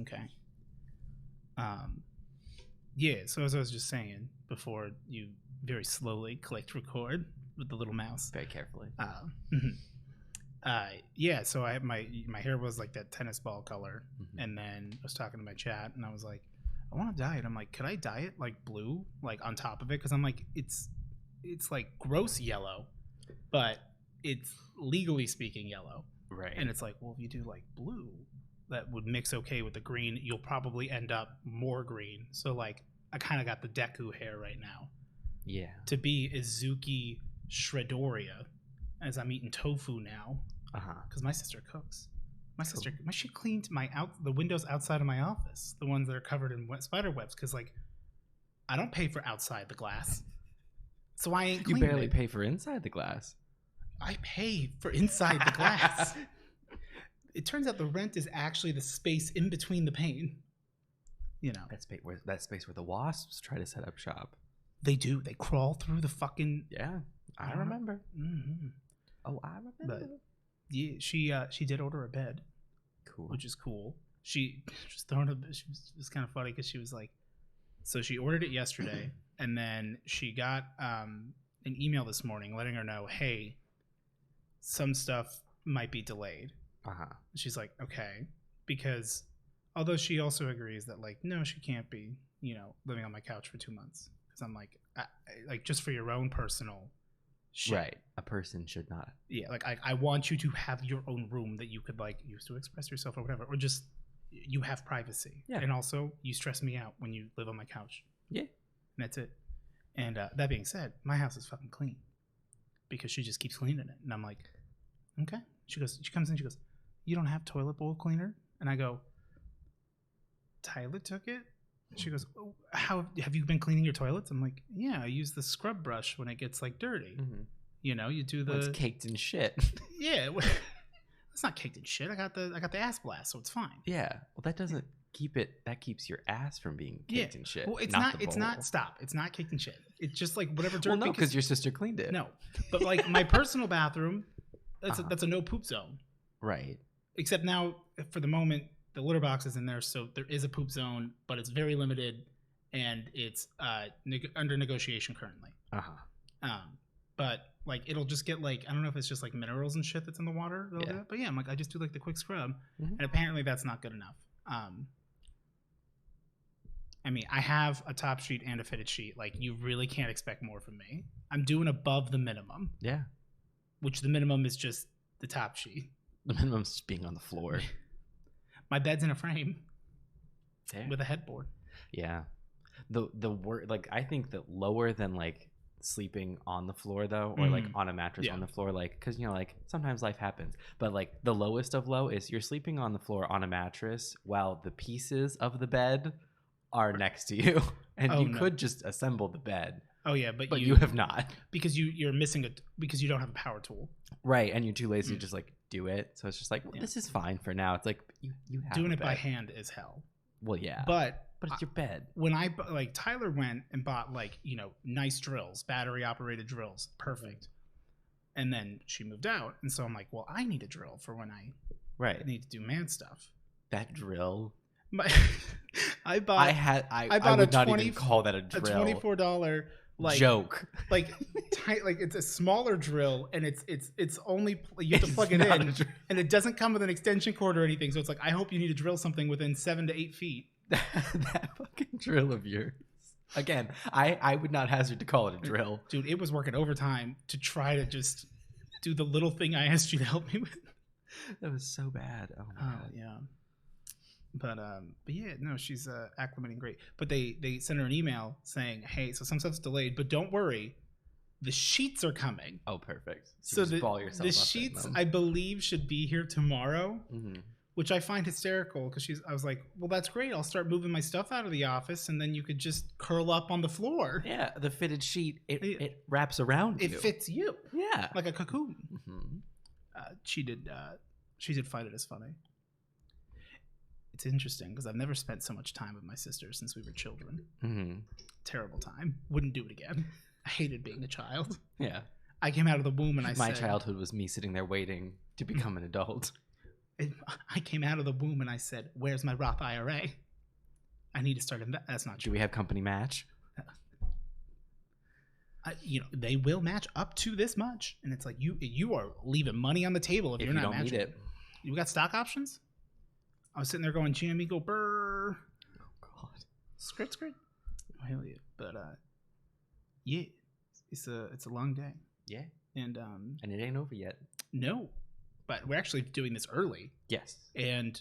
Okay. Yeah, so as I was just saying before you very slowly clicked record with the little mouse. Very carefully. Yeah, so I my hair was like that tennis ball color, and then I was talking to my chat, and I was like, I want to dye it. I'm like, could I dye it like blue, like on top of it? Because I'm like, it's like gross yellow, but it's legally speaking yellow, Right. and it's like, well, if you do like blue, that would mix okay with the green. You'll probably end up more green. So like, I kind of got the Deku hair right now. Yeah. To be Izuki Shreddoria, as I'm eating tofu now. Because my sister cooks. She cleaned the windows outside of my office, the ones that are covered in spider webs. Because like, I don't pay for outside the glass, so I ain't. You barely pay for inside the glass. I pay for inside the glass. It turns out the rent is actually the space in between the pane. You know, that space where the wasps try to set up shop. They do. They crawl through the fucking. Yeah, I remember. Mm-hmm. Oh, I remember. But yeah, she did order a bed. Cool. Which is cool. She just throwing a. She was kind of funny because she was like, so she ordered it yesterday, and then she got an email this morning letting her know, hey, some stuff might be delayed. She's like, okay, because although she also agrees that like, no, she can't be, living on my couch for 2 months. Because I'm like, like just for your own personal shit. Right. A person should not. Yeah, like I want you to have your own room that you could like use to express yourself or whatever, or just you have privacy. Yeah. And also you stress me out when you live on my couch. Yeah. And that's it. And that being said, my house is fucking clean because she just keeps cleaning it. And I'm like, okay. She comes in, she goes, you don't have toilet bowl cleaner? And I go, Tyler took it. She goes, oh, how have you been cleaning your toilets? I'm like, yeah, I use the scrub brush when it gets like dirty. You do the. It's caked in shit. Yeah, it's not caked in shit. I got the ass blast, so it's fine. Yeah, well, that doesn't keep it. That keeps your ass from being caked in shit. Well, it's not. It's not. Stop. It's not caked in shit. It's just like whatever dirt. Well, no, because your sister cleaned it. No, but like my personal bathroom, that's a no poop zone. Right. Except now, for the moment, the litter box is in there, so there is a poop zone, but it's very limited, and it's under negotiation currently. But like it'll just get like, I don't know if it's just like minerals and shit that's in the water. Yeah. But yeah, I'm like, I just do like the quick scrub, and apparently that's not good enough. I mean, I have a top sheet and a fitted sheet. Like, you really can't expect more from me. I'm doing above the minimum. Yeah. Which the minimum is just the top sheet. The minimum's just being on the floor. My bed's in a frame. Damn. With a headboard. Yeah. The word, like, I think that lower than like sleeping on the floor though, or like on a mattress on the floor, like, because like sometimes life happens, but like the lowest of low is you're sleeping on the floor on a mattress while the pieces of the bed are next to you, and you could just assemble the bed. Oh yeah, but you have not, because you're missing because you don't have a power tool. Right, and you're too lazy to just like do it. So it's just like, well, this is fine for now. It's like you have doing it by hand is hell. Well, yeah, but it's your bed. When Tyler went and bought like nice drills, battery operated drills, perfect. And then she moved out, and so I'm like, well, I need a drill for when I need to do man stuff. That drill. I would not even call that a drill. A $24 joke. Like it's a smaller drill, and it's only you have to plug it in, and it doesn't come with an extension cord or anything. So it's like, I hope you need to drill something within 7 to 8 feet. That fucking drill of yours. Again, I would not hazard to call it a drill. Dude, it was working overtime to try to just do the little thing I asked you to help me with. That was so bad. Oh my God. Yeah. But yeah, no, she's acclimating great. But they sent her an email saying, hey, so some stuff's delayed, but don't worry, the sheets are coming. Oh, perfect. So the sheets, I believe, should be here tomorrow, which I find hysterical because I was like, well, that's great. I'll start moving my stuff out of the office, and then you could just curl up on the floor. Yeah, the fitted sheet, it wraps around you. It fits you. Yeah. Like a cocoon. She did find it as funny. It's interesting because I've never spent so much time with my sister since we were children. Terrible time. Wouldn't do it again. I hated being a child. Yeah. I came out of the womb and my childhood was me sitting there waiting to become an adult. I came out of the womb and I said, "Where's my Roth IRA? I need to start That's not true. Do we have company match? They will match up to this much, and it's like you are leaving money on the table if you're not matching. Need it. You got stock options? I was sitting there going, GME go brr. Oh God. Scrit. Oh, hell yeah. But yeah, it's a long day. Yeah. And it ain't over yet. No, but we're actually doing this early. Yes. And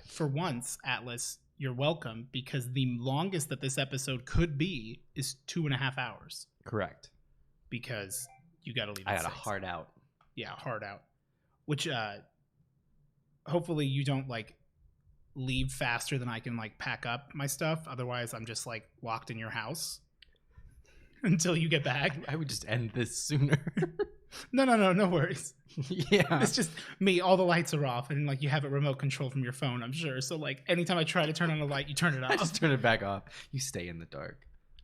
for once, Atlas, you're welcome, because the longest that this episode could be is 2.5 hours. Correct. Because you got to leave. I got a hard out. Yeah, hard out. Which hopefully you don't like leave faster than I can like pack up my stuff. Otherwise, I'm just like locked in your house until you get back. I would just end this sooner. No worries. Yeah. It's just me. All the lights are off, and like you have a remote control from your phone, I'm sure. So like anytime I try to turn on a light, you turn it off. I just turn it back off. You stay in the dark.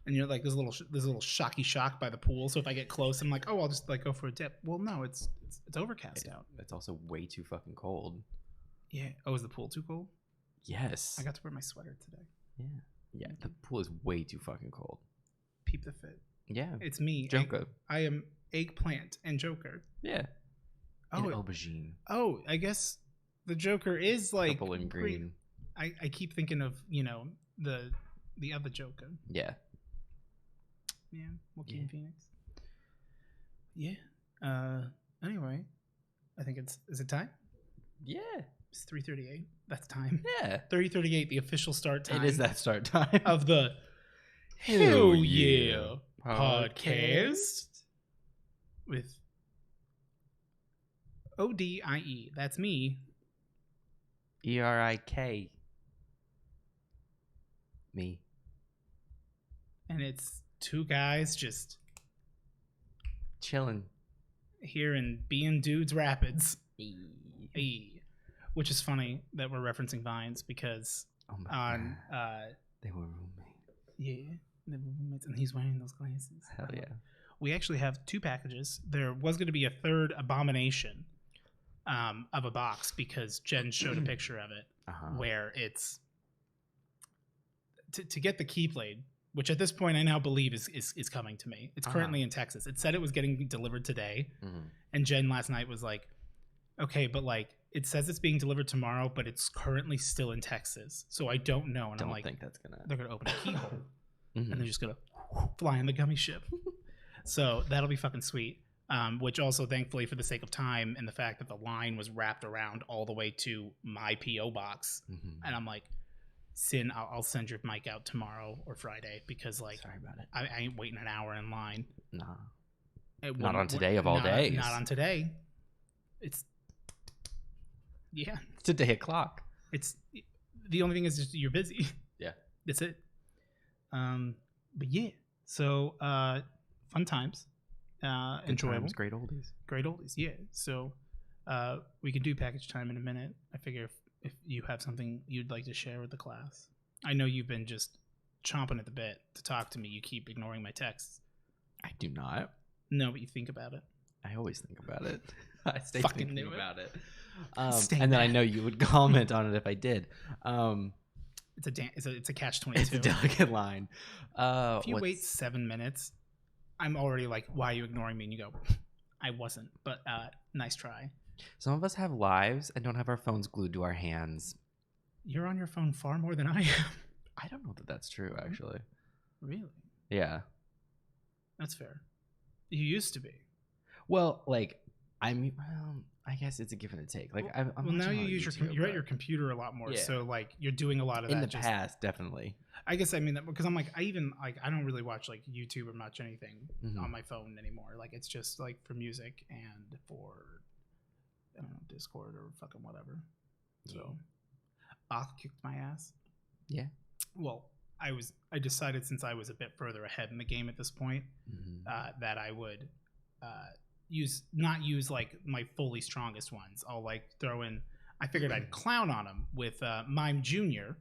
And you're like, there's a little shocky shock by the pool. So if I get close, I'm like, oh, I'll just like go for a dip. Well, no, it's overcast out. It's also way too fucking cold. Yeah. Oh, is the pool too cold? Yes. I got to wear my sweater today. Yeah. The pool is way too fucking cold. Peep the fit. Yeah. It's me. Joker. I am Eggplant and Joker. Yeah. Oh, and aubergine. Oh, I guess the Joker is like purple and green. I keep thinking of the other Joker. Yeah. Yeah, Joaquin Phoenix. Yeah. Anyway, I think is it time? Yeah. It's 3:38. That's time. Yeah. 3:38, the official start time. It is that start time of the Hell Yeah podcast with ODIE. That's me. ERIK. Me. And it's two guys just chilling here in Being Dudes Rapids. Which is funny that we're referencing Vines because they were roommates. Yeah, they were roommates, and he's wearing those glasses. Hell yeah. We actually have 2 packages. There was going to be a third abomination of a box because Jen showed a picture of it where it's to get the Keyblade, which at this point I now believe is coming to me. It's currently in Texas. It said it was getting delivered today, and Jen last night was like, okay, but like it says it's being delivered tomorrow, but it's currently still in Texas, so I don't know. And I'm like, think they're gonna open a keyhole and they're just gonna fly in the gummy ship. So that'll be fucking sweet. Which also, thankfully, for the sake of time and the fact that the line was wrapped around all the way to my PO box, and I'm like, Sin, I'll send your mic out tomorrow or Friday because like, sorry about it. I ain't waiting an hour in line. Nah, not on today of all days. Not on today. It's a day o'clock. It's the only thing is just you're busy. Yeah, that's it. But yeah, so fun times. Enjoyable. Times, great oldies. Yeah. So we can do package time in a minute. I figure if you have something you'd like to share with the class. I know you've been just chomping at the bit to talk to me. You keep ignoring my texts. I do not. No, but you think about it. I always think about it. I stay fucking thinking about it. And then I know you would comment on it if I did. It's a catch-22. It's a delicate line. If you wait 7 minutes, I'm already like, why are you ignoring me? And you go, I wasn't, but nice try. Some of us have lives and don't have our phones glued to our hands. You're on your phone far more than I am. I don't know that that's true, actually. Really? Yeah. That's fair. You used to be. Well, like, I guess it's a give and a take. Like, well, now you use you're at your computer a lot more, so like you're doing a lot of that. In the past, definitely. I guess I mean that because I'm like I don't really watch like YouTube or much anything on my phone anymore. Like it's just like for music and for I don't know, Discord or fucking whatever. So Oth kicked my ass. Yeah. Well, I decided since I was a bit further ahead in the game at this point that I would not use like my fully strongest ones. I'll like throw in. I figured I'd clown on him with Mime Jr.,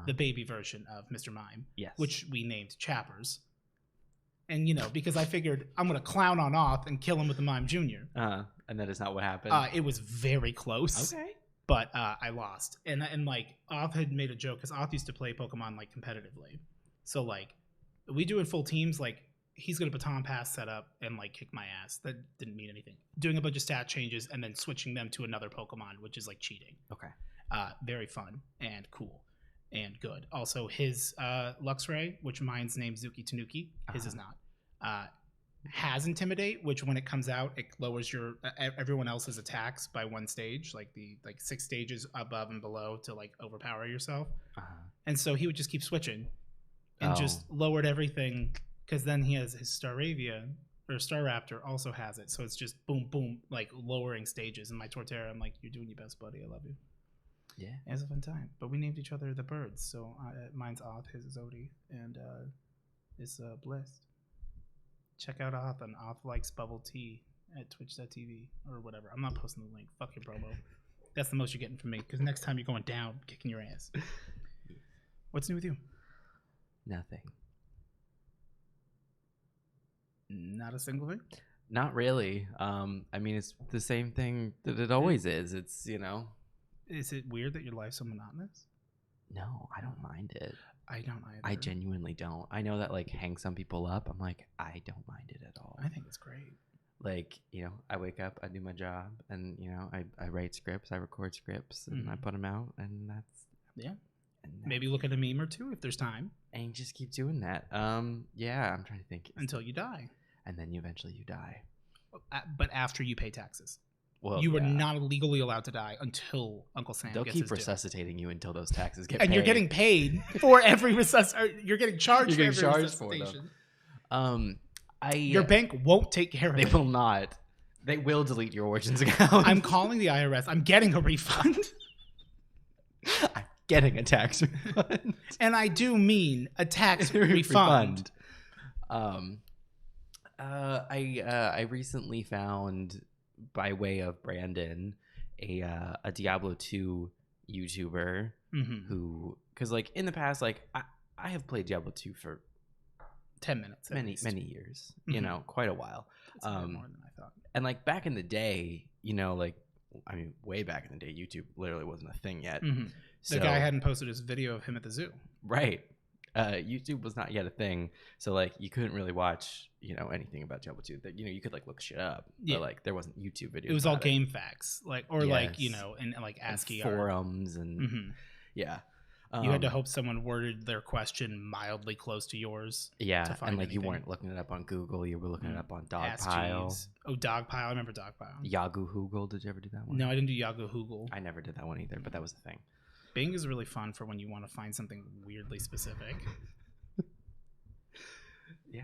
the baby version of Mr. Mime, which we named Chappers. And because I figured I'm gonna clown on Oth and kill him with the Mime Jr. And that is not what happened. It was very close. Okay. but I lost. And like Oth had made a joke because Oth used to play Pokemon like competitively. So like we do in full teams, like he's gonna baton pass set up and like kick my ass. That didn't mean anything. Doing a bunch of stat changes and then switching them to another Pokemon, which is like cheating. Okay. Very fun and cool and good. Also, his Luxray, which mine's named Zuki Tanuki, his is not, has Intimidate, which when it comes out, it lowers your everyone else's attacks by 1 stage, like the 6 stages above and below to like overpower yourself. And so he would just keep switching and just lowered everything, because then he has his Staravia or Staraptor also has it. So it's just boom, boom, like lowering stages. And my Torterra, I'm like, you're doing your best, buddy. I love you. Yeah. It was a fun time. But we named each other the birds. So mine's Oth, his is Odie, and it's blessed. Check out Oth on Oth Likes Bubble Tea at twitch.tv or whatever. I'm not posting the link. Fuck your promo. That's the most you're getting from me, because next time you're going down, kicking your ass. What's new with you? Nothing. Not a single thing? Not really. I mean, it's the same thing that it always is. It's, you know. Is it weird that your life's so monotonous? No, I don't mind it. I don't either. I genuinely don't. I know that like hangs some people up. I'm like, I don't mind it at all. I think it's great. Like, you know, I wake up, I do my job, and, you know, I write scripts, I record scripts, and I put them out, and that's... Yeah. Maybe look at a meme or two if there's time. And just keep doing that. Yeah, I'm trying to think. Until you die. And then eventually you die. But after you pay taxes. Well, you were not legally allowed to die until Uncle Sam They'll gets keep his resuscitating you until those taxes get paid. And paid. you're getting paid for every you're getting charged for every resuscitation. Your bank won't take care of it. They will not. They will delete your Origins account. I'm calling the IRS. I'm getting a refund. I'm getting a tax refund. And I do mean a tax refund. I recently found, by way of Brandon, a Diablo 2 YouTuber who, because like in the past, like I have played Diablo 2 for 10 minutes, many years, you know, quite a while. That's more than I thought. And like back in the day, you know, like I mean, way back in the day, YouTube literally wasn't a thing yet. The guy hadn't posted his video of him at the zoo. Right. YouTube was not yet a thing, so like you couldn't really watch, you know, anything about Diablo 2. That, you know, you could like look shit up, but like there wasn't YouTube videos. It was all game facts, like, or like, you know, and like ASCII and forums and yeah. You had to hope someone worded their question mildly close to yours. Yeah, and like you weren't looking it up on Google, you were looking it up on Dogpile. Oh, Dogpile! I remember Dogpile. Yahoo Hoogle. Did you ever do that one? No, I didn't do Yahoo Hoogle. I never did that one either, but that was the thing. Bing is really fun for when you want to find something weirdly specific. Yeah.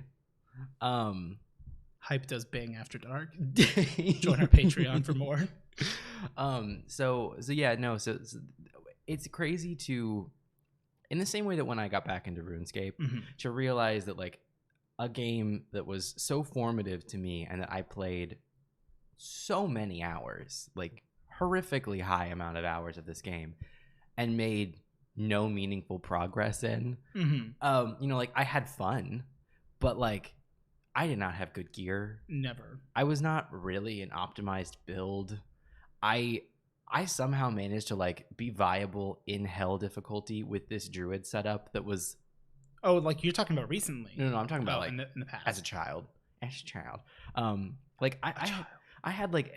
Hype does Bing after dark. Join our Patreon for more. So yeah, no. So it's crazy to, in the same way that when I got back into RuneScape, to realize that like a game that was so formative to me and that I played so many hours, like horrifically high amount of hours of this game, and made no meaningful progress in. You know, like I had fun, but like I did not have good gear. Never. I was not really an optimized build. I somehow managed to like be viable in hell difficulty with this druid setup that was... Oh, like you're talking about recently? No, I'm talking about like in the past. As a child. Like I had like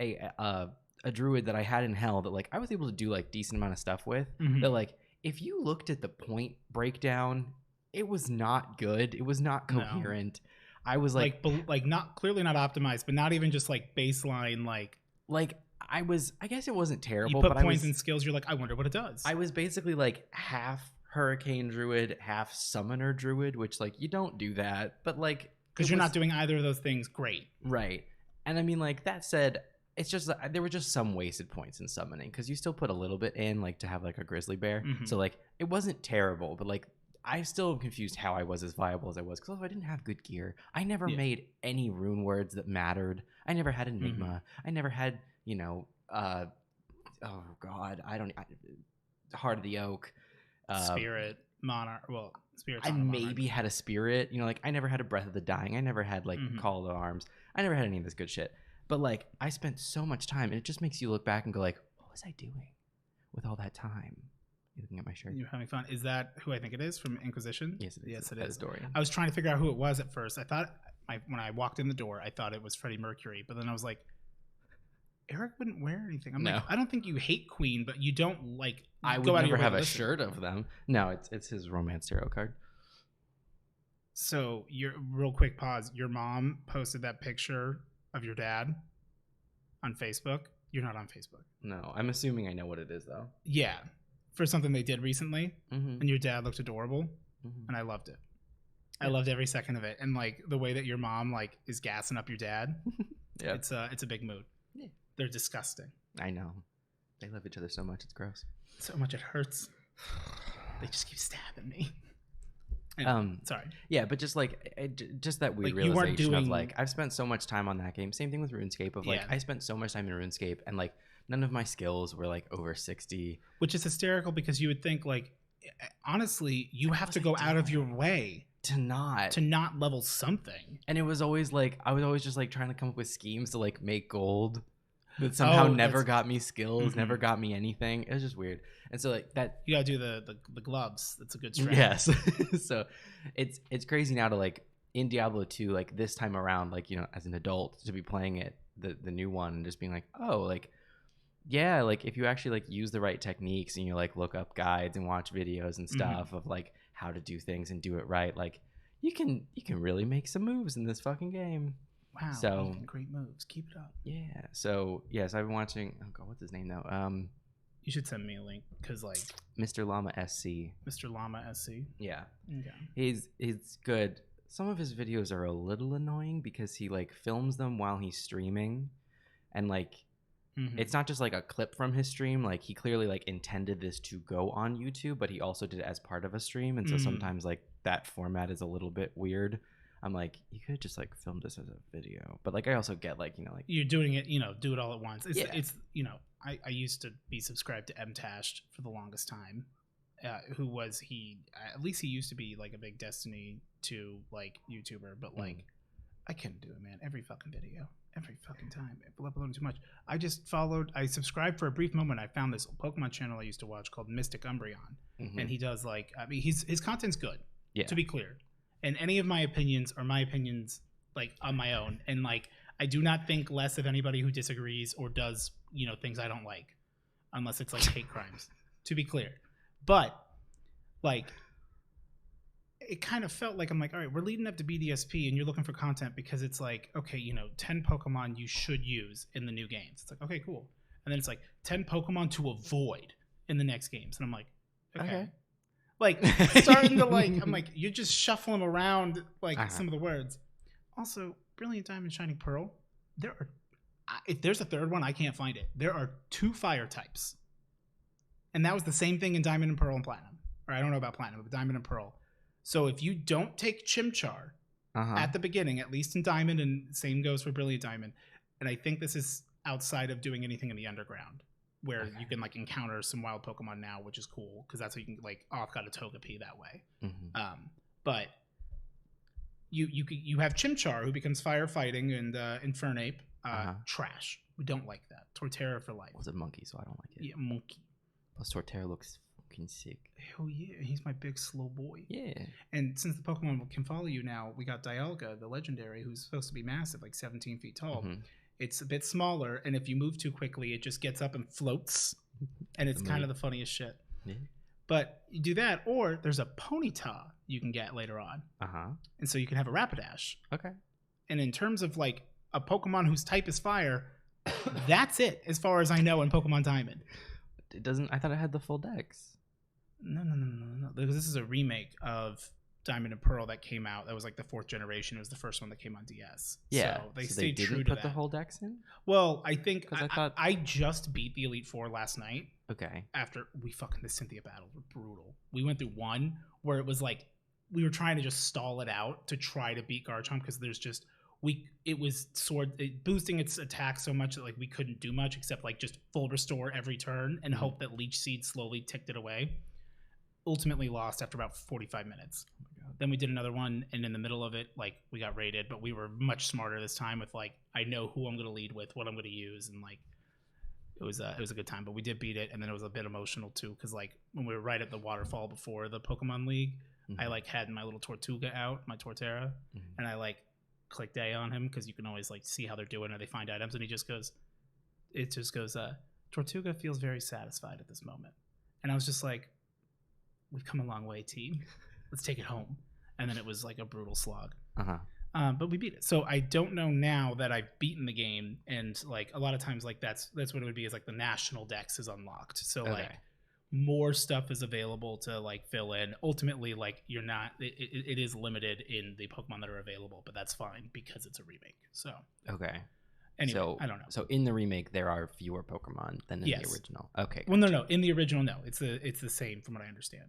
a druid that I had in hell that like I was able to do like decent amount of stuff with. That like if you looked at the point breakdown, it was not good. It was not coherent. No. I was like not clearly not optimized, but not even just like baseline like I guess it wasn't terrible. You put points and skills. You're like, I wonder what it does. I was basically like half Hurricane Druid, half Summoner Druid, which like you don't do that, but like because you're not doing either of those things great, right? And I mean, like that said, it's just there were just some wasted points in summoning because you still put a little bit in like to have like a grizzly bear. So like it wasn't terrible, but like I still am confused how I was as viable as I was because I didn't have good gear. I never made any rune words that mattered. I never had Enigma. I never had, you know, oh god, Heart of the Oak, Spirit, Monarch. Well, Spirit. I maybe had a Spirit. You know, like I never had a Breath of the Dying. I never had like Call to Arms. I never had any of this good shit. But like I spent so much time, and it just makes you look back and go like, what was I doing? with all that time. You looking at my shirt? You're having fun. Is that who I think it is from Inquisition? Yes, it is. Yes, it That is. Dorian. I was trying to figure out who it was at first. I thought when I walked in the door, I thought it was Freddie Mercury, but then I was like, Eric wouldn't wear anything. I'm like, I don't think you hate Queen, but you don't like. I would never have a shirt of them. No, it's his romance tarot card. So, real quick pause. Your mom posted that picture of your dad on Facebook. You're not on Facebook. No, I'm assuming I know what it is though. Yeah, for something they did recently, and your dad looked adorable, and I loved it. I loved every second of it, and like the way that your mom like is gassing up your dad. Yeah, it's a big mood. Yeah. They're disgusting. I know. They love each other so much. It's gross. So much it hurts. They just keep stabbing me. Anyway, sorry. Yeah, but just like just that weird like realization of like I've spent so much time on that game. Same thing with RuneScape. Of like I spent so much time in RuneScape, and like none of my skills were like over 60. Which is hysterical because you would think like honestly you have to go out of your way to not level something. And it was always like I was always just like trying to come up with schemes to like make gold that somehow never got me skills, never got me anything. It was just weird. And so like that you gotta do the gloves. That's a good strategy. Yes. So it's crazy now to like in Diablo 2 like this time around like, you know, as an adult to be playing it the new one and just being like, oh, like yeah, like if you actually like use the right techniques and you like look up guides and watch videos and stuff of like how to do things and do it right, like you can really make some moves in this fucking game. Wow, so making great moves. Keep it up. Yeah. So yes, I've been watching. Oh god, what's his name now? You should send me a link because like Mr. Llama SC. Mr. Llama SC. Yeah. Okay. He's good. Some of his videos are a little annoying because he like films them while he's streaming, and like it's not just like a clip from his stream. Like he clearly like intended this to go on YouTube, but he also did it as part of a stream, and so sometimes like that format is a little bit weird. I'm like, you could just like film this as a video, but like I also get like, you know, like you're doing it, you know, do it all at once. It's you know, I used to be subscribed to MTash for the longest time. Who was he? At least he used to be like a big Destiny 2 like YouTuber, but like I couldn't do it, man. Every fucking video, every fucking time, uploading too much. I subscribed for a brief moment. I found this Pokemon channel I used to watch called Mystic Umbreon, and he does like, I mean, his content's good. Yeah. To be clear. And any of my opinions are my opinions, like on my own. And like, I do not think less of anybody who disagrees or does, you know, things I don't like, unless it's like hate crimes, to be clear. But like, it kind of felt like I'm like, all right, we're leading up to BDSP and you're looking for content because it's like, okay, you know, 10 Pokemon you should use in the new games. It's like, okay, cool. And then it's like 10 Pokemon to avoid in the next games. And I'm like, okay. Like starting to like, I'm like, you're just shuffling around like some of the words. Also, Brilliant Diamond, Shining Pearl. There are, if there's a third one, I can't find it. There are 2 fire types, and that was the same thing in Diamond and Pearl and Platinum. Or I don't know about Platinum, but Diamond and Pearl. So if you don't take Chimchar at the beginning, at least in Diamond, and same goes for Brilliant Diamond, and I think this is outside of doing anything in the underground, where you can like encounter some wild Pokemon now, which is cool because that's how you can like, oh, I've got a Togepi that way. But you have Chimchar who becomes firefighting and Infernape. Trash. We don't like that. Torterra for life. Well, it's a monkey, so I don't like it. Yeah, monkey. Plus Torterra looks fucking sick. Hell yeah, he's my big slow boy. Yeah. And since the Pokemon can follow you now, we got Dialga, the legendary, who's supposed to be massive, like 17 feet tall. It's a bit smaller, and if you move too quickly, it just gets up and floats, and it's kind of the funniest shit. Yeah. But you do that, or there's a Ponyta you can get later on. And so you can have a Rapidash. Okay. And in terms of like a Pokemon whose type is fire, that's it as far as I know in Pokemon Diamond. It doesn't. I thought it had the full dex. No. Because this is a remake of Diamond and Pearl that came out. That was like the 4th generation. It was the first one that came on DS. Yeah, so they stayed true to that. Put the whole dex in. Well, I think I just beat the Elite Four last night. Okay. After we fucking the Cynthia battle were brutal. We went through one where it was like we were trying to just stall it out to try to beat Garchomp because there's just it was boosting its attack so much that like we couldn't do much except like just full restore every turn and hope that Leech Seed slowly ticked it away. Ultimately lost after about 45 minutes. Oh my God. Then we did another one, and in the middle of it, like we got raided, but we were much smarter this time with like I know who I'm going to lead with, what I'm going to use, and like it was a good time. But we did beat it, and then it was a bit emotional too, because like when we were right at the waterfall before the Pokemon League, I like had my little Tortuga out, my Torterra, and I like clicked A on him because you can always like see how they're doing or they find items, and it just goes, Tortuga feels very satisfied at this moment, and I was just like, we've come a long way, team. Let's take it home. And then it was like a brutal slog. But we beat it. So I don't know now that I've beaten the game, and like a lot of times like that's what it would be, is like the national dex is unlocked. So like more stuff is available to like fill in. Ultimately, like you're not it is limited in the Pokemon that are available, but that's fine because it's a remake. So anyway, so I don't know. So in the remake there are fewer Pokemon than in the original. Okay. Well, no. In the original, no. It's the same from what I understand.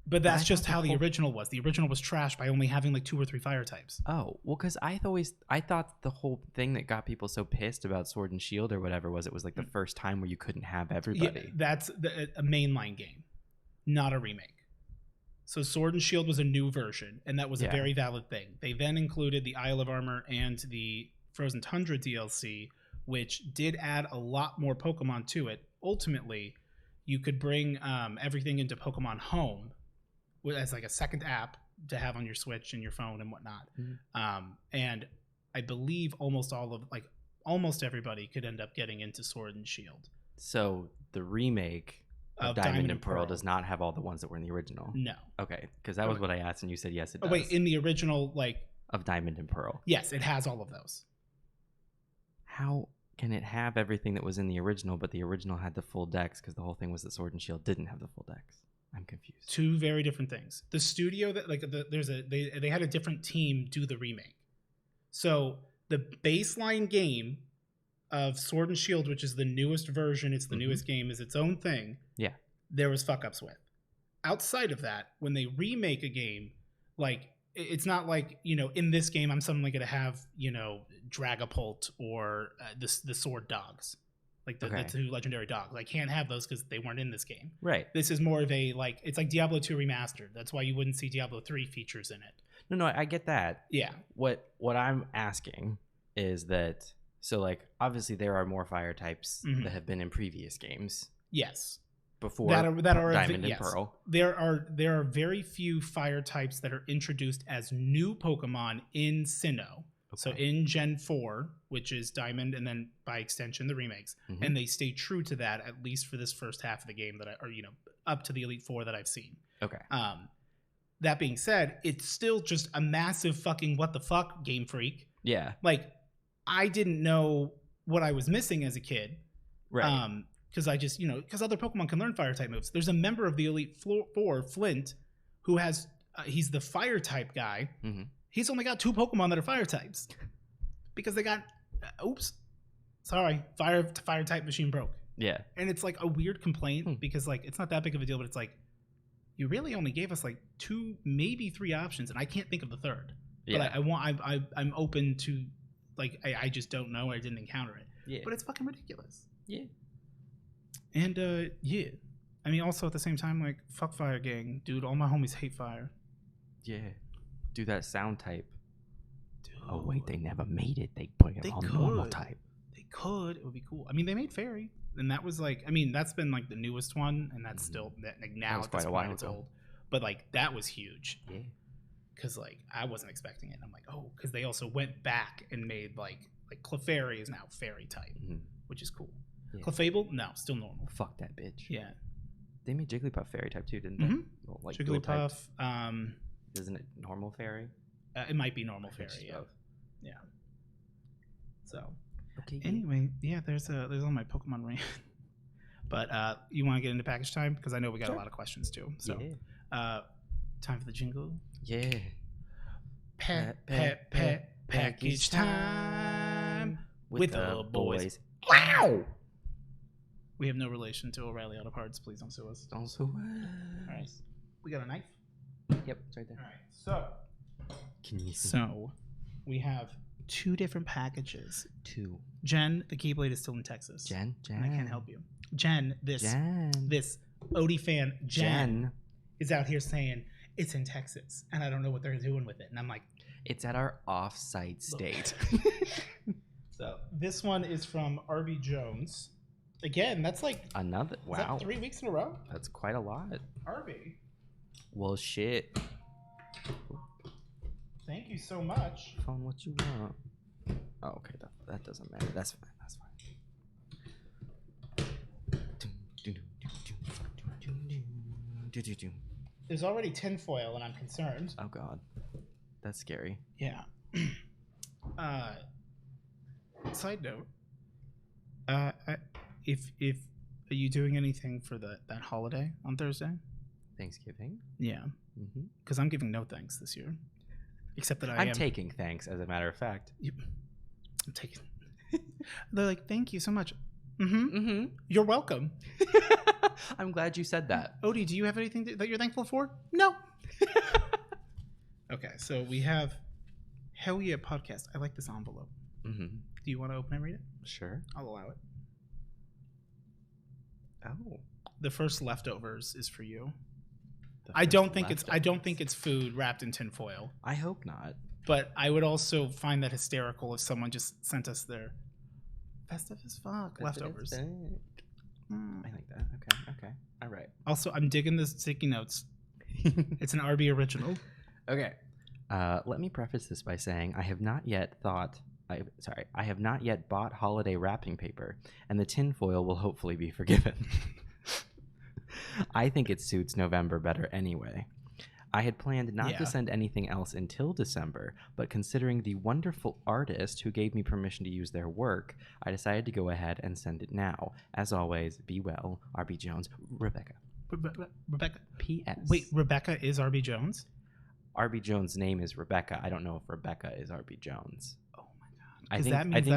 But that's just how the original was. The original was trash by only having like 2 or 3 fire types. Oh, well, because I thought the whole thing that got people so pissed about Sword and Shield or whatever was it was like the first time where you couldn't have everybody. Yeah, that's a mainline game, not a remake. So Sword and Shield was a new version, and that was a very valid thing. They then included the Isle of Armor and the Frozen Tundra DLC, which did add a lot more Pokemon to it. Ultimately, you could bring everything into Pokemon Home as like a second app to have on your Switch and your phone and whatnot. And I believe almost everybody could end up getting into Sword and Shield. So the remake of Diamond and Pearl does not have all the ones that were in the original? No. Okay, because that was what I asked and you said yes, it does. Oh, wait, in the original, like... Of Diamond and Pearl? Yes, it has all of those. How can it have everything that was in the original, but the original had the full dex, because the whole thing was that Sword and Shield didn't have the full dex? I'm confused. 2 very different things. The studio that they had a different team do the remake. So the baseline game of Sword and Shield, which is the newest version, it's the newest game, is its own thing. Yeah. There was fuck ups with. Outside of that, when they remake a game, like it's not like, in this game I'm suddenly going to have, Dragapult or the Sword Dogs. Like the 2 legendary dogs. I can't have those because they weren't in this game. Right. This is more of a, like, it's like Diablo 2 Remastered. That's why you wouldn't see Diablo 3 features in it. No, I get that. Yeah. What I'm asking is that, so, like, obviously there are more fire types that have been in previous games. Yes. Before that are Diamond and Pearl. There are very few fire types that are introduced as new Pokemon in Sinnoh. So in Gen 4, which is Diamond, and then by extension the remakes, and they stay true to that at least for this first half of the game up to the Elite Four that I've seen. Okay. That being said, it's still just a massive fucking what the fuck, Game Freak. Yeah. Like, I didn't know what I was missing as a kid. Right. Because I just because other Pokemon can learn fire type moves. There's a member of the Elite Four, Flint, who has he's the fire type guy. He's only got 2 Pokemon that are fire types because they got, fire type machine broke. Yeah. And it's like a weird complaint because like, it's not that big of a deal, but it's like, you really only gave us like 2, maybe 3 options. And I can't think of the third, but I'm open to like, I just don't know. I didn't encounter it, but it's fucking ridiculous. Yeah. And I mean, also at the same time, like fuck fire gang, dude, all my homies hate fire. Yeah. Do that sound type. Dude. Oh wait, they never made it. They put it on normal type. They could. It would be cool. I mean, they made Fairy, and that was like, I mean, that's been like the newest one, and that's still like now it's quite a while ago. Old. But like that was huge. Yeah. Because like I wasn't expecting it. And I'm like, oh, because they also went back and made like Clefairy is now Fairy type, which is cool. Yeah. Clefable, no, still normal. Fuck that bitch. Yeah. They made Jigglypuff Fairy type too, didn't they? Well, like Jigglypuff. Isn't it normal fairy? It might be normal fairy. Yeah. So, anyway, there's all my Pokemon rant. But you want to get into package time because I know we got a lot of questions too. So, time for the jingle. Yeah. Package time with the boys. Wow. We have no relation to O'Reilly Auto Parts. Please don't sue us. Don't sue us. All right. We got a knife. Yep, it's right there. All right, so we have 2 different packages. 2. Jen, the Keyblade is still in Texas. Jen, I can't help you. Jen, this Odie fan, Jen, is out here saying it's in Texas, and I don't know what they're doing with it. And I'm like, it's at our off-site state. So this one is from RB Jones. Again, that's like another. Wow, is that 3 weeks in a row. That's quite a lot. RB. Well, shit. Thank you so much. Phone, what you want? Oh, okay. That doesn't matter. That's fine. That's fine. There's already tinfoil, and I'm concerned. Oh God, that's scary. Yeah. Side note. If are you doing anything for that holiday on Thursday? Thanksgiving. Yeah. Because I'm giving no thanks this year, except that I'm taking thanks. As a matter of fact, I'm taking. They're like, thank you so much. You're welcome. I'm glad you said that. Odie, do you have anything that you're thankful for? No. Okay, so we have Hell Yeah Podcast. I like this envelope. Do you want to open and read it? Sure. I'll allow it. Oh. The first leftovers is for you. I don't think it's food wrapped in tinfoil. I hope not. But I would also find that hysterical if someone just sent us their festive as fuck leftovers. I like that. Okay. All right. Also, I'm digging the sticky notes. It's an RB original. Okay. Let me preface this by saying I have not yet bought holiday wrapping paper, and the tinfoil will hopefully be forgiven. I think it suits November better anyway. I had planned not to send anything else until December, but considering the wonderful artist who gave me permission to use their work, I decided to go ahead and send it now. As always, be well, RB Jones, Rebecca. Rebecca. P.S. Wait, Rebecca is RB Jones? RB Jones' name is Rebecca. I don't know if Rebecca is RB Jones. Oh my God. Because that means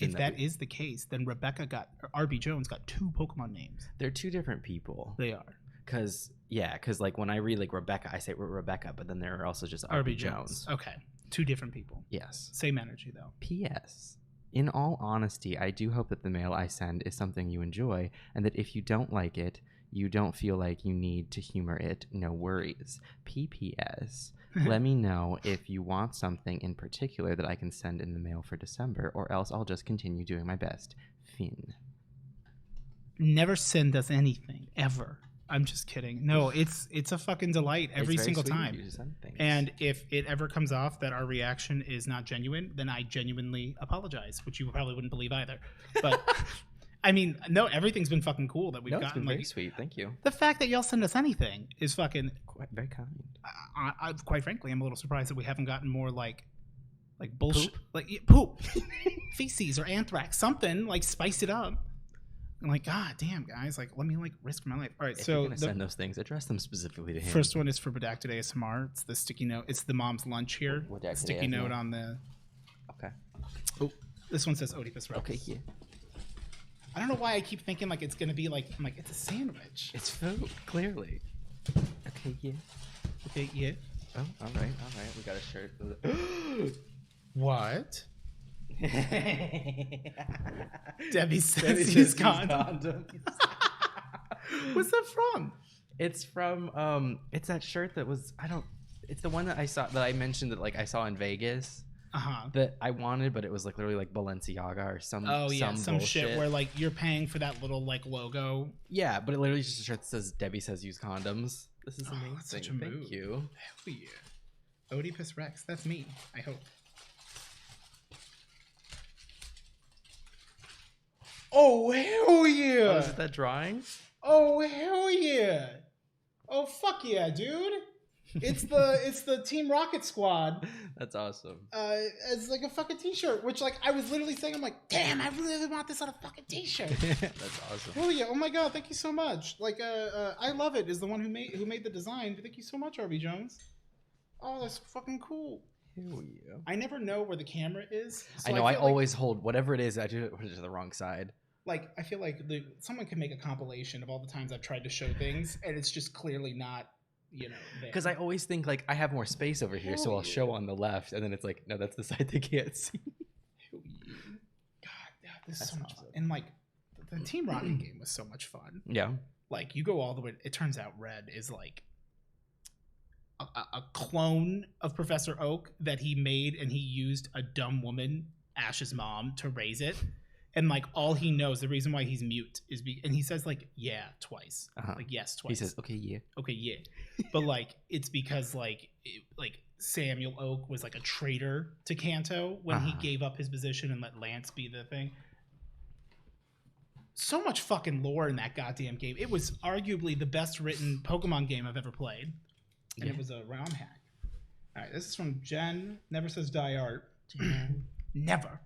if that is the case, then RB Jones got 2 Pokemon names. They're 2 different people. They are. Because like when I read like Rebecca, I say Rebecca, but then there are also just RB Jones. Okay. 2 different people. Yes. Same energy though. P.S. In all honesty, I do hope that the mail I send is something you enjoy, and that if you don't like it, you don't feel like you need to humor it. No worries. P.P.S. Let me know if you want something in particular that I can send in the mail for December, or else I'll just continue doing my best. Finn. Never send us anything, ever. I'm just kidding. No, it's a fucking delight every single time. And if it ever comes off that our reaction is not genuine, then I genuinely apologize, which you probably wouldn't believe either. But I mean, no, everything's been fucking cool that we've gotten. It's been very sweet. Thank you. The fact that y'all send us anything is fucking very kind. I quite frankly, I'm a little surprised that we haven't gotten more like bullshit, poop, feces or anthrax, something like spice it up. I'm like, God damn, guys, like let me risk my life. All right, if so you're gonna send those things, address them specifically to him. First one is for RedactedASMR. It's the sticky note. It's the mom's lunch here. Sticky note on the. Okay. Oh, this one says Odiepus Rex. Okay, yeah. I don't know why I keep thinking like it's gonna be like I'm like it's a sandwich. It's food, clearly. Okay, yeah. Okay, yeah. Oh, all right. We got a shirt. What? Debbie says use condoms. What's that from? It's from it's that shirt that was it's the one that I mentioned that like I saw in Vegas. That I wanted, but it was like literally like Balenciaga or some shit where like you're paying for that little like logo. Yeah, but it literally is just a shirt that says Debbie says use condoms. This is amazing. That's such a move. Thank you. Hell yeah. Odiepus Rex. That's me, I hope. Oh hell yeah! Oh, is it that drawing? Oh hell yeah! Oh fuck yeah, dude! It's the Team Rocket Squad. That's awesome. As like a fucking t-shirt, which like I was literally saying, I'm like, damn, I really want this on a fucking t-shirt. That's awesome. Hell yeah! Oh my god, thank you so much. Like I love it. Is the one who made the design. Thank you so much, RB Jones. Oh, that's fucking cool. Hell yeah! I never know where the camera is. So I know. I always hold whatever it is. I do it to the wrong side. Like I feel like someone can make a compilation of all the times I've tried to show things, and it's just clearly not. Because I always think like I have more space over here, so I'll show on the left, and then it's like, no, that's the side they can't see. God, yeah, this is so much fun. And like the Team Rocket game was so much fun. Yeah, like you go all the way. It turns out Red is like a clone of Professor Oak that he made, and he used a dumb woman Ash's mom to raise it. And like all he knows, the reason why he's mute is and he says like yeah twice, like yes twice. He says okay yeah, but like it's because like Samuel Oak was like a traitor to Kanto when he gave up his position and let Lance be the thing. So much fucking lore in that goddamn game. It was arguably the best written Pokemon game I've ever played, and it was a ROM hack. All right, this is from Jen. Never says die art. Never.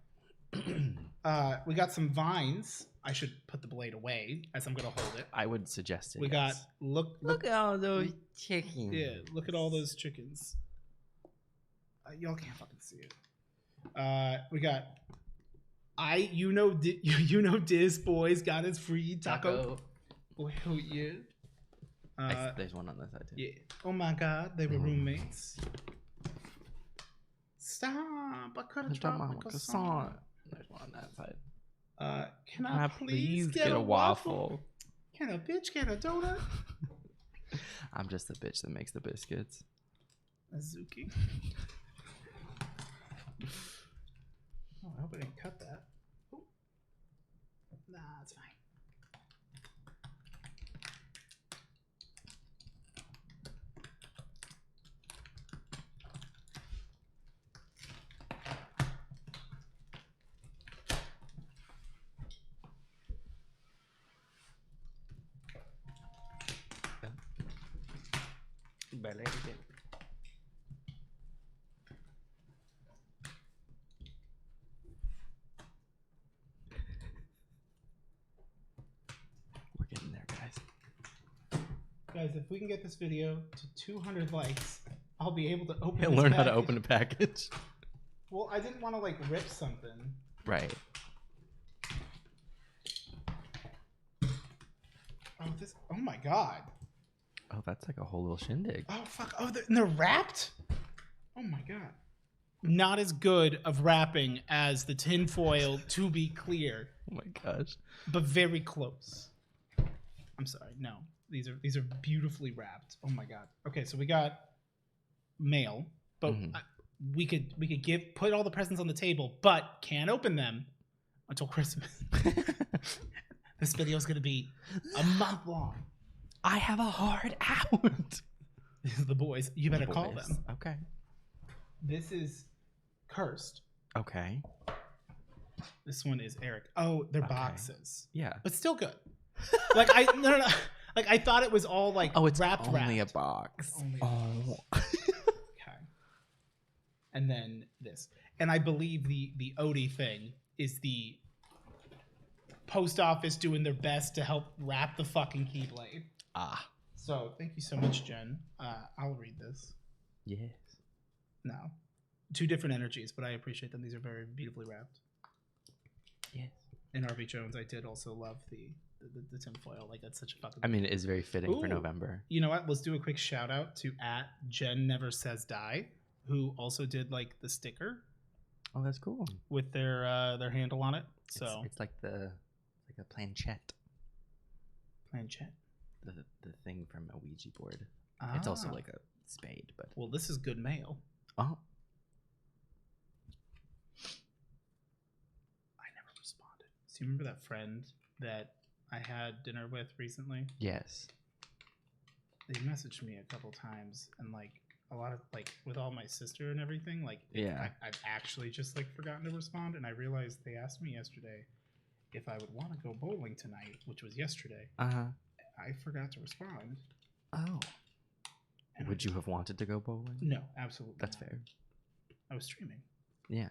We got some vines. I should put the blade away as I'm gonna hold it. I would suggest it. We got look at all those chickens. Yeah, look at all those chickens. Y'all can't fucking see it. We got Diz Boys got his free taco. Oh hell yeah. There's one on this side too. Yeah. Oh my god, they were roommates. Stop! I could have dropped my croissant. There's one on that side. Can I please get a waffle? Can a bitch get a donut? I'm just the bitch that makes the biscuits. Azuki. Oh, I hope I didn't cut that. Ooh. Nah, it's fine. We're getting there, guys. Guys, if we can get this video to 200 likes, I'll be able to open. Learn how to open a package. Well, I didn't want to like rip something. Right. Oh my god. Oh, that's like a whole little shindig. Oh fuck! Oh, and they're wrapped. Oh my god! Not as good of wrapping as the tinfoil, to be clear. Oh my gosh! But very close. I'm sorry. No, these are beautifully wrapped. Oh my god. Okay, so we got mail, but we could put all the presents on the table, but can't open them until Christmas. This video is gonna be a month long. I have a hard out. The boys. You better call them. Okay. This is cursed. Okay. This one is Eric. Oh, they're boxes. Yeah. But still good. Like no. Like I thought it was all like it's wrapped. Only a box. Only a box. Okay. And then this. And I believe the Odie thing is the post office doing their best to help wrap the fucking Keyblade. So thank you so much, Jen. I'll read this. Yes. No. Two different energies, but I appreciate them. These are very beautifully wrapped. Yes. And RV Jones, I did also love the tinfoil. Like that's such a fucking. I mean, it is very fitting for November. You know what? Let's do a quick shout out to @Jen Never Says Die, who also did like the sticker. Oh, that's cool. With their handle on it. So it's like a planchette. Planchette. The thing from a Ouija board. It's also like a spade, but well, this is good mail. Oh. I never responded. So you remember that friend that I had dinner with recently? Yes. They messaged me a couple times, and like a lot of like with all my sister and everything, like I've actually just like forgotten to respond, and I realized they asked me yesterday if I would want to go bowling tonight, which was yesterday. I forgot to respond. Oh. And would you have wanted to go bowling? No, absolutely. That's not. fair. I was streaming. Yeah.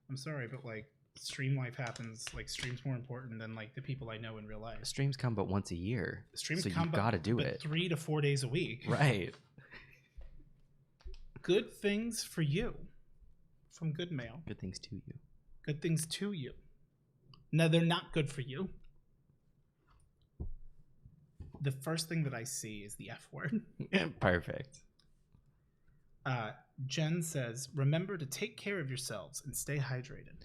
I'm sorry, but like stream life happens. Like stream's more important than like the people I know in real life. Streams come but once a year. Streams so come you gotta do it 3 to 4 days a week. Right. Good things for you. From Good Mail. Good things to you. Good things to you. No, they're not good for you. The first thing that I see is the F word. Perfect. Jen says, remember to take care of yourselves and stay hydrated.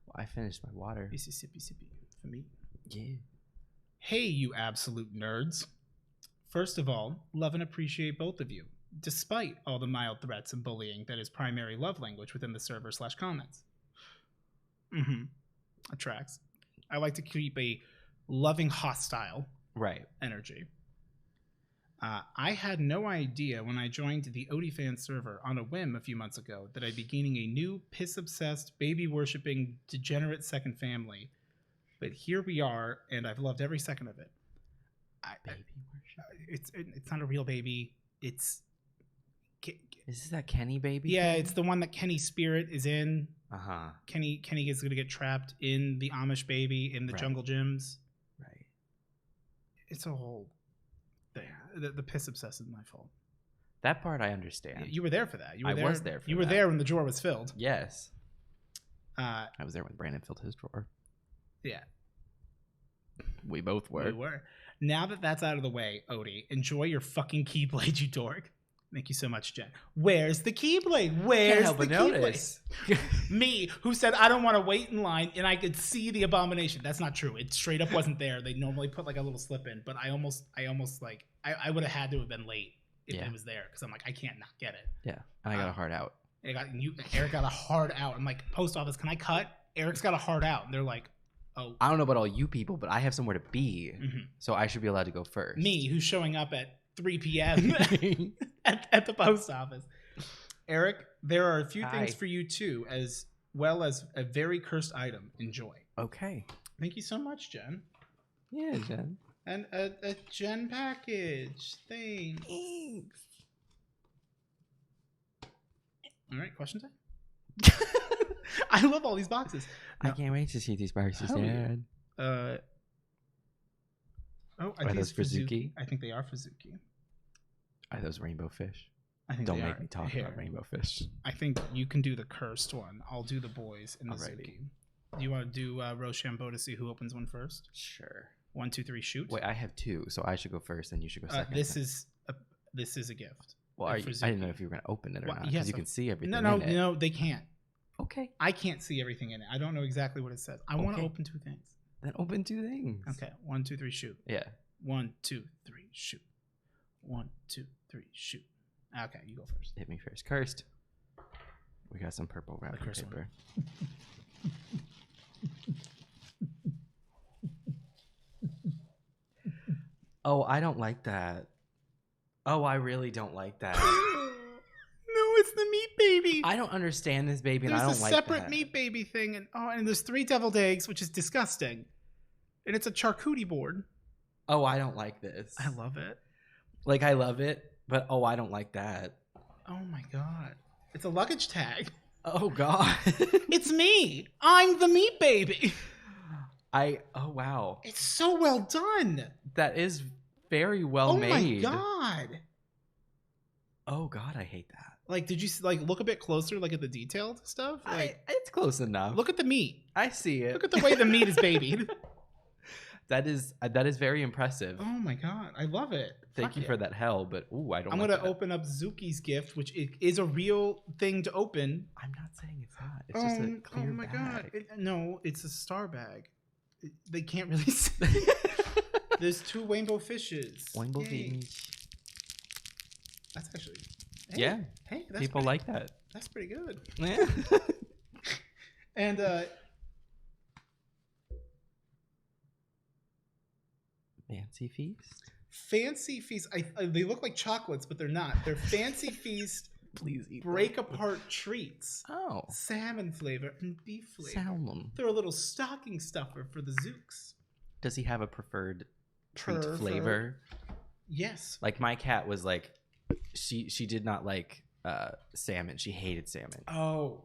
Well, I finished my water. Sippy for me. Yeah. Hey, you absolute nerds. First of all, love and appreciate both of you, despite all the mild threats and bullying that is primary love language within the server/comments. Mm-hmm. That tracks. I like to keep a loving, hostile energy. I had no idea when I joined the OnlyFans server on a whim a few months ago that I'd be gaining a new piss-obsessed, baby-worshipping, degenerate second family. But here we are, and I've loved every second of it. Baby worship? It's not a real baby. Is this that Kenny baby? Yeah, thing? it's the one that Kenny's spirit is in. Uh-huh. Kenny is going to get trapped in the Amish baby in the jungle gyms. Right. It's a whole thing. The piss obsessed is my fault. That part I understand. You were there for that. I was there for that. You were there when the drawer was filled. Yes. I was there when Brandon filled his drawer. Yeah. We both were. We were. Now that that's out of the way, Odie, enjoy your fucking Keyblade, you dork. Thank you so much, Jen. Where's the Keyblade? Where's the Keyblade? Me, who said I don't want to wait in line, and I could see the abomination. That's not true. It straight up wasn't there. They normally put like a little slip in, but I almost like I would have had to have been late if it was there because I'm like I can't not get it. Yeah, and I got a hard out. Eric got a hard out. I'm like, post office, can I cut? Eric's got a hard out, and they're like, oh. I don't know about all you people, but I have somewhere to be, so I should be allowed to go first. Me, who's showing up at 3 p.m. at the post office. Eric, there are a few things for you too, as well as a very cursed item. Enjoy. Okay. Thank you so much, Jen. Yeah, Jen. And a Jen package. Thanks. All right, question time. I love all these boxes. I can't wait to see these boxes, Dad. I think those for Zuki? I think they are for Zuki. Are those rainbow fish? I think Don't make me talk about rainbow fish. I think you can do the cursed one. I'll do the boys and the Zuki. Do you want to do Rochambeau to see who opens one first? Sure. 1, 2, 3, shoot. Wait, I have 2, so I should go first, and you should go second. This is a gift. Well, I didn't know if you were going to open it or not, because you can see everything. No, they can't. Okay. I can't see everything in it. I don't know exactly what it says. I want to open 2 things. Then open 2 things. Okay. 1, 2, 3, shoot. Yeah. 1, 2, 3, shoot. 1, 2, 3, shoot. Okay, you go first. Hit me first. Cursed. We got some purple wrapping paper. Oh, I don't like that. Oh, I really don't like that. No, it's the meat baby. I don't understand this baby, and I don't like that. There's a separate meat baby thing, and there's 3 deviled eggs, which is disgusting. And it's a charcuterie board. Oh, I don't like this. I love it. Like, I love it, but oh, I don't like that. Oh my god. It's a luggage tag. Oh god. It's me. I'm the meat baby. Oh wow. It's so well done. That is very well made. Oh my god. Oh god, I hate that. Like, did you look a bit closer, like at the detailed stuff? Like, it's close enough. Look at the meat. I see it. Look at the way the meat is babied. That is very impressive. Oh my god, I love it. Thank you for that hell, but ooh, I don't. I'm gonna open up Zuki's gift, which is a real thing to open. I'm not saying it's not. It's just a clear bag. Oh my god! No, it's a star bag. They can't really see. There's 2 rainbow fishes. Rainbow fish. That's actually. Hey, yeah. Hey, people like that. That's pretty good. Yeah. And Fancy feast. Fancy feast. They look like chocolates, but they're not. They're fancy feast. Please eat. Break apart treats. Oh. Salmon flavor and beef flavor. Salmon. They're a little stocking stuffer for the Zooks. Does he have a preferred treat flavor? Yes. Like my cat was like, she did not like salmon. She hated salmon. Oh.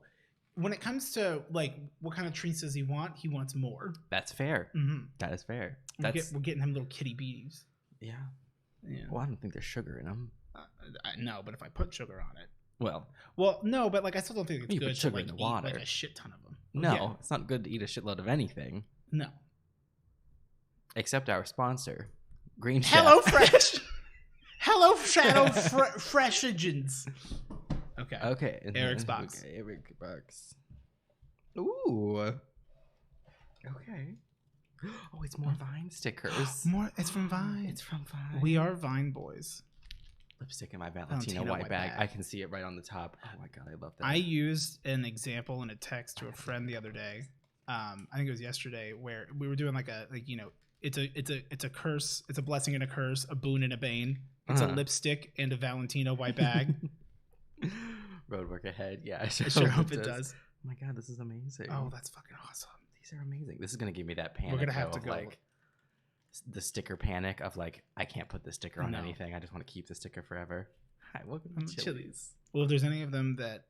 When it comes to like what kind of treats does he want? He wants more. That's fair. Mm-hmm. That is fair. We're getting him little kitty bees. Yeah. Well, I don't think there's sugar in them. No, but if I put sugar on it. Well, no, but like I still don't think it's good put sugar to in the water. Eat like a shit ton of them. No, It's not good to eat a shitload of anything. No. Except our sponsor, Green Chef. Hello Fresh. Hello Shadow Freshagens. Okay. Okay. Eric's box. Okay, Eric's box. Ooh. Okay. Oh, it's more Vine stickers. It's from Vine. It's from Vine. We are Vine boys. Lipstick in my Valentino white bag. I can see it right on the top. Oh my god, I love that. I used an example in a text to a friend the other day. I think it was yesterday, where we were doing like it's a curse, it's a blessing and a curse, a boon and a bane. It's a lipstick and a Valentino white bag. Road work ahead. Yeah, I sure hope it does. Oh my god, this is amazing. Oh, that's fucking awesome. These are amazing. This is gonna give me that panic. We're gonna have to go like the sticker panic of like I can't put the sticker on anything. I just want to keep the sticker forever. Hi, welcome to Chili's. Well, if there's any of them that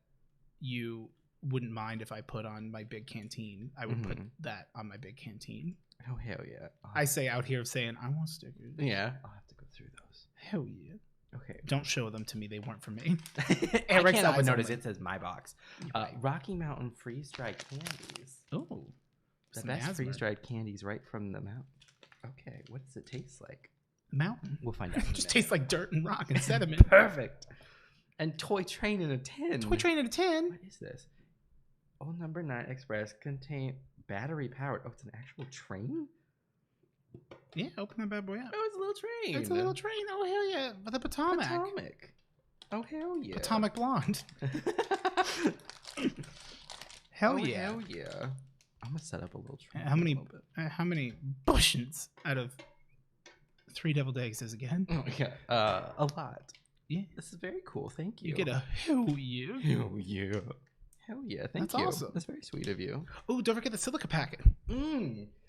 you wouldn't mind if I put on my big canteen, I would put that on my big canteen. Oh hell yeah! I say out here saying I want stickers. Yeah, I'll have to go through those. Hell yeah. Okay. Don't show them to me. They weren't for me. I can't help but notice it says my box. Rocky Mountain freeze-dried candies. Oh, the best freeze-dried candies right from the mountain. Okay, what does it taste like? Mountain. We'll find out. It just tastes like dirt and rock and sediment. Perfect. And toy train in a tin. Toy train in a tin. What is this? Old number 9 Express contain battery powered. Oh, it's an actual train? Yeah, open that bad boy up. Oh, it's a little train. It's a little train. Oh, hell yeah. But the Potomac. Oh, hell yeah. Potomac Blonde. Hell yeah. Hell yeah. I'm going to set up a little train. How many bushings out of 3 deviled eggs is it again? Oh, yeah. A lot. Yeah. This is very cool. Thank you. You get a hell yeah. Hell yeah. Hell yeah. Thank you. That's awesome. That's very sweet of you. Oh, don't forget the silica packet.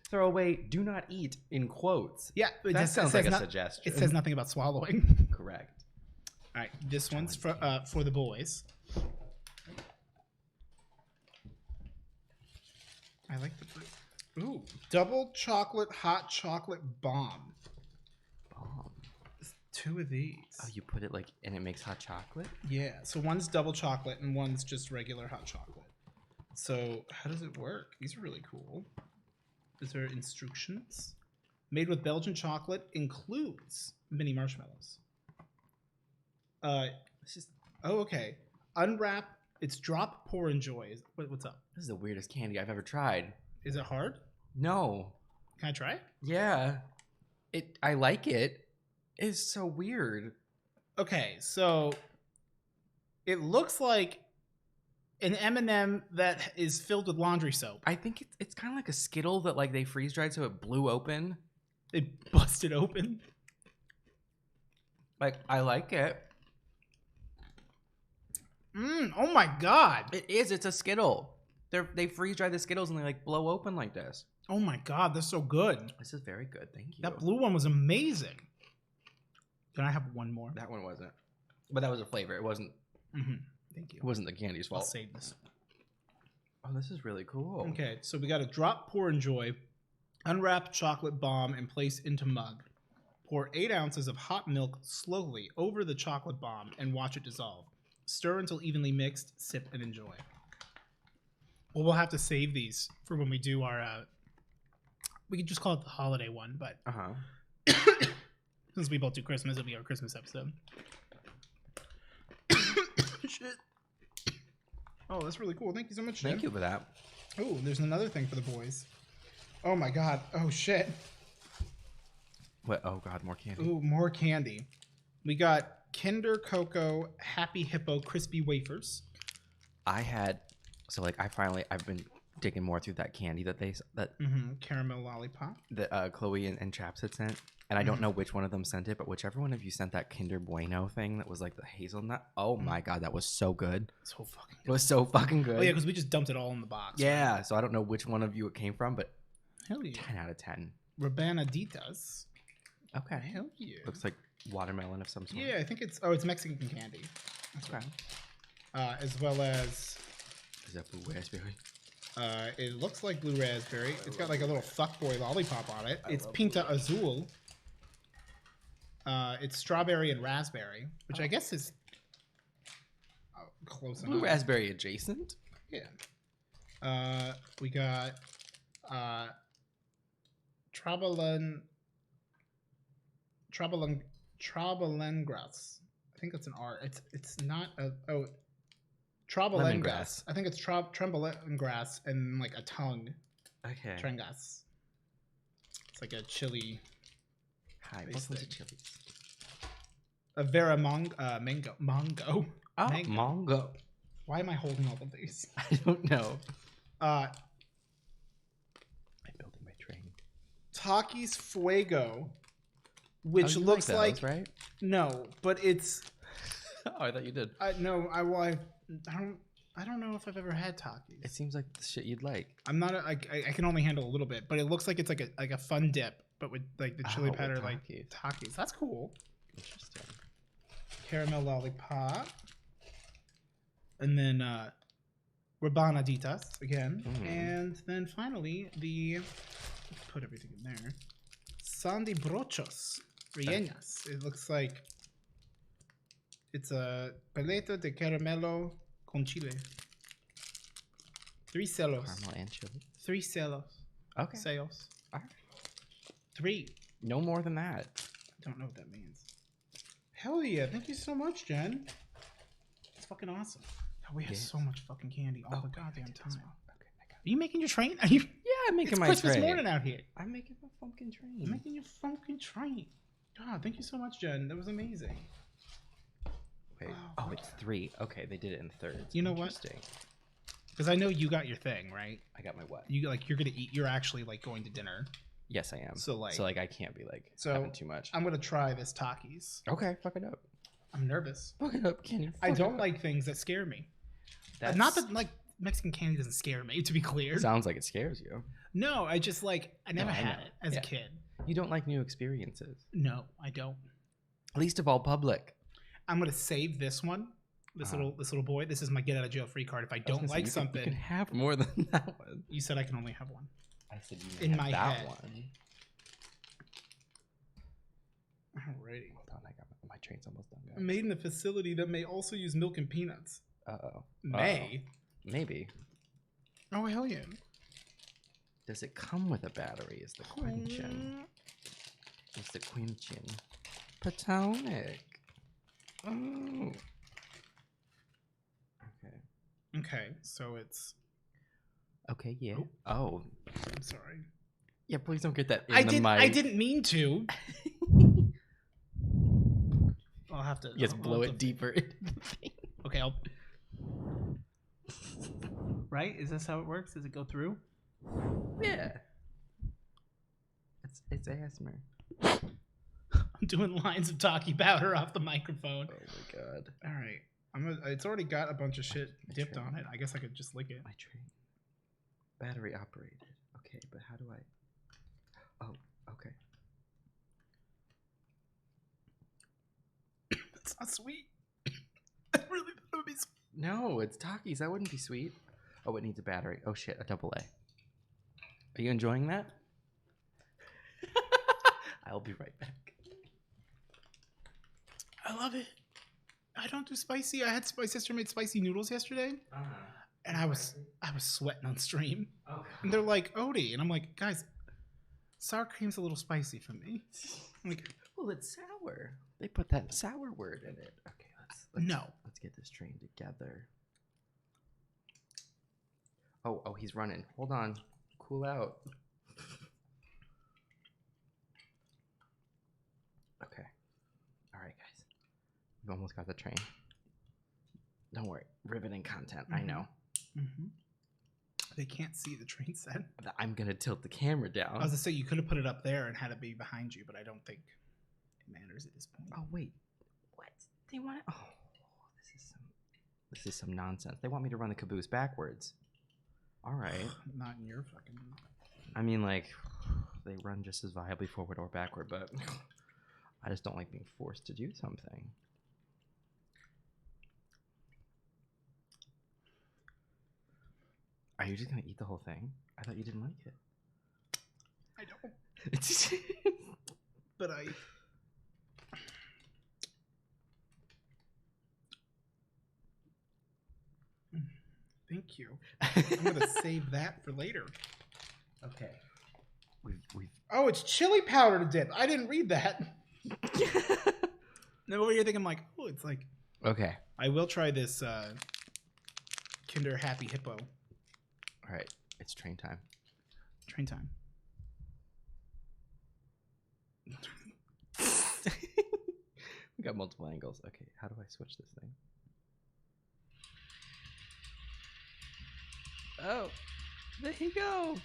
Throw away, do not eat in quotes. Yeah. That sounds like a suggestion. It says nothing about swallowing. Correct. All right. This one's for the boys. I like the blue. Ooh. Double chocolate hot chocolate bomb. Bomb. 2 of these. Oh, you put it like, and it makes hot chocolate? Yeah. So one's double chocolate and one's just regular hot chocolate. So how does it work? These are really cool. Is there instructions? Made with Belgian chocolate, includes mini marshmallows. Okay. Unwrap. It's drop, pour, enjoy. What's up? This is the weirdest candy I've ever tried. Is it hard? No. Can I try it? Yeah. I like it. It's so weird. Okay, so it looks like an M&M that is filled with laundry soap. I think it's kind of like a Skittle that like they freeze dried so it blew open. It busted open. Like, I like it. Oh my god. It is. It's a Skittle. They freeze dry the Skittles and they like blow open like this. Oh my god, they're so good. This is very good. Thank you. That blue one was amazing. Can I have one more? That one wasn't. But that was a flavor. It wasn't. Thank you. It wasn't the candy's fault. I'll save this. Oh, this is really cool. Okay, so we got a drop, pour, enjoy. Unwrap chocolate bomb and place into mug. Pour 8 ounces of hot milk slowly over the chocolate bomb and watch it dissolve. Stir until evenly mixed. Sip and enjoy. Well, we'll have to save these for when we do our. We could just call it the holiday one, but since we both do Christmas, it'll be our Christmas episode. Shit. Oh, that's really cool. Thank you so much, Jim. Thank you for that. Oh, there's another thing for the boys. Oh my god. Oh shit. What? Oh god, more candy. Ooh, more candy. We got Kinder Cocoa Happy Hippo Crispy Wafers. I've been digging more through that candy that Caramel lollipop that Chloe and Chaps had sent, and I don't know which one of them sent it, but whichever one of you sent that Kinder Bueno thing that was like the hazelnut. Oh my god, that was so good. So fucking good. It was so fucking good. Oh yeah, because we just dumped it all in the box. Yeah, right? So I don't know which one of you it came from, but hell yeah, 10 out of 10. Rabanaditas. Okay. Hell yeah. Looks like watermelon of some sort. Yeah, I think it's Mexican candy. Okay. As well as. Is that blue raspberry? It looks like blue raspberry. It's got like a little fuckboy lollipop on it. It's Pinta Azul. It's strawberry and raspberry, which I guess is close enough. Blue raspberry adjacent? Yeah. We got Trabalengras. I think that's an R. It's not a Trabalengras. I think it's Trabalengras and like a tongue. Okay. Trengas. It's like a chili. Hi, welcome to Chili's. A Vera Mongo. Oh, Mongo. Why am I holding all of these? I don't know. Takis Fuego, which you looks like those, right? No, but it's. Oh, I thought you did. I don't know if I've ever had Takis. It seems like the shit you'd like. I'm not. I can only handle a little bit, but it looks like it's like a fun dip, but with like the chili powder like Takis. That's cool. Interesting. Caramel lollipop, and then rabanaditas again, and then finally put everything in there. Sandy brochos rellenas. It looks like it's a paleta de caramelo con chile. 3 celos. Caramel and chili. 3 celos. Okay. Celos. All right. 3. No more than that. I don't know what that means. Hell yeah! Thank you so much, Jen. It's fucking awesome. Oh, we have so much fucking candy all the goddamn time. Okay, I got it. Are you making your train? Are you? Yeah, I'm making It's my Christmas train. morning out here. I'm making my fucking train. I'm making your fucking train. God, thank you so much, Jen. That was amazing. Wait. Oh, it's 3. Okay, they did it in thirds. You know what? Interesting. Because I know you got your thing, right? I got my what? You're gonna eat. You're actually like going to dinner. Yes, I am. So like I can't be like having too much. I'm gonna try this Takis. Okay, fuck it up. I'm nervous. Fuck it up, Kenny. I don't like things that scare me. Not that like Mexican candy doesn't scare me. To be clear. Sounds like it scares you. No, I just like I never had it as a kid. You don't like new experiences. No, I don't. Least of all public. I'm gonna save this one. This little boy. This is my get out of jail free card. If I don't like something, you can have more than that one. You said I can only have one. I said you in have my that head. one. Alrighty. Hold on, my train's almost done, guys. Made in a facility that may also use milk and peanuts. Uh-oh. May. Maybe. Oh hell yeah. Does it come with a battery? Is the question. Is the question. Platonic. Oh. Okay. Okay, so it's. Okay, yeah. Oh. I'm sorry. Yeah, please don't get that in the mic. I didn't mean to. I'll have to. Just blow it deeper. Okay, I'll. Right? Is this how it works? Does it go through? Yeah. It's ASMR. I'm doing lines of talkie powder off the microphone. Oh my god. All right. It's already got a bunch of shit dipped on it. I guess I could just lick it. My train. Battery operated. Okay, but how do I? Oh, okay. It's not sweet. I really thought it would be sweet. No, it's Takis. That wouldn't be sweet. Oh, it needs a battery. Oh shit, a AA. Are you enjoying that? I'll be right back. I love it. I don't do spicy. My sister made spicy noodles yesterday, and I was sweating on stream. Oh, and they're like, Odie, and I'm like, guys, sour cream's a little spicy for me. I'm like, well, it's sour. They put that sour word in it. Okay, let's get this train together. Oh, he's running. Hold on. Cool out. Okay. All right, guys. We've almost got the train. Don't worry. Riveting content. I know. Mm-hmm. They can't see the train set. I'm going to tilt the camera down. I was going to say, you could have put it up there and had it be behind you, but I don't think it matters at this point. Oh, wait. What? They want to... Oh, this is some nonsense. They want me to run the caboose backwards. All right. Not in your fucking... I mean, like, they run just as viably forward or backward, but I just don't like being forced to do something. Are you just going to eat the whole thing? I thought you didn't like it. I don't. But I... Thank you. I'm going to save that for later. Okay. We've... Oh, it's chili powder to dip. I didn't read that. Then over here thinking like, oh, it's like... Okay. I will try this Kinder Happy Hippo. All right. It's train time. Train time. We got multiple angles. Okay. How do I switch this thing? Oh, there you go.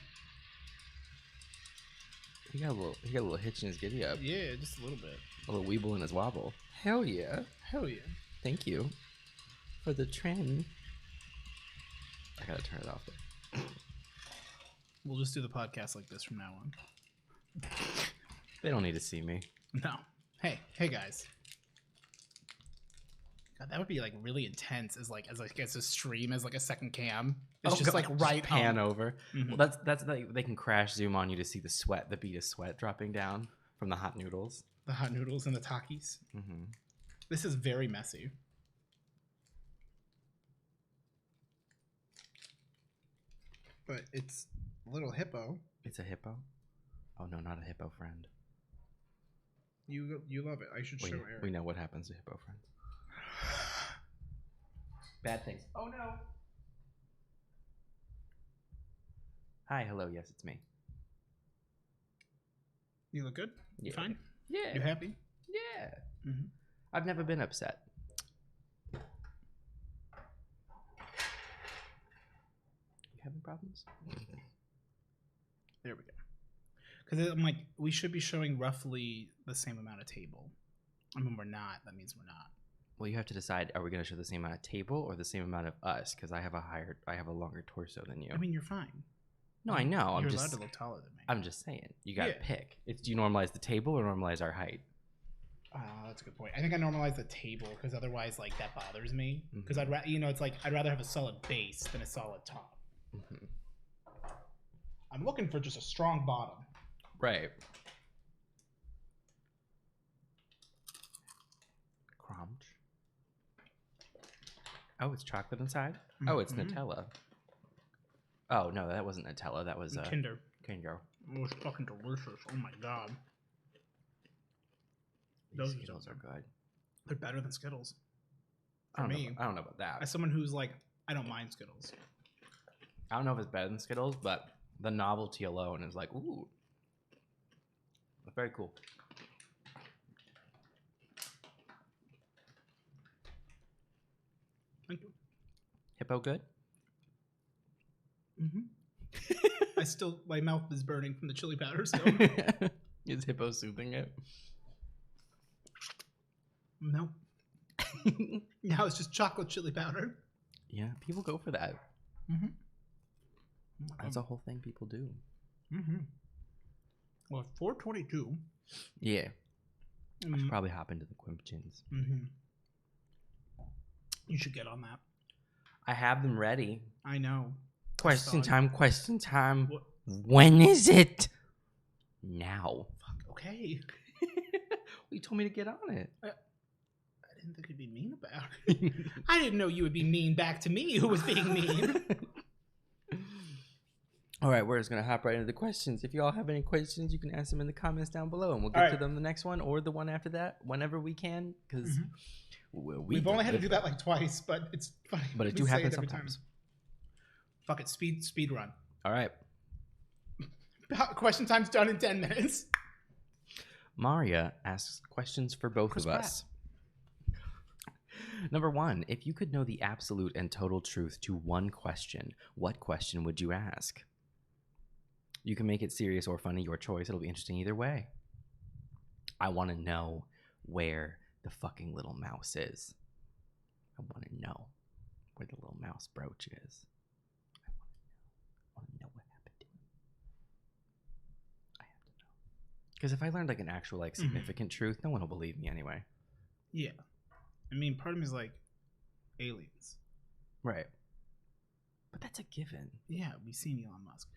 He got a little hitch in his giddy up. Yeah, just a little bit. A little weeble in his wobble. Hell yeah. Hell yeah. Thank you for the trend. I gotta turn it off there. We'll just do the podcast like this from now on. They don't need to see me. No. Hey guys. God, that would be like really intense as a stream as like a second cam. It's just like right pan over. Mm-hmm. Well, that's like they can crash zoom on you to see the sweat, the bead of sweat dropping down from the hot noodles. The hot noodles and the Takis. Mm-hmm. This is very messy. But it's a little hippo. It's a hippo? Oh no, not a hippo friend. You love it. I should show Eric. We know what happens to hippo friends. Bad things. Oh no. Hi, hello. Yes, it's me. You look good? Yeah. You fine? Yeah. You happy? Yeah. Mm-hmm. I've never been upset. You having problems? There we go. Because I'm like, we should be showing roughly the same amount of table. I mean, we're not. That means we're not. Well, you have to decide: are we going to show the same amount of table or the same amount of us? Because I have a longer torso than you. I mean, you're fine. No, I know. You're allowed to look taller than me. I'm just saying. You got to pick. Do you normalize the table or normalize our height? That's a good point. I think I normalize the table because otherwise, like, that bothers me. Because I'd rather have a solid base than a solid top. Mm-hmm. I'm looking for just a strong bottom. Right. Crunch. Oh, it's chocolate inside? Mm-hmm. Oh, it's Nutella. Oh, no, that wasn't Nutella. That was Kinder. Kinder. It was fucking delicious. Oh, my God. Those Skittles are good. They're better than Skittles. I don't know about that. As someone who's like, I don't mind Skittles. I don't know if it's better than Skittles, but the novelty alone is like, ooh. That's very cool. Thank you. Hippo good? Mm-hmm. My mouth is burning from the chili powder still. Is Hippo soothing it? No. Now it's just chocolate chili powder. Yeah, people go for that. Mm-hmm. That's a whole thing people do. Mm-hmm. Well, 422. Yeah. I should probably hop into the Quimpchins. Mm-hmm. You should get on that. I have them ready. I know. Question time. What? When is it? Now. Fuck, okay. You told me to get on it. I didn't think you'd be mean about it. I didn't know you would be mean back to me who was being mean. All right, we're just going to hop right into the questions. If you all have any questions, you can ask them in the comments down below, and we'll get to them the next one or the one after that whenever we can, because we've only had to do that like twice, but it's funny. But it do happen sometimes. Fuck it, speed run. All right. Question time's done in 10 minutes. Maria asks questions for both of us. Number 1, if you could know the absolute and total truth to one question, what question would you ask? You can make it serious or funny, your choice. It'll be interesting either way. I want to know where the fucking little mouse is. I want to know where the little mouse brooch is. I want to know what happened to him. I have to know. Because if I learned like an actual like significant truth, no one will believe me anyway. Yeah. I mean, part of me is like, aliens. Right. But that's a given. Yeah, we've seen Elon Musk.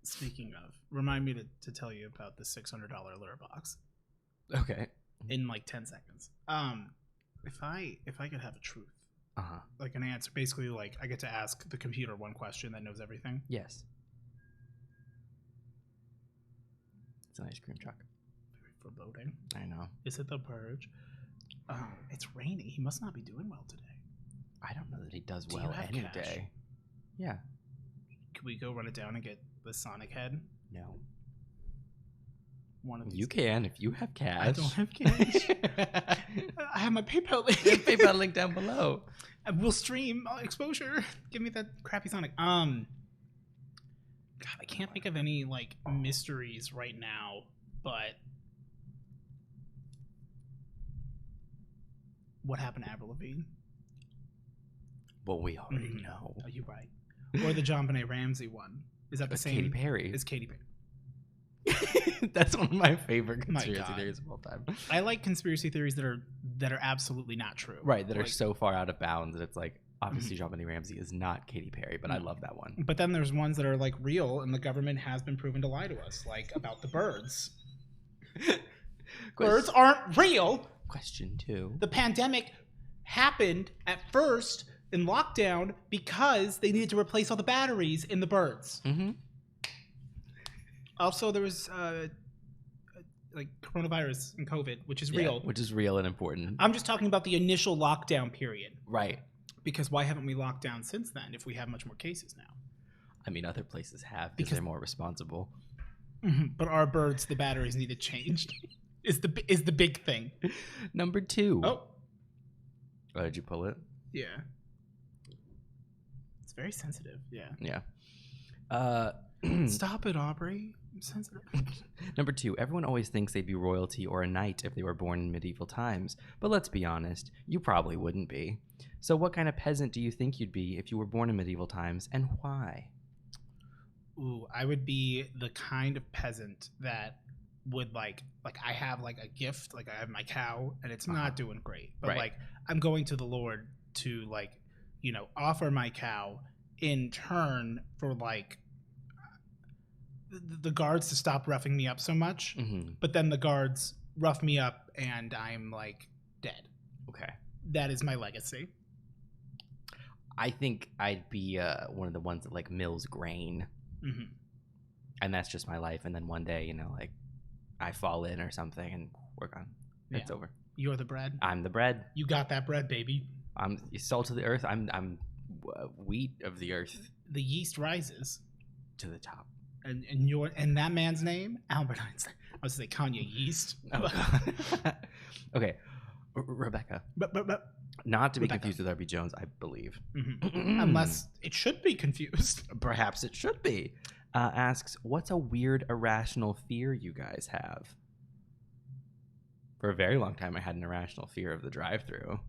Speaking of, remind me to tell you about the $600 litter box. Okay. In like 10 seconds. If I could have a truth, like an answer, basically like I get to ask the computer one question that knows everything. Yes. It's an ice cream truck. Very foreboding. I know. Is it the purge? It's rainy. He must not be doing well today. I don't know that he does well any day. Yeah. Could we go run it down and get the Sonic head? No. One of these you can if you have cash. I don't have cash. I have my PayPal link. PayPal link down below. We'll stream exposure. Give me that crappy Sonic. God, I can't think of any like mysteries right now, but what happened to Avril Lavigne? Well, we already know. Oh, you're right. Or the John Benet Ramsey one. Is that the same? Katy Perry. It's Katy Perry. That's one of my favorite conspiracy theories of all time. I like conspiracy theories that are absolutely not true. Right, that are so far out of bounds that it's like, obviously John Benet Ramsey is not Katy Perry, but I love that one. But then there's ones that are like real, and the government has been proven to lie to us, like about the birds. Birds aren't real. Question 2. The pandemic happened at first in lockdown because they needed to replace all the batteries in the birds. Mm-hmm. Also, there was like coronavirus and COVID, which is real. Which is real and important. I'm just talking about the initial lockdown period. Right. Because why haven't we locked down since then if we have much more cases now? I mean, other places have because they're more responsible. But our birds, the batteries needed changed. is the big thing. Number 2. Oh, did you pull it? Yeah. It's very sensitive. Yeah. Yeah. Stop it, Aubrey. I'm sensitive. Number 2. Everyone always thinks they'd be royalty or a knight if they were born in medieval times. But let's be honest, you probably wouldn't be. So what kind of peasant do you think you'd be if you were born in medieval times, and why? Ooh, I would be the kind of peasant that would like I have like a gift, like I have my cow and it's not doing great, but like I'm going to the Lord to like, you know, offer my cow in turn for like the guards to stop roughing me up so much, but then the guards rough me up and I'm like dead. Okay. That is my legacy. I think I'd be one of the ones that like mills grain. And that's just my life. And then one day, you know, like I fall in or something and we're gone. It's over. You're the bread. I'm the bread. You got that bread, baby. I'm salt of the earth. I'm wheat of the earth. The yeast rises to the top. And that man's name, Albert Einstein. I was going to say Kanye Yeast. Oh, okay, Rebecca. But not to be confused with RB Jones, I believe. Unless it should be confused. Perhaps it should be. Asks, what's a weird, irrational fear you guys have? For a very long time, I had an irrational fear of the drive-thru,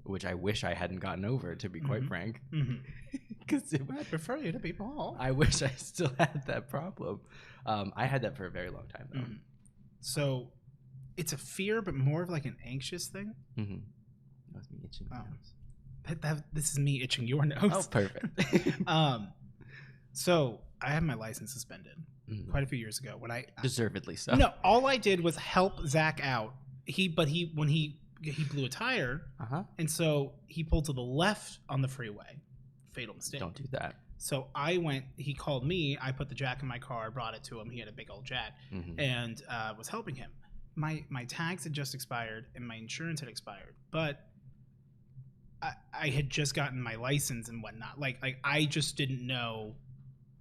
which I wish I hadn't gotten over, to be quite frank. Because I prefer you to be Paul. I wish I still had that problem. I had that for a very long time, though. So it's a fear, but more of like an anxious thing? That was me itching my nose. This is me itching your nose. Oh, perfect. So I had my license suspended quite a few years ago. When I deservedly so. No, all I did was help Zach out. When he blew a tire, and so he pulled to the left on the freeway. Fatal mistake. Don't do that. So he called me, I put the jack in my car, brought it to him. He had a big old jack, and was helping him. My tags had just expired and my insurance had expired, but I had just gotten my license and whatnot. Like I just didn't know.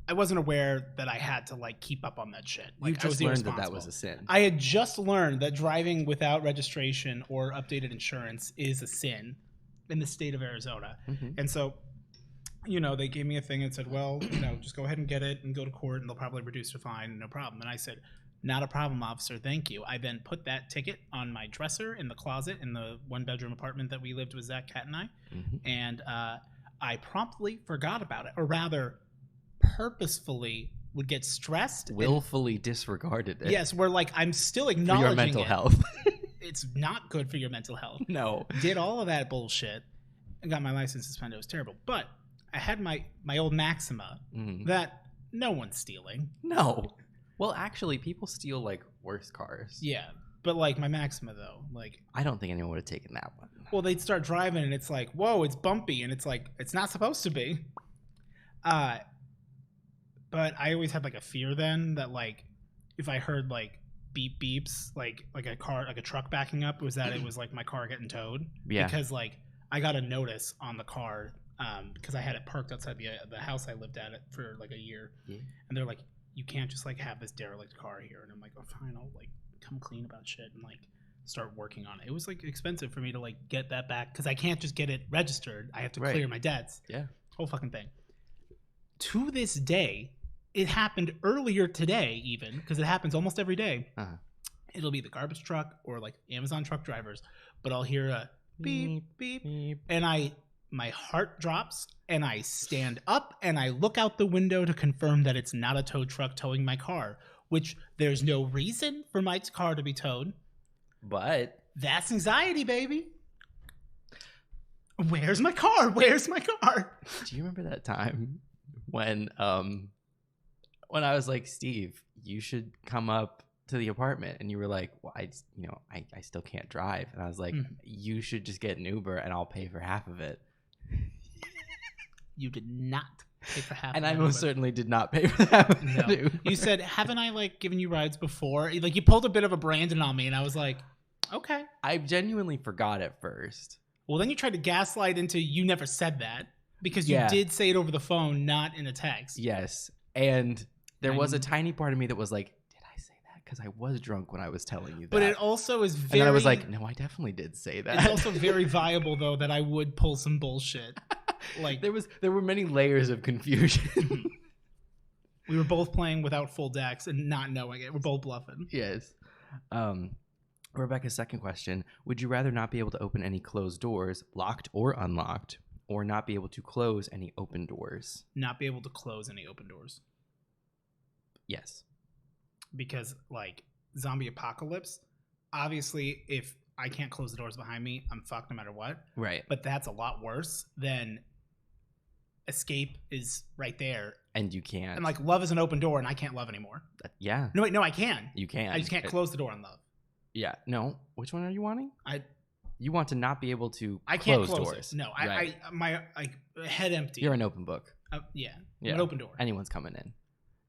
I wasn't aware that I had to like keep up on that shit. Like, You just learned that was a sin. I had just learned that driving without registration or updated insurance is a sin in the state of Arizona. And so, you know, they gave me a thing and said, well, you know, just go ahead and get it and go to court and they'll probably reduce your fine. No problem. And I said, not a problem, officer. Thank you. I then put that ticket on my dresser in the closet in the 1-bedroom apartment that we lived with Zach, Kat, and I. And I promptly forgot about it, or rather purposefully would get stressed. Willfully disregarded it. Yes, where like I'm still acknowledging for your mental health. It's not good for your mental health. No. Did all of that bullshit and got my license suspended. It was terrible. But I had my old Maxima that no one's stealing. No. Well, actually, people steal like worse cars. Yeah. But like my Maxima though, like I don't think anyone would have taken that one. Well, they'd start driving and it's like, whoa, it's bumpy, and it's like it's not supposed to be. But I always had like a fear then that like if I heard like beep beeps like a car, like a truck backing up, was that it was like my car getting towed. Yeah. Because like I got a notice on the car because I had it parked outside the house I lived at it for like a year. Yeah. And they're like, you can't just like have this derelict car here. And I'm like, oh fine, I'll like come clean about shit and like start working on it. It was like expensive for me to like get that back because I can't just get it registered. I have to clear my debts. Yeah. Whole fucking thing. To this day, it happened earlier today, even because it happens almost every day. Uh-huh. It'll be the garbage truck or like Amazon truck drivers, but I'll hear a beep, beep, beep, and my heart drops, and I stand up and I look out the window to confirm that it's not a tow truck towing my car, which there's no reason for my car to be towed. But that's anxiety, baby. Where's my car? Where's my car? Do you remember that time when I was like, Steve, you should come up to the apartment, and you were like, well, I still can't drive, and I was like, you should just get an Uber and I'll pay for half of it. You did not pay for half, and I most certainly did not pay for that. No, you said, haven't I like given you rides before? Like you pulled a bit of a Brandon on me, and I was like, okay. I genuinely forgot at first. Well, then you tried to gaslight into you never said that, because you did say it over the phone, not in a text. Yes, and there was a tiny part of me that was like, because I was drunk when I was telling you that. But it also is very... And then I was like, no, I definitely did say that. It's also very viable, though, that I would pull some bullshit. Like there were many layers of confusion. We were both playing without full decks and not knowing it. We're both bluffing. Yes. Rebecca's second question. Would you rather not be able to open any closed doors, locked or unlocked, or not be able to close any open doors? Not be able to close any open doors. Yes. Because like zombie apocalypse, obviously if I can't close the doors behind me, I'm fucked no matter what. Right. But that's a lot worse than escape is right there. And you can't. And like love is an open door and I can't love anymore. Yeah. No, wait, no, I can. You can. I just can't close the door on love. Yeah. No. Which one are you wanting? I You want to not be able to I can't close doors. It. No, right. My head empty. You're an open book. Yeah. An open door. Anyone's coming in.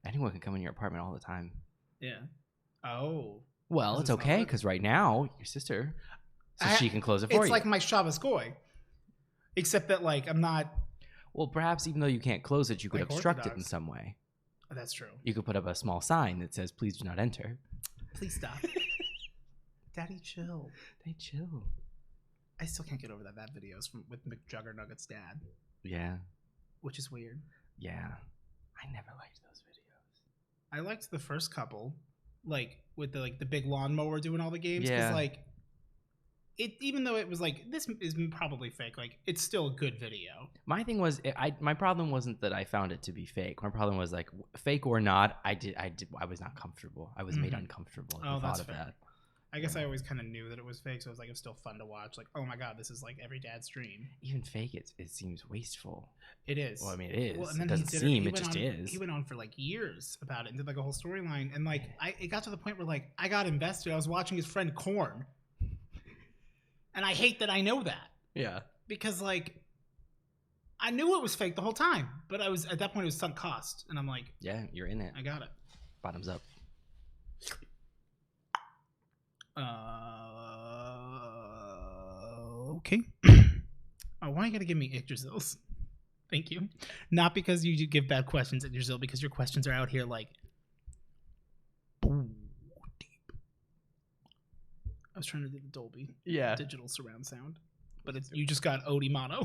Anyone can come in your apartment all the time. Yeah. Oh. Well, it's okay because right now your sister, she can close it for you. It's like my Shabbos Goy, except that like I'm not. Well, perhaps even though you can't close it, you could obstruct it in some way. Oh, that's true. You could put up a small sign that says, "Please do not enter." Please stop. Daddy, chill. They chill. I still can't get over that videos with McJuggernugget's dad. Yeah. Which is weird. Yeah. I never liked those videos. I liked the first couple, like with the big lawnmower doing all the games. Yeah. Because like it, even though it was like this is probably fake, like it's still a good video. My thing was, my problem wasn't that I found it to be fake. My problem was like fake or not, I was not comfortable. I was made uncomfortable at the thought of that. I guess I always kind of knew that it was fake, so it was like it's still fun to watch. Like, oh my god, this is like every dad's dream. Even fake, it seems wasteful. It is. Well, I mean, it is. Well, and then it doesn't seem. It just is. He went on for like years about it and did like a whole storyline, and like it got to the point where like I got invested. I was watching his friend Korn, and I hate that I know that. Yeah. Because like I knew it was fake the whole time, but I was at that point it was sunk cost, and I'm like, yeah, you're in it. I got it. Bottoms up. Okay. Why you gotta give me Yggdrasils? Thank you. Not because you give bad questions, Yggdrasil, because your questions are out here like deep. I was trying to do the Dolby digital surround sound, but you just got Odie mono.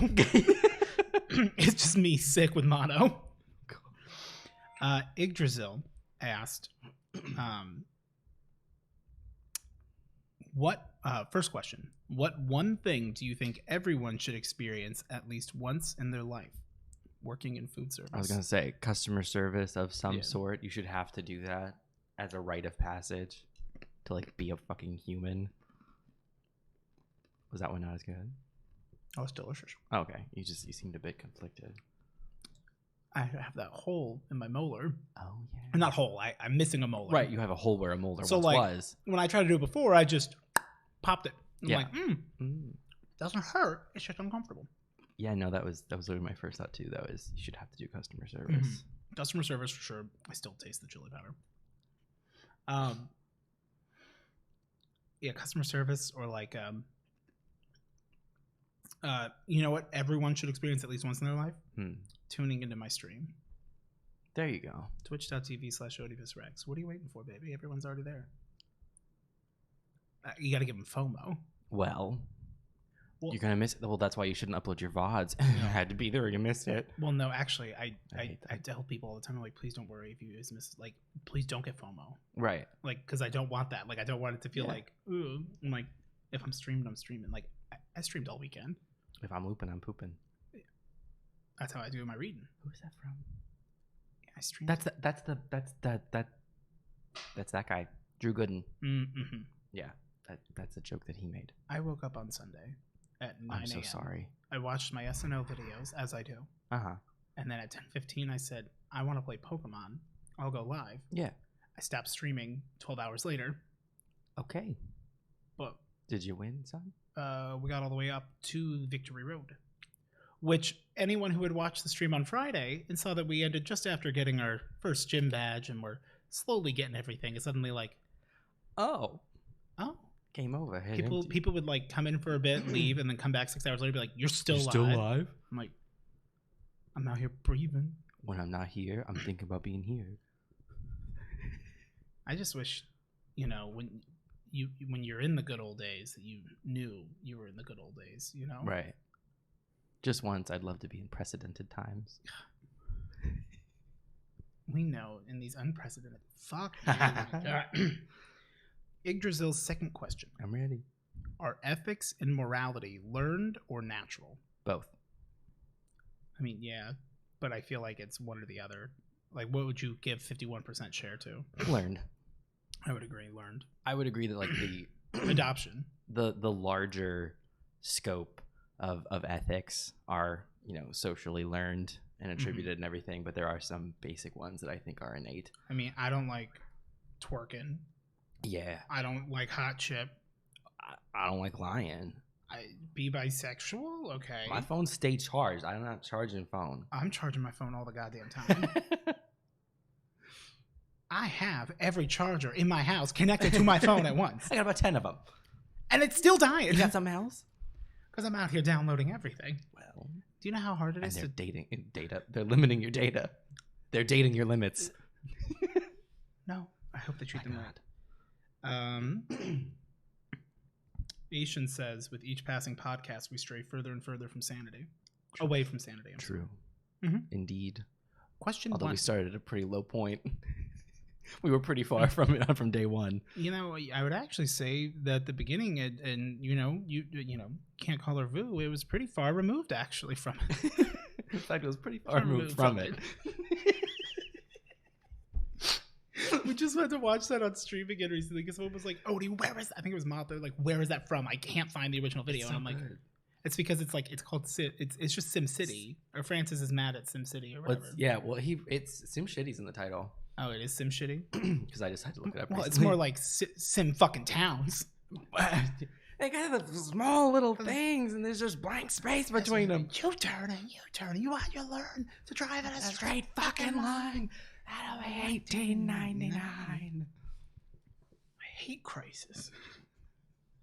It's just me sick with mono. Yggdrasil asked, first question, what one thing do you think everyone should experience at least once in their life working in food service? I was going to say customer service of some sort. You should have to do that as a rite of passage to like be a fucking human. Was that one not as good? Oh, it's delicious. Oh, okay. You seemed a bit conflicted. I have that hole in my molar. Oh, yeah. Not hole. I'm missing a molar. Right. You have a hole where a molar once like, was. When I tried to do it before, I just popped it. I'm like, doesn't hurt. It's just uncomfortable. Yeah, no, that was literally my first thought too, though, is you should have to do customer service. Customer service for sure. I still taste the chili powder. Yeah, customer service or like, you know what everyone should experience at least once in their life? Tuning into my stream. There you go. Twitch.tv/Odiepus Rex. What are you waiting for, baby? Everyone's already there. You got to give them FOMO. Well, Well, you're gonna miss it. Well, that's why you shouldn't upload your VODs. You had to be there. You missed it. Well, no, actually, I hate that. tell people all the time, I'm like, please don't worry if you guys miss. Like, please don't get FOMO. Right. Like, because I don't want that. Like, I don't want it to feel like, ooh. I'm like, if I'm streaming, I'm streaming. Like, I streamed all weekend. If I'm looping, I'm pooping. That's how I do my reading. Who's that from? Yeah, I streamed. That's that guy, Drew Gooden. Mm-hmm. Yeah, that's a joke that he made. I woke up on Sunday at 9 a.m. I'm so sorry. I watched my SNL videos, as I do. Uh-huh. And then at 10:15, I said, I want to play Pokemon. I'll go live. Yeah. I stopped streaming 12 hours later. Okay. But did you win, son? we got all the way up to Victory Road, which anyone who had watched the stream on Friday and saw that we ended just after getting our first gym badge and we're slowly getting everything is suddenly like, oh, game over. People would like come in for a bit, leave, and then come back 6 hours later and be like, you're still live? I'm like, I'm out here breathing. When I'm not here, I'm thinking about being here. I just wish, when you're in the good old days, that you knew you were in the good old days, Right. Just once, I'd love to be in precedented times. We know in these unprecedented. Fuck you. Yggdrasil's second question. I'm ready. Are ethics and morality learned or natural? Both. I mean, yeah, but I feel like it's one or the other. Like, what would you give 51% share to? Learned. I would agree. Learned. I would agree that like the adoption, the larger scope of ethics are socially learned and attributed and everything, but there are some basic ones that I think are innate. I mean, I don't like twerking. Yeah. I don't like hot chip. I don't like lying. Be bisexual? Okay. My phone stays charged. I'm not charging phone. I'm charging my phone all the goddamn time. I have every charger in my house connected to my phone at once. I got about 10 of them. And it's still dying. You got something else? Because I'm out here downloading everything. Well, do you know how hard it is to dating data? They're limiting your data. They're dating your limits. No, I hope they treat them right. Asian says, with each passing podcast, we stray further and further from sanity. True. Away from sanity. True. Mm-hmm. Indeed. Question Although one. we started at a pretty low point. We were pretty far from it from day one. I would actually say that the beginning, and you can't call her Vu. It was pretty far removed, actually, from it. In fact, it was pretty far removed from it. We just went to watch that on stream again recently because someone was like, "Odie, where is that?" I think it was Martha. Like, where is that from? I can't find the original video. And I'm like, it's because it's called it's just Sim City, or Francis is mad at Sim City or whatever. It's Sim Shitty's in the title. Oh, it is Sim Shitty? Because I just had to look it up. Well, recently. it's more like Sim fucking Towns. They got the small little things, and there's just blank space between them. You turn. You want to learn to drive in a straight fucking line. That'll be $18.99. I hate Crisis.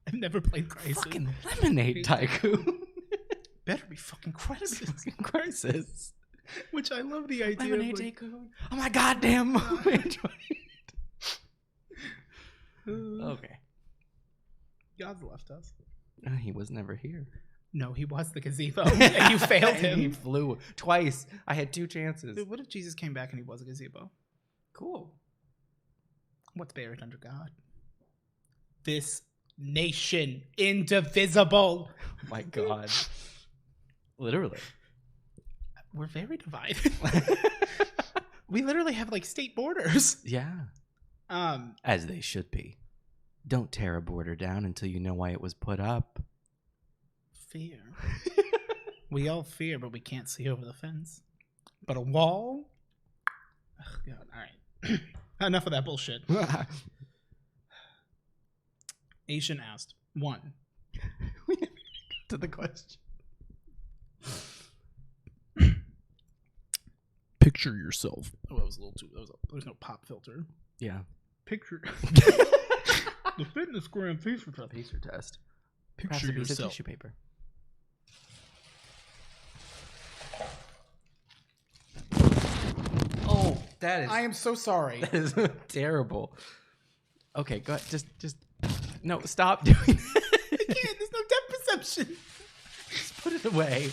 I've never played Crisis. Fucking Lemonade Tycoon. Better be fucking Crisis. Fucking Crisis. Which I love the idea Lemonade of Tycoon. Oh my goddamn Android. Okay. God's left us. He was never here. No, he was the gazebo. And you failed him. He flew twice. I had 2 chances. Dude, what if Jesus came back and he was a gazebo? Cool. What's buried under God? This nation indivisible. Oh my God. Literally. We're very divided. We literally have like state borders. Yeah. As they should be. Don't tear a border down until you know why it was put up. Fear. We all fear, but we can't see over the fence. But a wall? Oh, God. All right. Enough of that bullshit. Asian asked, 1. We never got to the question. Picture yourself. Oh, that was a little too. There's no pop filter. Yeah. Picture. The fitness gram pacer test. Picture yourself. Tissue paper. Oh, that is. I am so sorry. That is terrible. Okay, go ahead. Just no. Stop doing that. I can't. There's no depth perception. way.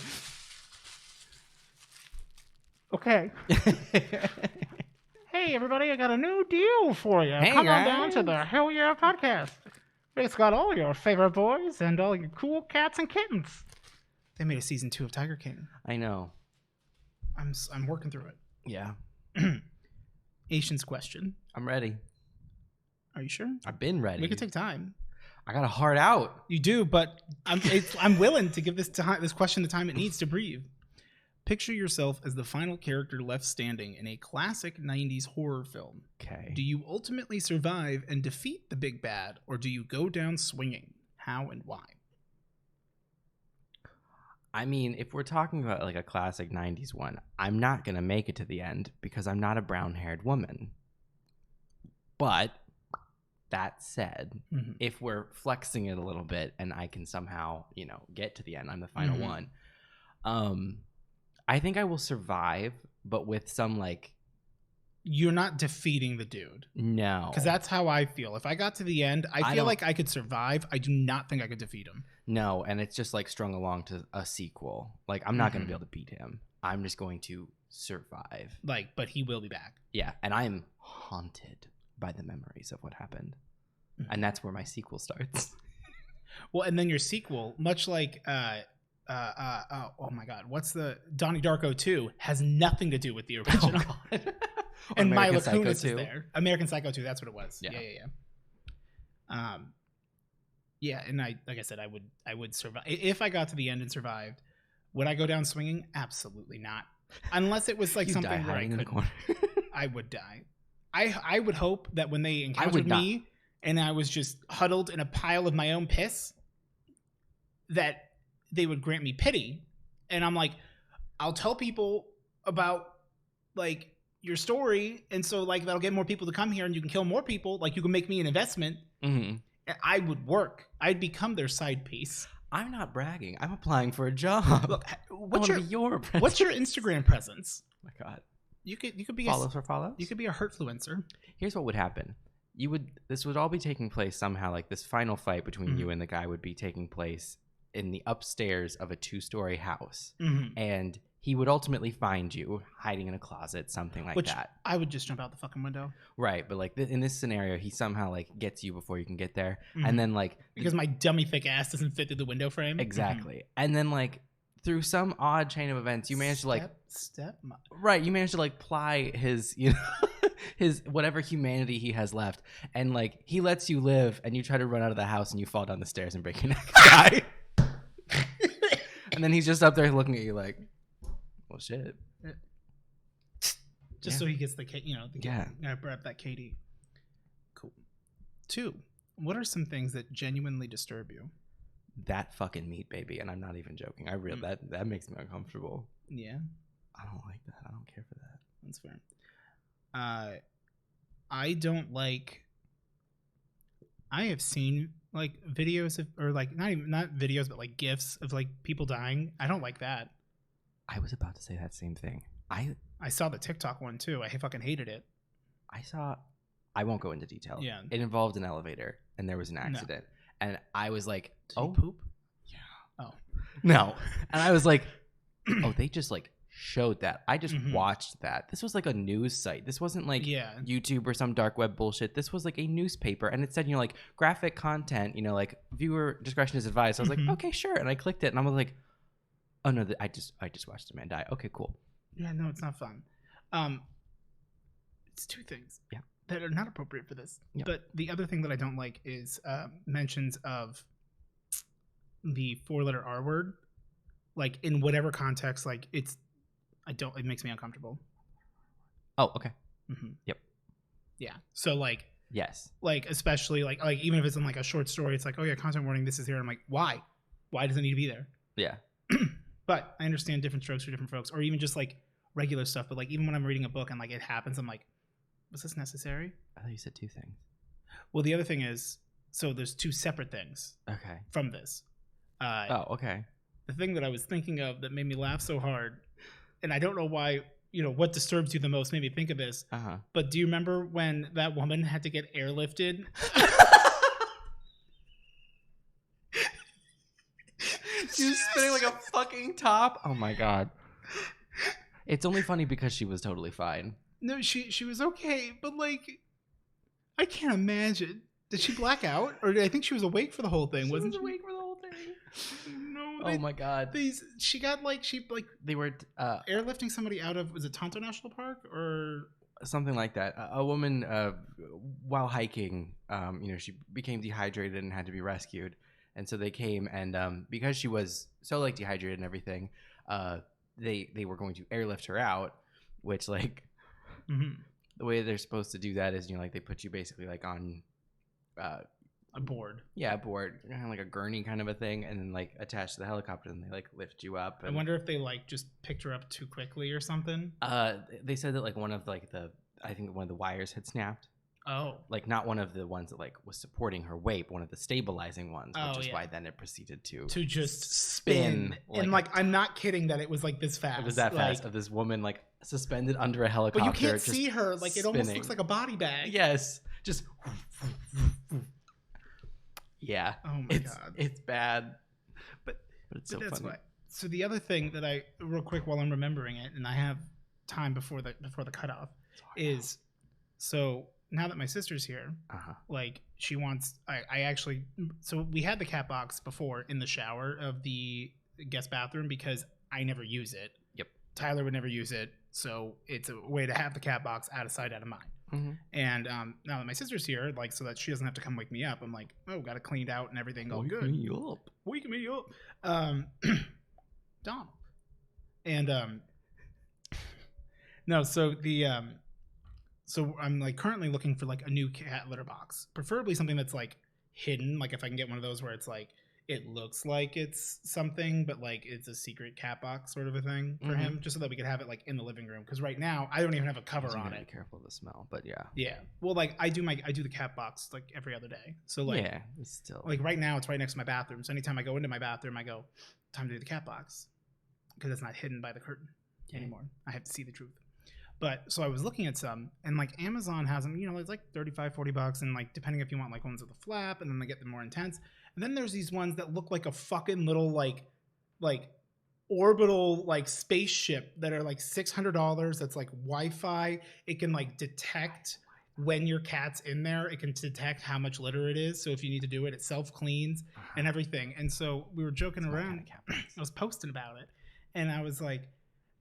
Okay. Hey, everybody, I got a new deal for you. Hey, Come on guys. down to the Hell Yeah podcast. It's got all your favorite boys and all your cool cats and kittens. They made a season 2 of Tiger King. I know. I'm working through it. Yeah. Asian's question. I'm ready. Are you sure? I've been ready. We could take time. I got a heart out. You do, but I'm willing to give this question the time it needs to breathe. Picture yourself as the final character left standing in a classic 90s horror film. Okay. Do you ultimately survive and defeat the big bad, or do you go down swinging? How and why? I mean, if we're talking about like a classic 90s one, I'm not going to make it to the end because I'm not a brown-haired woman. But that said, if we're flexing it a little bit and I can somehow, get to the end, I'm the final one. I think I will survive, but with some like... You're not defeating the dude. No. Because that's how I feel. If I got to the end, I feel like I could survive. I do not think I could defeat him. No, and it's just like strung along to a sequel. Like, I'm not going to be able to beat him. I'm just going to survive. But he will be back. Yeah, and I am haunted by the memories of what happened. And that's where my sequel starts. Well, and then your sequel, much like... oh my God, what's the Donnie Darko 2 has nothing to do with the original. Oh God. And Mila Psycho Kunis 2. is there. American Psycho 2, that's what it was. Yeah. Yeah, and like I said, I would survive. If I got to the end and survived, would I go down swinging? Absolutely not. Unless it was like something where I couldn't. I would die. I would hope that when they encountered me and I was just huddled in a pile of my own piss, that they would grant me pity. And I'm like, I'll tell people about like your story, and so like that'll get more people to come here and you can kill more people. Like, you can make me an investment. And I would work. I'd become their side piece. I'm not bragging. I'm applying for a job. Look, what's your Instagram presence? Oh my God. You could be follows for follows. You could be a hurtfluencer. Here's what would happen. This would all be taking place somehow. Like, this final fight between you and the guy would be taking place in the upstairs of a 2-story house, and he would ultimately find you hiding in a closet, something like that. I would just jump out the fucking window. Right, but like in this scenario, he somehow like gets you before you can get there, and then like because my dummy thick ass doesn't fit through the window frame. Exactly, and then like through some odd chain of events, you manage to like you manage to like ply his his whatever humanity he has left, and like he lets you live, and you try to run out of the house, and you fall down the stairs and break your neck. Die. And then he's just up there looking at you like, well, shit. Just so he gets the I brought up that KD. Cool. 2, what are some things that genuinely disturb you? That fucking meat, baby. And I'm not even joking. That makes me uncomfortable. Yeah. I don't like that. I don't care for that. That's fair. I don't like... I have seen like videos of, or like not videos, but like GIFs of like people dying. I don't like that. I was about to say that same thing. I saw the TikTok one too. I fucking hated it. I won't go into detail. Yeah. It involved an elevator and there was an accident. No. And I was like, Did he poop? Yeah. Oh. No. And I was like, oh, they just like showed that. I just watched that. This was like a news site. This wasn't like YouTube or some dark web bullshit. This was like a newspaper, and it said, like graphic content, like viewer discretion is advised. I was like, okay, sure. And I clicked it, and I was like, oh no, I just watched a man die. Okay, cool. Yeah, no, it's not fun. It's 2 things that are not appropriate for this. Yep. But the other thing that I don't like is mentions of the 4-letter R word, like in whatever context. Like it makes me uncomfortable. Oh, okay. Yep. Yeah. So like, yes. Like, especially like even if it's in like a short story, it's like, oh yeah, content warning, this is here. I'm like, why? Why does it need to be there? Yeah. But I understand different strokes for different folks, or even just like regular stuff. But like, even when I'm reading a book and like it happens, I'm like, was this necessary? I thought you said 2 things. Well, the other thing is, so there's 2 separate things. Okay. From this. Okay. The thing that I was thinking of that made me laugh so hard, and I don't know why, what disturbs you the most made me think of this. But do you remember when that woman had to get airlifted? She was spinning like a fucking top. Oh my god. It's only funny because she was totally fine. No, she was okay, but like, I can't imagine. Did she black out, or did I think she was awake for the whole thing? She Wasn't was she awake for the whole thing? No. Oh my god. She got like they were airlifting somebody out of, was it Tonto National Park or something like that. A woman while hiking, she became dehydrated and had to be rescued, and so they came and because she was so like dehydrated and everything, they were going to airlift her out, which like the way they're supposed to do that is like they put you basically like on a board. Yeah, a board, kind of like a gurney kind of a thing, and then like attached to the helicopter, and they like lift you up. And, I wonder if they like just picked her up too quickly or something. They said that like one of the wires had snapped. Oh, like not one of the ones that like was supporting her weight, but one of the stabilizing ones, which is why then it proceeded to just spin. And like I'm not kidding that it was like this fast. It was that fast of this woman like suspended under a helicopter. But you can't see her. Like it almost looks like a body bag. Yes, just. Yeah. Oh my god. It's bad. But it's so that's funny. Why. So the other thing that I real quick while I'm remembering it, and I have time before the cutoff, is so now that my sister's here, like she wants I actually, so we had the cat box before in the shower of the guest bathroom because I never use it. Yep. Tyler would never use it, so it's a way to have the cat box out of sight, out of mind. And now that my sister's here, like, so that she doesn't have to come wake me up, I'm like, oh, got it cleaned out and everything, all good. Wake me up. Donald. And no, so the so I'm like currently looking for like a new cat litter box, preferably something that's like hidden, like if I can get one of those where it's like it looks like it's something, but like it's a secret cat box sort of a thing for him, just so that we could have it like in the living room. Because right now I don't even have a cover on it. Be careful of the smell, but yeah. Yeah. Well, like I do the cat box like every other day. So like yeah, it's still like right now it's right next to my bathroom. So anytime I go into my bathroom, I go, time to do the cat box, because it's not hidden by the curtain anymore. I have to see the truth. But so I was looking at some, and like Amazon has them, it's like $35-$40, and like depending if you want like ones with a flap, and then they get them more intense. And then there's these ones that look like a fucking little like orbital like spaceship that are like $600. That's like Wi-Fi. It can like detect when your cat's in there. It can detect how much litter it is. So if you need to do it, it self-cleans and everything. And so we were joking around. I was posting about it, and I was like,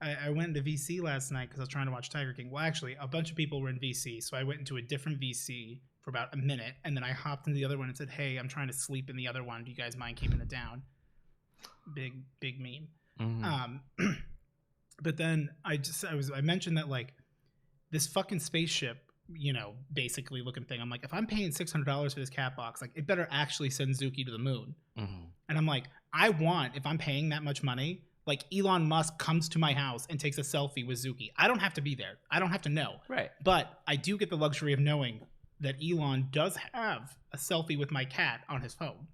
I went into VC last night because I was trying to watch Tiger King. Well, actually, a bunch of people were in VC, so I went into a different VC for about a minute, and then I hopped into the other one and said, hey, I'm trying to sleep in the other one. Do you guys mind keeping it down? Big meme. But then I mentioned that like this fucking spaceship, basically looking thing. I'm like, if I'm paying $600 for this cat box, like it better actually send Zuki to the moon. And I'm like, if I'm paying that much money, like Elon Musk comes to my house and takes a selfie with Zuki. I don't have to be there. I don't have to know. Right. But I do get the luxury of knowing that Elon does have a selfie with my cat on his phone.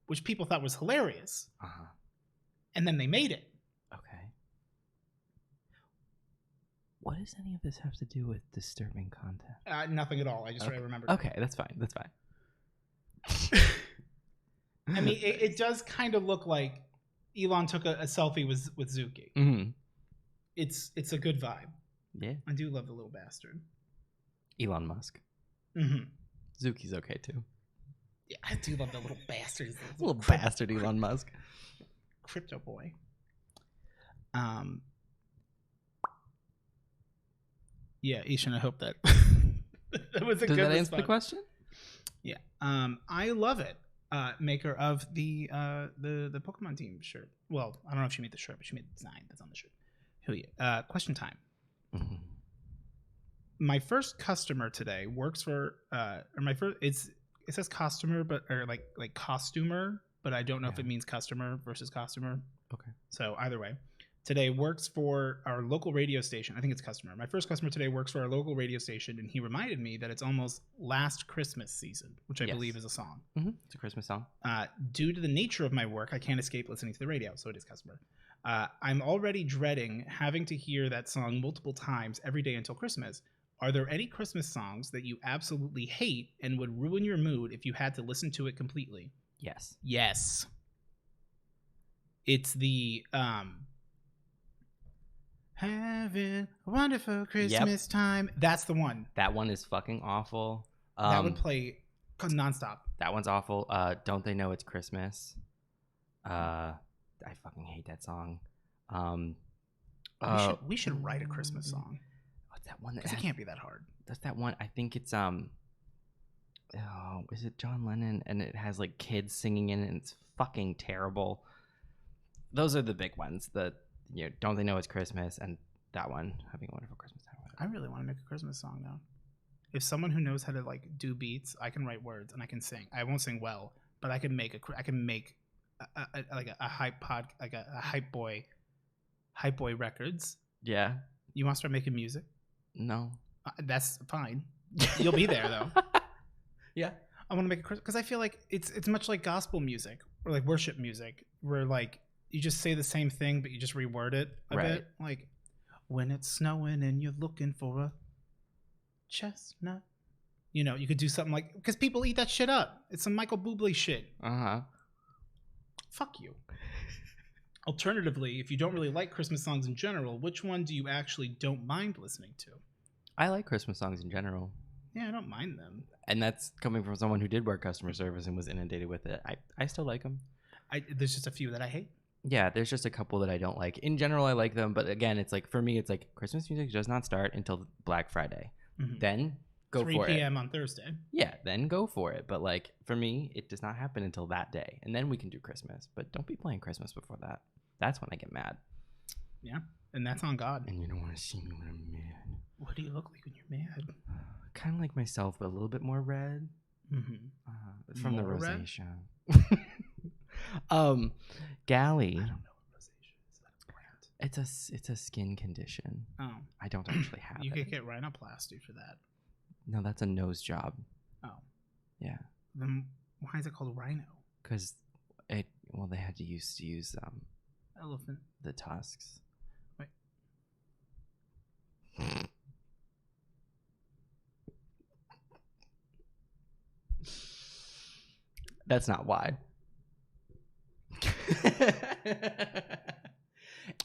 Which people thought was hilarious. And then they made it. Okay. What does any of this have to do with disturbing content? Nothing at all. I just remembered. Okay, that's fine. I mean, it does kind of look like Elon took a selfie with Zuki. It's a good vibe. Yeah. I do love the little bastard. Elon Musk. Zuki's okay too. Yeah, I do love the little bastard. Little bastard Elon Musk. Crypto boy. Yeah, Ishan, I hope that that was a good response. Does that answer the question? Yeah. I love it. Maker of the Pokemon team shirt. Well, I don't know if she made the shirt, but she made the design that's on the shirt. Hell yeah. Question time. My first customer today works for it says customer, like costumer, but I don't know if it means customer versus costumer. Okay. So either way, today works for our local radio station. I think it's customer. My first customer today works for our local radio station, and he reminded me that it's almost Last Christmas season, which I believe is a song. It's a Christmas song. Due to the nature of my work, I can't escape listening to the radio, so it is customer. I'm already dreading having to hear that song multiple times every day until Christmas. Are there any Christmas songs that you absolutely hate and would ruin your mood if you had to listen to it completely? Yes. Yes. It's the having a wonderful Christmas time. That's the one. That one is fucking awful. That would play nonstop. That one's awful. Don't They Know It's Christmas? I fucking hate that song. We should write a Christmas song. What's that one? Because it can't be that hard. That's that one. I think it's is it John Lennon? And it has like kids singing in it, and it's fucking terrible. Those are the big ones. Don't They Know It's Christmas, and that one, Having a Wonderful Christmas Time. I really want to make a Christmas song now. If someone who knows how to like do beats, I can write words and I can sing. I won't sing well, but I can make a hype boy records. Yeah. You want to start making music? No. That's fine. You'll be there though. Yeah. I want to make a because I feel like it's much like gospel music or like worship music, where like you just say the same thing but you just reword it a bit. Like when it's snowing and you're looking for a chestnut. You could do something like, because people eat that shit up. It's some Michael Bublé shit. Fuck you. Alternatively, if you don't really like Christmas songs in general, which one do you actually don't mind listening to? I like Christmas songs in general. Yeah, I don't mind them. And that's coming from someone who did work customer service and was inundated with it. I still like them. There's just a few that I hate. Yeah, there's just a couple that I don't like. In general, I like them. But again, it's like, for me, it's like Christmas music does not start until Black Friday. Mm-hmm. Then go for it. 3 p.m. on Thursday. Yeah, then go for it. But like, for me, it does not happen until that day. And then we can do Christmas. But don't be playing Christmas before that. That's when I get mad. Yeah, and that's on God. And you don't want to see me when I'm mad. What do you look like when you're mad? Kind of like myself, but a little bit more red. Mm-hmm. From more the rosacea. Galley. I don't know what rosacea is. Is that a brand? It's a skin condition. Oh. I don't actually have you it. You could get rhinoplasty for that. No, that's a nose job. Oh. Yeah. Then why is it called rhino? Because they had to use elephant. The tusks. Wait. That's not why.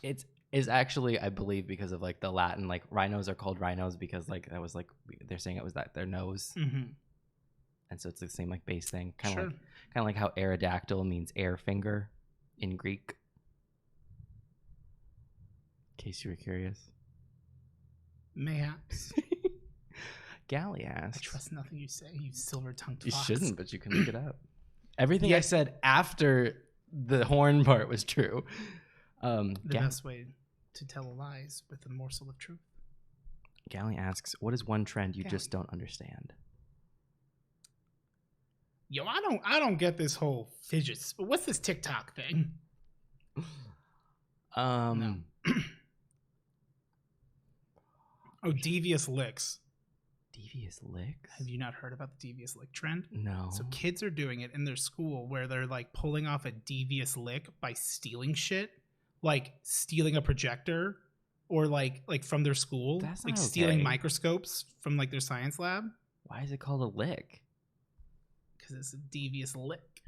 It's actually, I believe, because of like the Latin, like rhinos are called rhinos because like that was like they're saying it was that their nose, and so it's the same like base thing, kind of like how aerodactyl means air finger in Greek. In case you were curious. Mayhaps. Galley asks. I trust nothing you say, you silver-tongued You fox. shouldn't, but you can look it up. Everything I said after the horn part was true. The best way to tell lies with a morsel of truth. Galley asks, what is one trend you just don't understand? Yo, I don't get this whole fidgets. What's this TikTok thing? No. Oh, devious licks. Devious licks? Have you not heard about the devious lick trend? No. So kids are doing it in their school where they're like pulling off a devious lick by stealing shit, like stealing a projector, or like from their school. That's like not stealing okay. microscopes from like their science lab. Why is it called a lick? Because it's a devious lick.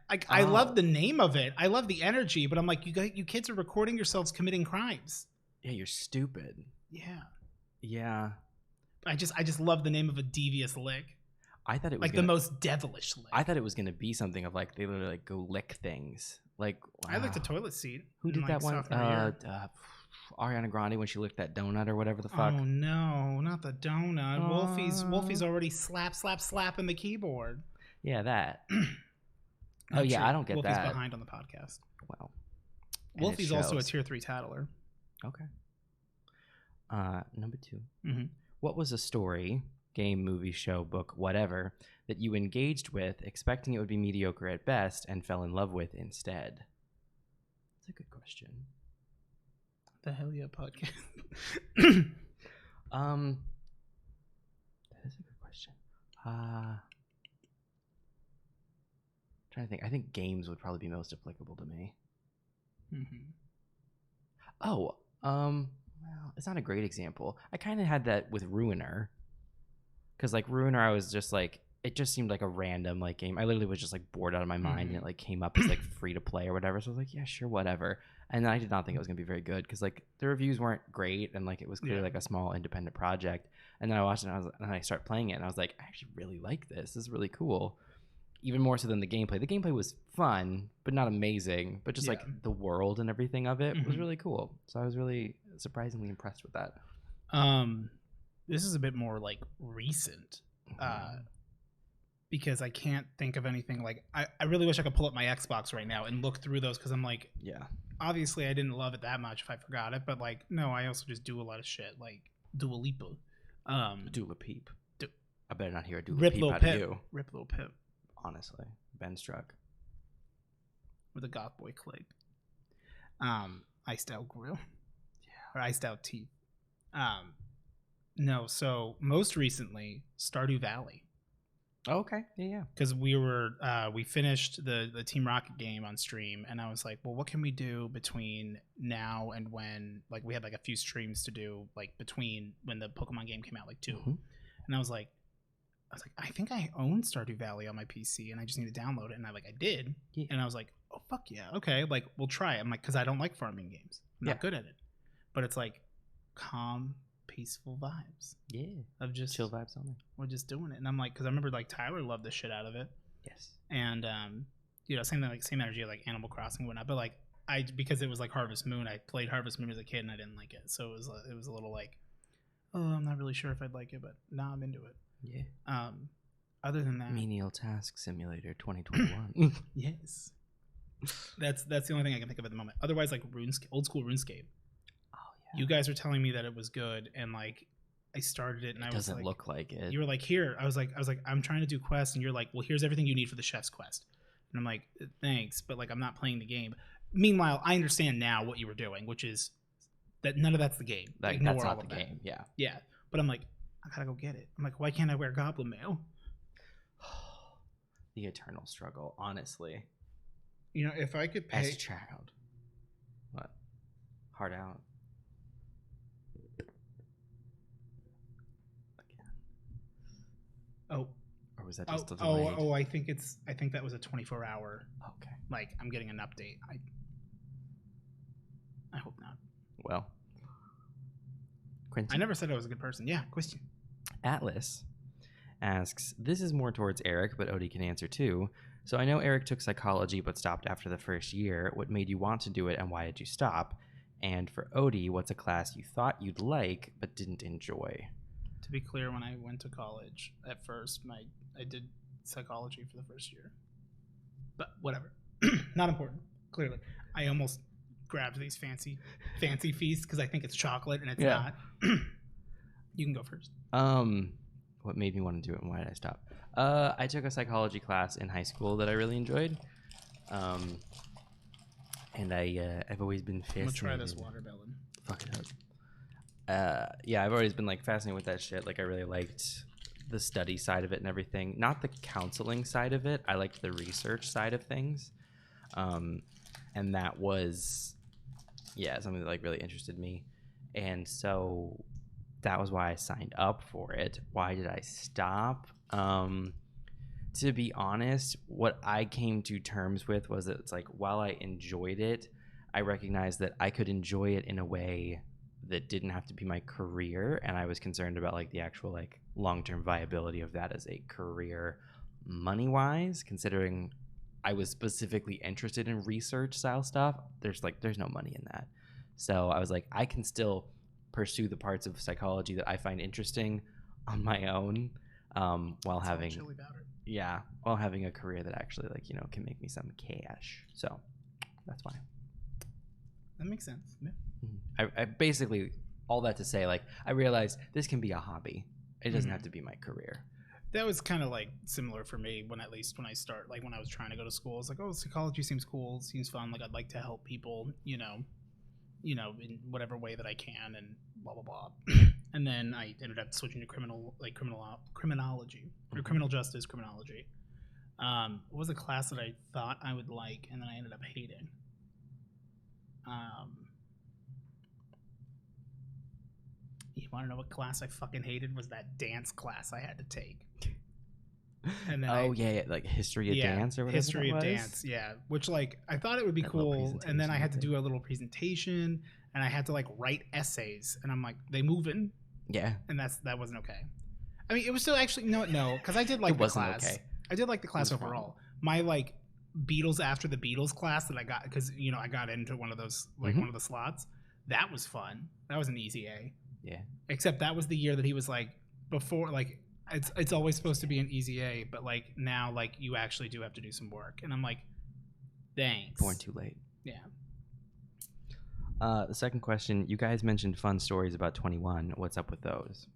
I love the name of it. I love the energy, but I'm like, you kids are recording yourselves committing crimes. Yeah, you're stupid. Yeah. Yeah. I just love the name of a devious lick. I thought it was like the most devilish lick. I thought it was gonna be something of like they literally like go lick things. Like I licked a toilet seat. Who did that one? Ariana Grande when she licked that donut or whatever the fuck. Oh no, not the donut. Wolfie's already slapping the keyboard. Yeah, that. Oh yeah, I don't get Wolfie's that. Wolfie's behind on the podcast. Well, Wolfie's also a tier 3 tattler. Okay. Number 2. Mm-hmm. What was a story, game, movie, show, book, whatever, that you engaged with, expecting it would be mediocre at best, and fell in love with instead? That's a good question. The hell yeah podcast. That is a good question. Trying to think. I think games would probably be most applicable to me. Mm-hmm. Oh, well, it's not a great example. I kind of had that with Ruiner. Because, like, Ruiner, I was just like, it just seemed like a random like game. I literally was just like bored out of my mind, and it like came up as like free to play or whatever. So I was like, yeah, sure, whatever. And then I did not think it was gonna be very good because like the reviews weren't great, and like it was clearly like a small independent project. And then I watched it, and I started playing it, and I was like, I actually really like this. This is really cool. Even more so than the gameplay. The gameplay was fun, but not amazing. But just like the world and everything of it was really cool. So I was really surprisingly impressed with that. This is a bit more like recent. Because I can't think of anything like I really wish I could pull up my Xbox right now and look through those because I'm like, obviously I didn't love it that much if I forgot it, but like no, I also just do a lot of shit like Dua Lipa. Dula Peep. I better not hear a Dula Rip Peep Lil out Pip. of you. Rip Lil Pip. Honestly. Ben Struck. With a goth boy click. Iced out grill. Yeah. Or iced out teeth. No, so most recently, Stardew Valley. Oh, okay. Yeah. Because we finished the Team Rocket game on stream, and I was like, well, what can we do between now and when, like, we had like a few streams to do, like between when the Pokemon game came out, like 2. And I was like, I think I own Stardew Valley on my PC, and I just need to download it. And I did, and I was like, oh fuck yeah, okay, like we'll try it. I'm like, because I don't like farming games, I'm not good at it, but it's like calm, peaceful vibes. Yeah, of just chill vibes only. We're just doing it, and I'm like, because I remember like Tyler loved the shit out of it. Yes, and you know, same energy like Animal Crossing and whatnot. But like because it was like Harvest Moon, I played Harvest Moon as a kid, and I didn't like it, so it was a little like, oh, I'm not really sure if I'd like it, but now I'm into it. Yeah. Other than that, Menial Task Simulator 2021. Yes. That's the only thing I can think of at the moment. Otherwise, like old school RuneScape. Oh yeah. You guys were telling me that it was good, and like I started it, and I was like, doesn't look like it. You were like, here. I was like, I'm trying to do quests, and you're like, well, here's everything you need for the chef's quest. And I'm like, thanks, but like I'm not playing the game. Meanwhile, I understand now what you were doing, which is that none of that's the game. Like, that's not the game. Yeah. Yeah. But I'm like, I gotta go get it. I'm like, why can't I wear goblin mail? The eternal struggle, honestly. You know, if I could pay... As a child. What? Hard out. Again. Oh. Or was that just a delay? I think that was a 24-hour... Okay. Like, I'm getting an update. I hope not. Well... Quincy? I never said I was a good person. Yeah, question. Atlas asks, this is more towards Eric, but Odie can answer too. So I know Eric took psychology but stopped after the first year. What made you want to do it, and why did you stop? And for Odie, what's a class you thought you'd like but didn't enjoy? To be clear, when I went to college at first, I did psychology for the first year. But whatever. Not important, clearly. I almost grabbed these fancy feasts because I think it's chocolate, and it's not. You can go first. What made me want to do it, and why did I stop? I took a psychology class in high school that I really enjoyed. And I've always been fascinated. I'm gonna try this watermelon. Fuck it up. Yeah, I've always been like fascinated with that shit. Like I really liked the study side of it and everything. Not the counseling side of it. I liked the research side of things. And that was, something that like really interested me. And so that was why I signed up for it. Why did I stop? To be honest, what I came to terms with was that it's like, while I enjoyed it, I recognized that I could enjoy it in a way that didn't have to be my career. And I was concerned about like the actual like long-term viability of that as a career money-wise, considering I was specifically interested in research style stuff. There's no money in that. So I was like, I can still pursue the parts of psychology that I find interesting on my own, while having a career that actually like, you know, can make me some cash. So that's why. That makes sense. Yeah. I basically, all that to say, like, I realized this can be a hobby. It doesn't have to be my career. That was kind of like similar for me when I was trying to go to school. I was like, oh, psychology seems cool, seems fun. Like I'd like to help people, you know, in whatever way that I can, and blah blah blah. And then I ended up switching to criminology or criminal justice criminology. What was a class that I thought I would like, and then I ended up hating? You want to know what class I fucking hated? Was that dance class I had to take. And then like history of dance or whatever. History that of was. dance, yeah. Which like I thought it would be That little cool, and then I had to presentation do a little presentation, and I had to like write essays, and I'm like, they moving, Yeah. and that wasn't okay. I mean, it was still actually no, because I did like the wasn't class. okay. I did like the class It was overall. My like Beatles after the Beatles class that I got, because I got into one of those like one of the slots. That was fun. That was an easy A. Yeah. Except that was the year that he was like, before like it's always supposed to be an easy A, but like now like you actually do have to do some work, and I'm like, thanks. Born too late. Yeah. The second question, you guys mentioned fun stories about 21. What's up with those?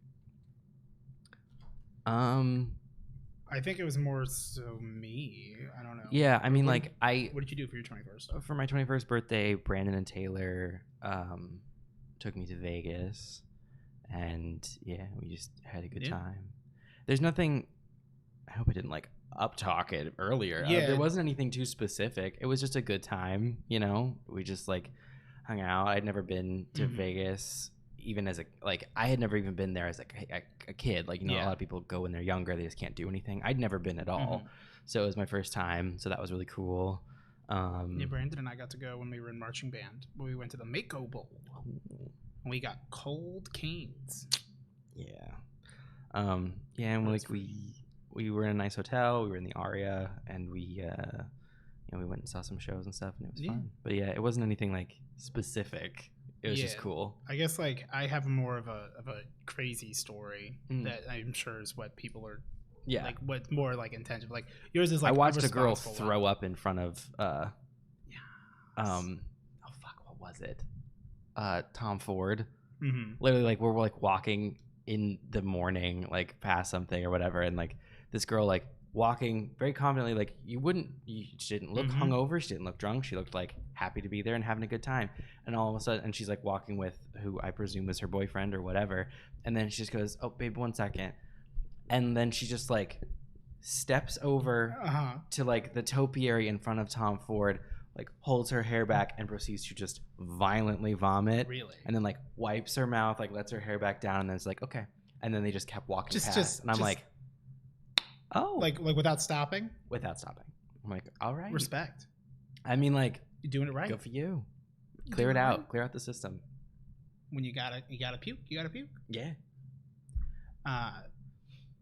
I think it was more so me. I don't know. Yeah, I mean, what what did you do for your 21st? for my 21st birthday, Brandon and Taylor took me to Vegas, and yeah, we just had a good time. There's nothing. I hope I didn't like uptalk it earlier. Yeah, there wasn't anything too specific. It was just a good time. We just like hung out. I'd never been to Vegas, even as I had never even been there as a kid. A lot of people go when they're younger, they just can't do anything. I'd never been at all, so it was my first time. So that was really cool. Brandon and I got to go when we were in marching band. We went to the Mako Bowl, and we got cold canes. Yeah. And we were in a nice hotel. We were in the Aria, and we we went and saw some shows and stuff, and it was fun. But yeah, it wasn't anything like specific. It was just cool. I guess like I have more of a crazy story that I'm sure is what people are. Yeah. Like what's more like intentional. Like yours is like I watched a girl throw up in front of what was it? Tom Ford. Literally, like we're like walking in the morning, like past something or whatever, and like this girl like walking very confidently, like she didn't look hungover, she didn't look drunk, she looked like happy to be there and having a good time. And all of a sudden, and she's like walking with who I presume was her boyfriend or whatever, and then she just goes, "Oh babe, 1 second," and then she just like steps over to like the topiary in front of Tom Ford, like holds her hair back and proceeds to just violently vomit. Really? And then like wipes her mouth, like lets her hair back down, and then it's like, okay. And then they just kept walking past. And I'm like, oh. Like without stopping? Without stopping. I'm like, all right. Respect. I mean, like, you're doing it right. Good for you. Clear it out. Right. Clear out the system. When you gotta puke, you gotta puke. Yeah.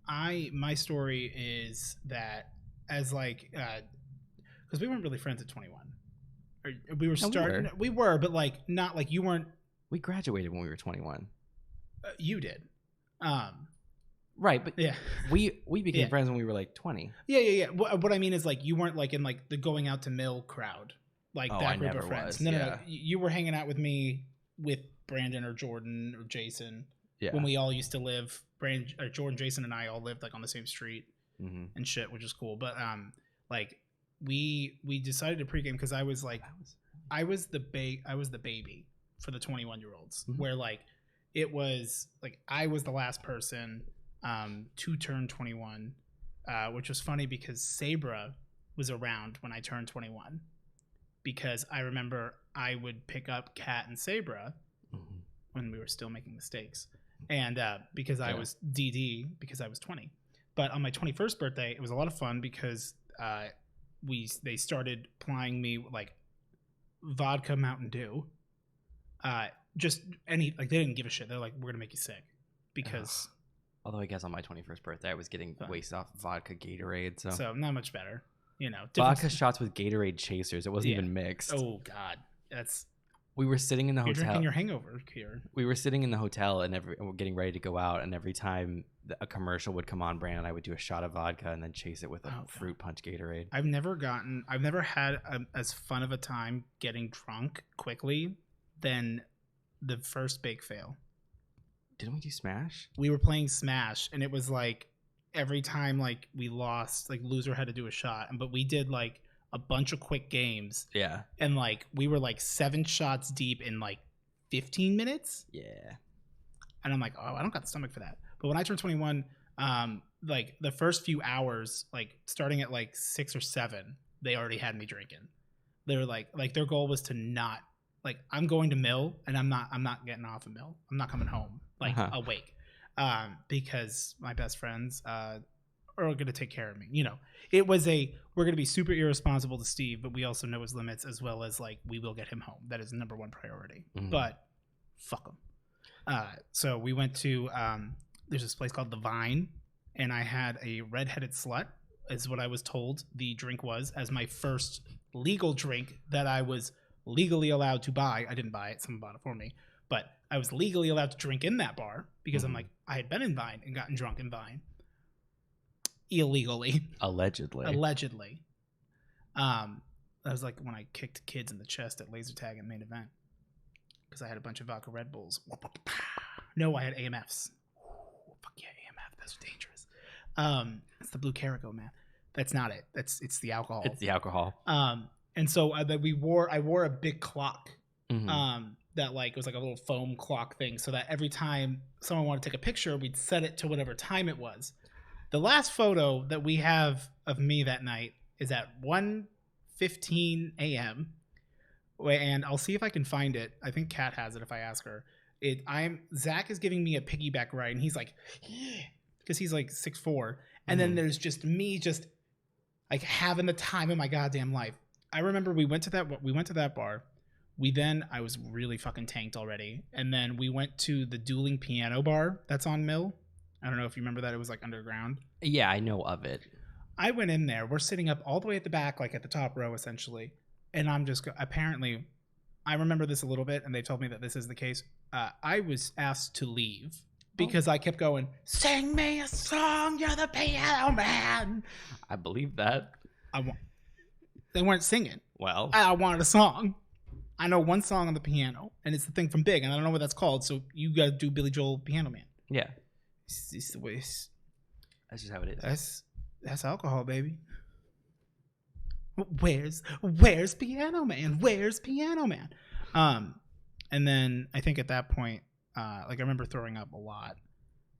My story is that as like because we weren't really friends at 21. We were starting. We were, but like not like you weren't. We graduated when we were 21. You did. Right, but yeah, we became friends when we were like 20. Yeah. What I mean is like you weren't like in like the going out to Mill crowd, like that group of friends. No. You were hanging out with me with Brandon or Jordan or Jason. Yeah. When we all used to live, Jordan, Jason, and I all lived like on the same street and shit, which is cool. But like we decided to pregame because I was like, I was the baby for the 21-year-olds, where like it was like I was the last person to turn 21, which was funny because Sabra was around when I turned 21, because I remember I would pick up Kat and Sabra when we were still making mistakes. And because I was DD, because I was 20. But on my 21st birthday, it was a lot of fun because they started plying me like vodka Mountain Dew. Just any, like they didn't give a shit. They're like, we're gonna make you sick because. Although I guess on my 21st birthday, I was getting wasted off vodka Gatorade, so not much better, Vodka shots with Gatorade chasers. It wasn't even mixed. Oh God, that's. We were sitting in the hotel. You're drinking your hangover here. We were sitting in the hotel and we're getting ready to go out. And every time a commercial would come on, Brandon and I would do a shot of vodka and then chase it with a fruit punch Gatorade. I've never had as fun of a time getting drunk quickly than the first bake fail. Didn't we do Smash? We were playing Smash, and it was like every time like we lost, like loser had to do a shot, but we did like a bunch of quick games. Yeah. And like we were like 7 shots deep in like 15 minutes. Yeah. And I'm like, oh, I don't got the stomach for that. But when I turned 21, like the first few hours, like starting at like 6 or 7, they already had me drinking. They were like their goal was to not, like, I'm going to Mill and I'm not getting off of Mill. I'm not coming home like awake. Because my best friends are going to take care of me. You know, it was we're going to be super irresponsible to Steve, but we also know his limits, as well as like we will get him home. That is number one priority. But fuck him. So we went to there's this place called The Vine, and I had a redheaded slut, is what I was told the drink was, as my first legal drink that I was legally allowed to buy. I didn't buy it, someone bought it for me, but I was legally allowed to drink in that bar because I'm like, I had been in Vine and gotten drunk in Vine illegally. Allegedly. That was like when I kicked kids in the chest at laser tag at main event because I had a bunch of vodka Red Bulls. No, I had AMFs. Fuck yeah, AMF. That's dangerous. It's the blue Carago, man. That's not it. It's the alcohol. It's the alcohol. And so I wore a big clock. That like it was like a little foam clock thing, so that every time someone wanted to take a picture, we'd set it to whatever time it was. The last photo that we have of me that night is at 1:15 a.m. and I'll see if I can find it. I think Kat has it if I ask her. Zach is giving me a piggyback ride, and he's like, yeah, because he's like 6'4", and then there's just me, just like having the time of my goddamn life. I remember we went to that bar. I was really fucking tanked already. And then we went to the dueling piano bar that's on Mill. I don't know if you remember that. It was like underground. Yeah, I know of it. I went in there. We're sitting up all the way at the back, like at the top row, essentially. And I'm just, apparently, I remember this a little bit, and they told me that this is the case. I was asked to leave because I kept going, sing me a song, you're the piano man. I believe that. They weren't singing. Well, I wanted a song. I know one song on the piano, and it's the thing from Big, and I don't know what that's called, so you gotta do Billy Joel Piano Man. Yeah. It's the way. That's just how it is. That's alcohol, baby. Where's Piano Man? Where's Piano Man? And then I think at that point, like I remember throwing up a lot.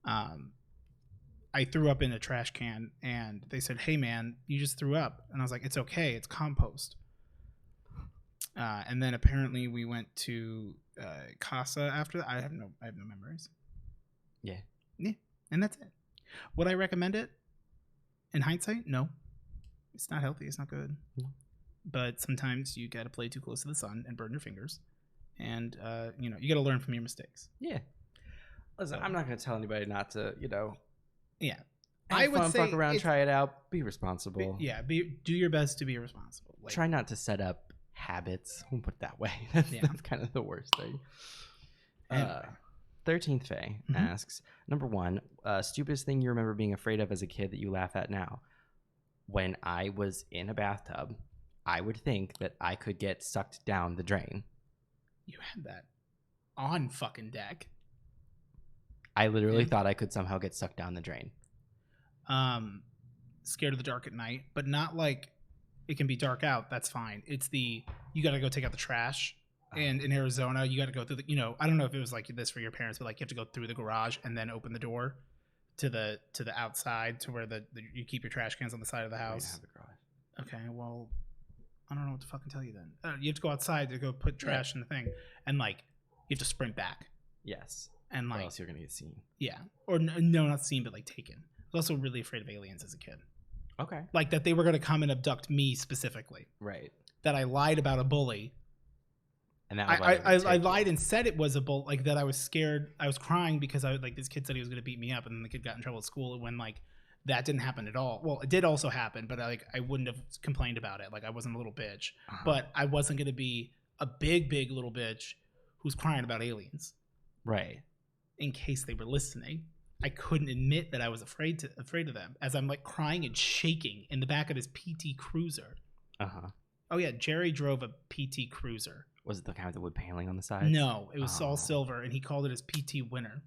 I threw up in a trash can, and they said, "Hey man, you just threw up," and I was like, "It's okay, it's compost." And then apparently we went to Casa after that. I have no memories. Yeah, and that's it. Would I recommend it? In hindsight, no. It's not healthy. It's not good. No. But sometimes you got to play too close to the sun and burn your fingers, and you got to learn from your mistakes. Yeah. Listen, I'm not going to tell anybody not to, Yeah. I would say fuck around, try it out, be responsible. Do your best to be responsible. Like, try not to set up habits. We'll put it that way. That's kind of the worst thing. 13th Faye asks, number 1, stupidest thing you remember being afraid of as a kid that you laugh at now. When I was in a bathtub, I would think that I could get sucked down the drain. You had that on fucking deck. I literally thought I could somehow get sucked down the drain. Scared of the dark at night, but not like it can be dark out. That's fine. It's you got to go take out the trash. And in Arizona, you got to go through I don't know if it was like this for your parents, but like you have to go through the garage and then open the door to the outside to where you keep your trash cans on the side of the house. Have the garage. Okay, well, I don't know what to fucking tell you then. You have to go outside to go put trash in the thing, and like you have to sprint back. Yes. And like, or else you're gonna get seen. Yeah, or no, not seen, but like taken. I was also really afraid of aliens as a kid. Okay. Like that they were gonna come and abduct me specifically. Right. That I lied about a bully. And that I lied and said it was a bully, like that I was scared. I was crying because this kid said he was gonna beat me up, and then the kid got in trouble at school when like that didn't happen at all. Well, it did also happen, but I wouldn't have complained about it. Like I wasn't a little bitch, but I wasn't gonna be a big little bitch who's crying about aliens. Right. In case they were listening, I couldn't admit that I was afraid of them as I'm like crying and shaking in the back of his PT Cruiser. Oh yeah, Jerry drove a PT Cruiser. Was it the kind with the wood paneling on the side? No, it was all silver, and he called it his PT Winner.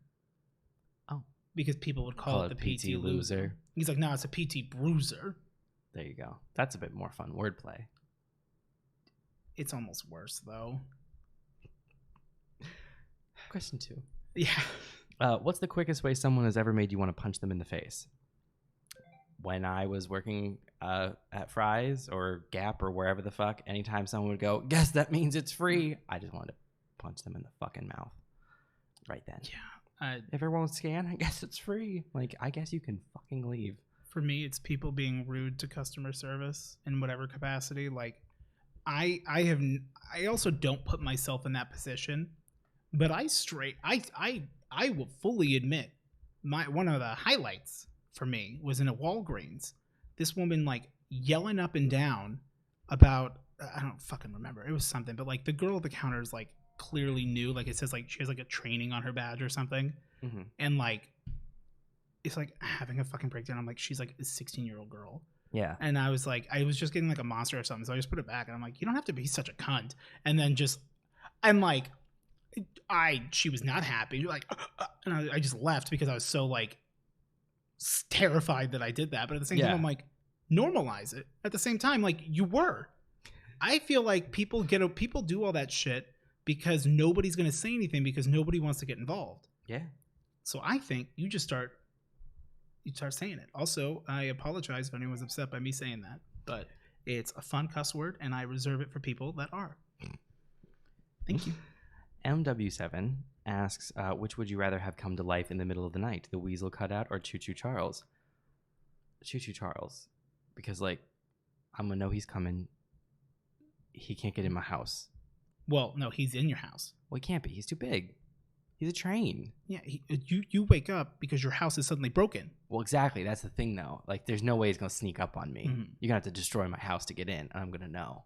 Oh, because people would call it the PT Loser. He's like, no, it's a PT Bruiser. There you go. That's a bit more fun wordplay. It's almost worse though. Question 2. Yeah. What's the quickest way someone has ever made you want to punch them in the face? When I was working at Fry's or Gap or wherever the fuck, anytime someone would go, guess that means it's free, I just wanted to punch them in the fucking mouth right then. Yeah. If everyone won't scan, I guess it's free. Like, I guess you can fucking leave. for me. It's people being rude to customer service in whatever capacity. Like, I also don't put myself in that position, but I will fully admit one of the highlights for me was in a Walgreens. This woman like yelling up and down about, I don't fucking remember. It was something, but like the girl at the counter is like clearly new. Like it says like she has like a training on her badge or something. Mm-hmm. And like, it's like having a fucking breakdown. I'm like, she's like a 16-year-old girl. Yeah. And I was like, I was just getting like a monster or something. So I just put it back and I'm like, you don't have to be such a cunt. And then I'm like, she was not happy. Like, and I just left because I was so like terrified that I did that. But at the same time, I'm like, normalize it. At the same time, like you were. I feel like people do all that shit because nobody's going to say anything because nobody wants to get involved. Yeah. So I think you start saying it. Also, I apologize if anyone's upset by me saying that, but it's a fun cuss word and I reserve it for people that are. Thank you. MW7 asks, which would you rather have come to life in the middle of the night, the Weasel cutout or Choo Choo Charles? Choo Choo Charles. Because, like, I'm going to know he's coming. He can't get in my house. Well, no, he's in your house. Well, he can't be. He's too big. He's a train. Yeah, you wake up because your house is suddenly broken. Well, exactly. That's the thing, though. Like, there's no way he's going to sneak up on me. Mm-hmm. You're going to have to destroy my house to get in, and I'm going to know.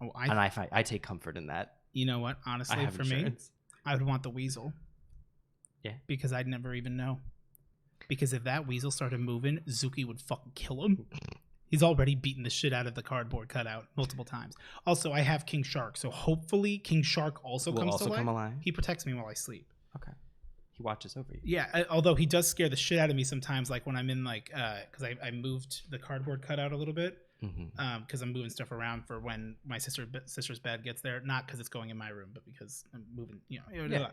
Oh, I take comfort in that. You know what? Honestly, for insurance. Me, I would want the Weasel. Yeah. Because I'd never even know. Because if that Weasel started moving, Zuki would fucking kill him. He's already beaten the shit out of the cardboard cutout multiple times. Also, I have King Shark, so hopefully King Shark also comes to life. He protects me while I sleep. Okay. He watches over you. Yeah, although he does scare the shit out of me sometimes, like when I'm in like, because I moved the cardboard cutout a little bit. Because I'm moving stuff around for when my sister's bed gets there, not because it's going in my room, but because I'm moving, yeah.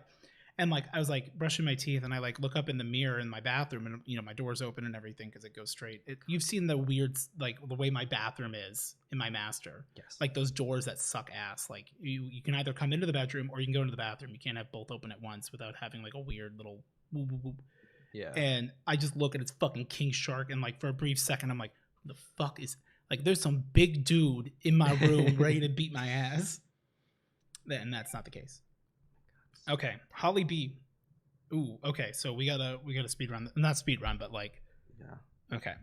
And like I was like brushing my teeth, and I like look up in the mirror in my bathroom, and my door's open and everything because it goes straight. You've seen the weird, like the way my bathroom is in my master. Yes. Like those doors that suck ass. Like you can either come into the bedroom or you can go into the bathroom. You can't have both open at once without having like a weird little whoop, whoop, whoop. Yeah. And I just look at it's fucking King Shark, and like for a brief second, I'm like, who the fuck is? Like, there's some big dude in my room ready to beat my ass. And that's not the case. Okay, Holly B. Ooh, okay, so we gotta speed run. Not speed run, but like... Yeah. Okay.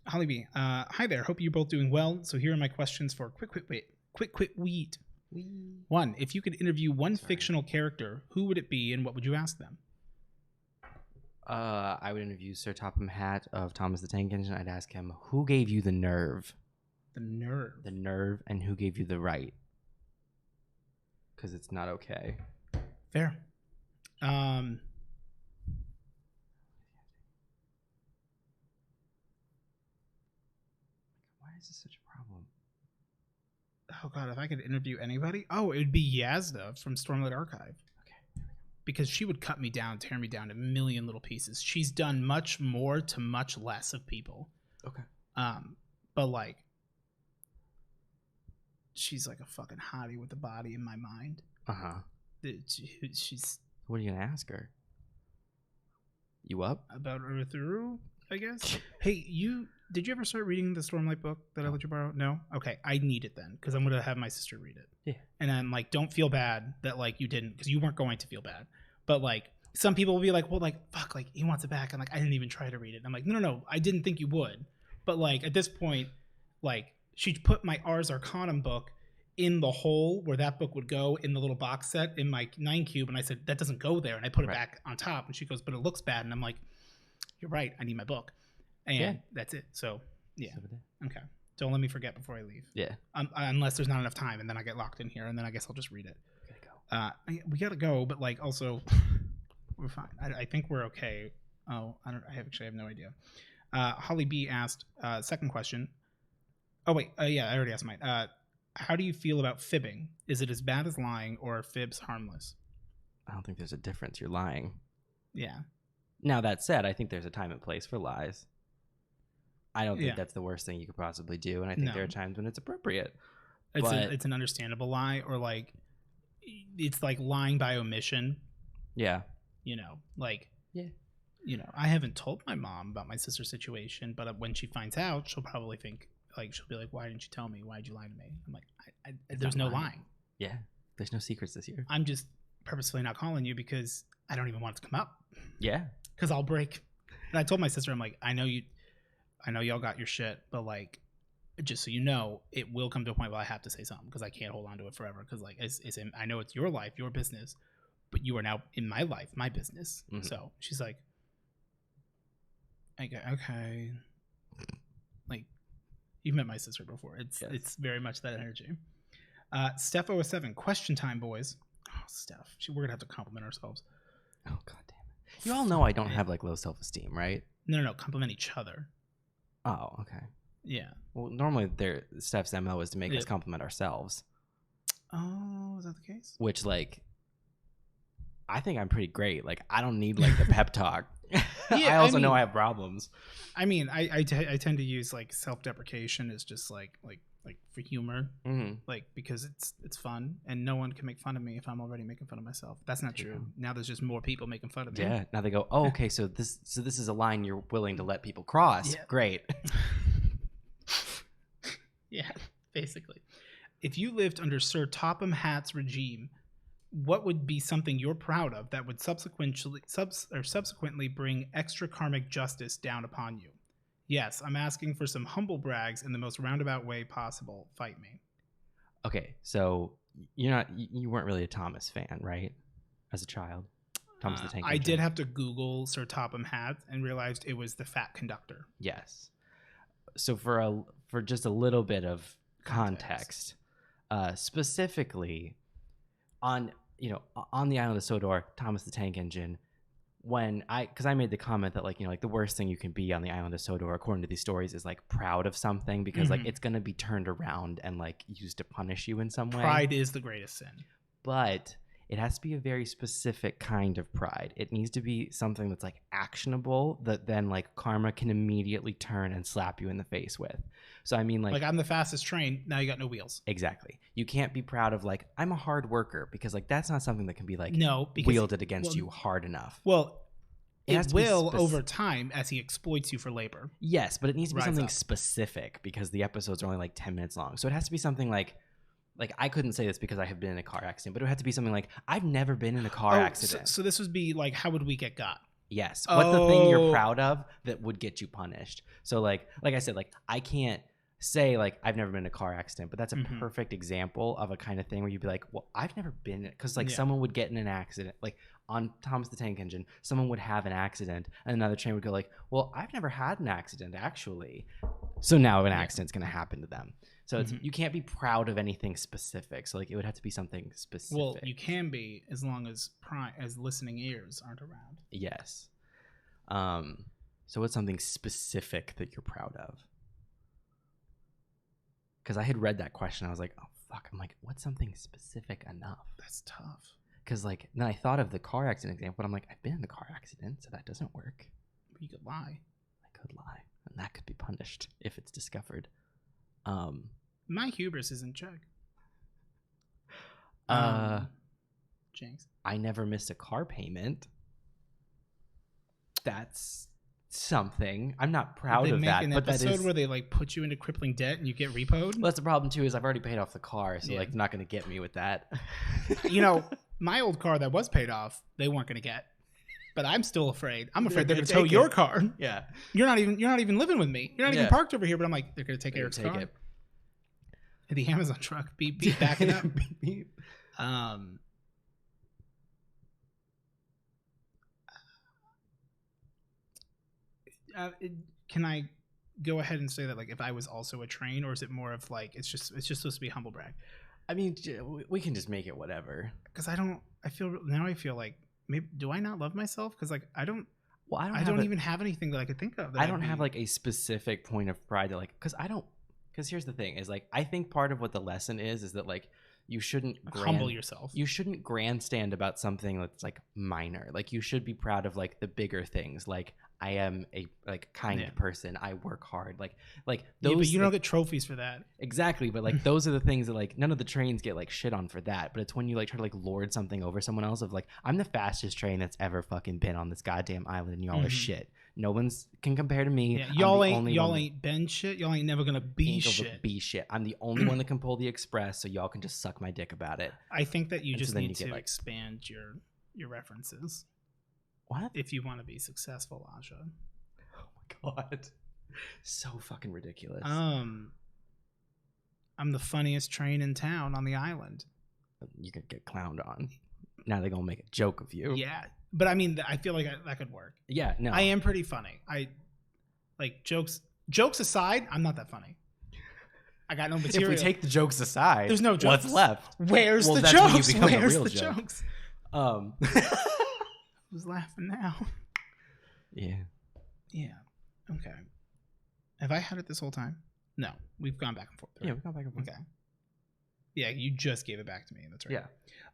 Holly B. Hi there, hope you're both doing well. So here are my questions for quick wheat. 1. If you could interview one fictional character, who would it be and what would you ask them? I would interview Sir Topham Hatt of Thomas the Tank Engine. I'd ask him, who gave you the nerve? The nerve, and who gave you the right? Because it's not okay. Fair. Why is this such a problem? Oh god, if I could interview anybody, it would be Yazda from Stormlight Archive. Okay. Because she would cut me down, tear me down to a million little pieces. She's done much more to much less of people. Okay. But like, she's like a fucking hottie with a body in my mind. She's. What are you gonna ask her? You up? About Urthuru, I guess. Hey, did you ever start reading the Stormlight book that I let you borrow? No? Okay, I need it then, because I'm gonna have my sister read it. Yeah. And I'm like, don't feel bad that like you didn't, because you weren't going to feel bad. But like, some people will be like, well, like, fuck, like he wants it back. I'm like, I didn't even try to read it. And I'm like, no, I didn't think you would. But like at this point, like she put my Ars Arcanum book in the hole where that book would go in the little box set in my 9-cube, and I said that doesn't go there, and I put it back on top, and she goes, but it looks bad, and I'm like, you're right, I need my book, and that's it. So yeah, okay, don't let me forget before I leave. Yeah, unless there's not enough time, and then I get locked in here, and then I guess I'll just read it. We gotta go, but like also we're fine. I think we're okay. I have no idea. Holly B asked second question. Oh wait, yeah, I already asked mine. How do you feel about fibbing? Is it as bad as lying, or are fibs harmless? I don't think there's a difference. You're lying. Yeah. Now, that said, I think there's a time and place for lies. I don't think that's the worst thing you could possibly do, and I think there are times when it's appropriate. It's an understandable lie, or like it's like lying by omission. Yeah. Like you know, I haven't told my mom about my sister's situation, but when she finds out, she'll probably think, like, she'll be like, why didn't you tell me? Why'd you lie to me? I'm like, there's no lying. Yeah, there's no secrets this year. I'm just purposefully not calling you because I don't even want it to come up. Yeah. Because I'll break. And I told my sister, I'm like, I know y'all got your shit, but like, just so you know, it will come to a point where I have to say something because I can't hold on to it forever. Because like, I know it's your life, your business, but you are now in my life, my business. Mm-hmm. So she's like, okay. Like, you've met my sister before. It's very much that energy. Steph07, question time, boys. Oh, Steph, we're gonna have to compliment ourselves. Oh, god damn it! You all know I don't have like low self-esteem, right? No, compliment each other. Oh, okay. Yeah. Well, normally Steph's MO is to make us compliment ourselves. Oh, is that the case? Which, like, I think I'm pretty great. Like, I don't need like the pep talk. Yeah, I know I have problems. I mean, I tend to use like self-deprecation as just like for humor, like because it's fun and no one can make fun of me if I'm already making fun of myself. That's not true. Now there's just more people making fun of me. Yeah. Now they go, oh, okay, so this is a line you're willing to let people cross. Yeah. Great. Yeah, basically. If you lived under Sir Topham Hatt's regime, what would be something you're proud of that would subsequently bring extra karmic justice down upon you? Yes, I'm asking for some humble brags in the most roundabout way possible. Fight me. Okay, so you weren't really a Thomas fan, right? As a child, Thomas the Tank Engine. I did have to Google Sir Topham Hatt and realized it was the fat conductor. Yes. So for just a little bit of context, specifically on the island of Sodor, Thomas the Tank Engine, because I made the comment that like the worst thing you can be on the island of Sodor according to these stories is like proud of something because like it's gonna be turned around and like used to punish you in some way. Pride is the greatest sin, but it has to be a very specific kind of pride. It needs to be something that's like actionable that then like karma can immediately turn and slap you in the face with. So I mean like I'm the fastest train, now you got no wheels. Exactly. You can't be proud of like I'm a hard worker because like that's not something that can be like wielded against you hard enough. Well, it will over time as he exploits you for labor. Yes, but it needs to be something specific because the episodes are only like 10 minutes long. So it has to be something like I couldn't say this because I have been in a car accident, but it would have to be something like I've never been in a car accident. So this would be like, how would we get got? Yes. What's the thing you're proud of that would get you punished? So like I said, like I can't say like I've never been in a car accident, but that's a perfect example of a kind of thing where you'd be like, well, I've never been, because like someone would get in an accident, like on Thomas the Tank Engine, someone would have an accident and another train would go like, well, I've never had an accident actually. So now an accident's going to happen to them. So it's, you can't be proud of anything specific. So like it would have to be something specific. Well, you can be as long as listening ears aren't around. Yes. So what's something specific that you're proud of? Because I had read that question. I was like, oh, fuck. I'm like, what's something specific enough? That's tough. Because like, then I thought of the car accident example, but I'm like, I've been in a car accident, so that doesn't work. But you could lie. I could lie. And that could be punished if it's discovered. My hubris is in check. Jinx. I never missed a car payment. That's something. I'm not proud of that. But that is where they like put you into crippling debt and you get repoed. Well, that's the problem too. Is I've already paid off the car, so like they're not going to get me with that. My old car that was paid off, they weren't going to get. But I'm still afraid. I'm afraid they're going to tow your car. Yeah. You're not even living with me. You're not even parked over here. But I'm like, they're going to take Eric's car. It. The Amazon truck. Beep beep. Backing up. Beep beep. Can I go ahead and say that like if I was also a train, or is it more of like it's just supposed to be humble brag? I mean, we can just make it whatever. Because I feel like maybe do I not love myself? Because like I don't even have anything that I could think of. I don't have like a specific point of pride that like because here's the thing is like I think part of what the lesson is that like you shouldn't humble yourself. You shouldn't grandstand about something that's like minor. Like you should be proud of like the bigger things. Like I am a like kind person. I work hard. Like those. Yeah, but you don't get trophies for that. Exactly, but like those are the things that like none of the trains get like shit on for that. But it's when you like try to like lord something over someone else of like I'm the fastest train that's ever fucking been on this goddamn island, and y'all are shit. No one's can compare to me. Yeah, y'all ain't been shit. Y'all ain't never gonna be shit. Be shit. I'm the only one that can pull the express, so y'all can just suck my dick about it. I think that you just need to expand your references. What? If you want to be successful, Aja. Oh my god. So fucking ridiculous. I'm the funniest train in town on the island. You could get clowned on. Now they're gonna make a joke of you. Yeah. But I mean, I feel like that could work. Yeah, no. I am pretty funny. I like jokes aside, I'm not that funny. I got no material. If we take the jokes aside, there's no jokes. What's left? Where's the jokes? Where's the jokes? Who's laughing now? Yeah. Yeah. Okay. Have I had it this whole time? No. We've gone back and forth. Right? Yeah, we've gone back and forth. Okay. Yeah, you just gave it back to me. That's right.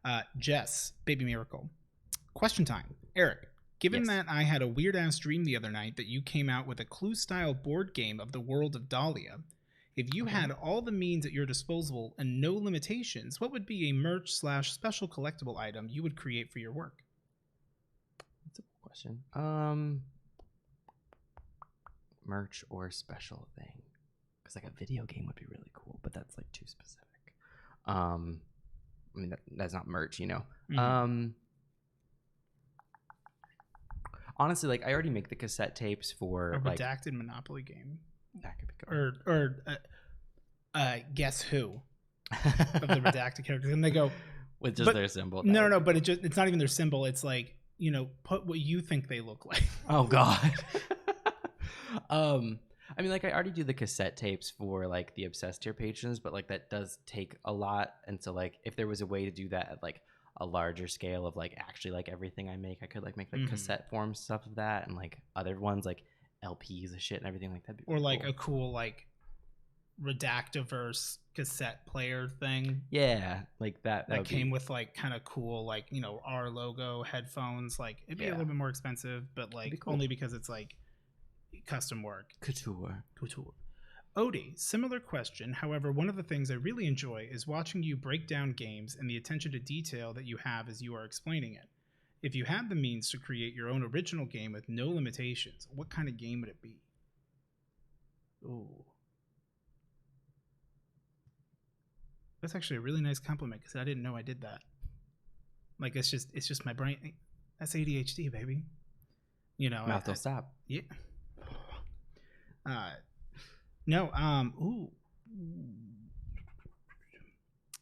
Yeah. Jess, Baby Miracle. Question time. Eric, given that I had a weird-ass dream the other night that you came out with a Clue-style board game of the world of Dahlia, if you had all the means at your disposal and no limitations, what would be a merch/special collectible item you would create for your work? That's a good question. Merch or special thing? Because like a video game would be really cool, but that's like too specific. I mean, that's not merch, you know. Mm-hmm. Honestly, like I already make the cassette tapes for a redacted Monopoly game. That could be cool. Or Guess Who of the redacted characters, and they go with just their symbol. No, but it's not even their symbol. It's like, you know, put what you think they look like. Oh God. I mean, like I already do the cassette tapes for like the Obsessed tier patrons, but like that does take a lot, and so like if there was a way to do that at like a larger scale of like actually like everything I make, I could like make like cassette form stuff of that, and like other ones like LPs of shit and everything like that. Or like a cool like Redactiverse cassette player thing. Yeah, like that came with like kind of cool like, you know, our logo headphones. Like it'd be a little bit more expensive, but like cool. Only because it's like custom work. Couture. Odie, similar question. However, one of the things I really enjoy is watching you break down games and the attention to detail that you have as you are explaining it. If you had the means to create your own original game with no limitations, what kind of game would it be? Ooh. That's actually a really nice compliment because I didn't know I did that. Like it's just my brain. That's ADHD, baby. You know. Mouth will stop. Yeah. No, ooh.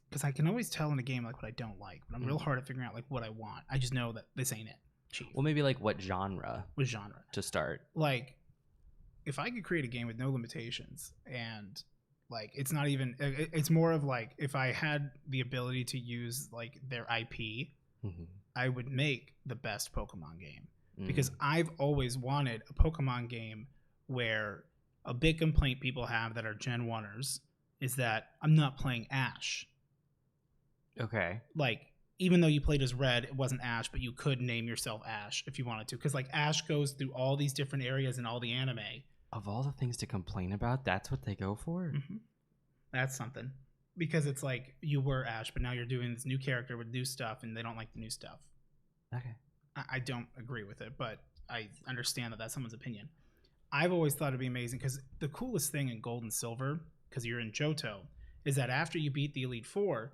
Because I can always tell in a game like what I don't like, but I'm real hard at figuring out like what I want. I just know that this ain't it. Chief. Well, maybe like what genre? What genre? To start. Like, if I could create a game with no limitations and like it's not even, it's more of like if I had the ability to use like their IP, I would make the best Pokemon game. Because I've always wanted a Pokemon game where a big complaint people have that are Gen 1ers is that I'm not playing Ash. Okay. Like, even though you played as Red, it wasn't Ash, but you could name yourself Ash if you wanted to. Because, like, Ash goes through all these different areas in all the anime. Of all the things to complain about, that's what they go for? That's something. Because it's like, you were Ash, but now you're doing this new character with new stuff, and they don't like the new stuff. Okay. I don't agree with it, but I understand that that's someone's opinion. I've always thought it'd be amazing because the coolest thing in Gold and Silver, because you're in Johto, is that after you beat the Elite Four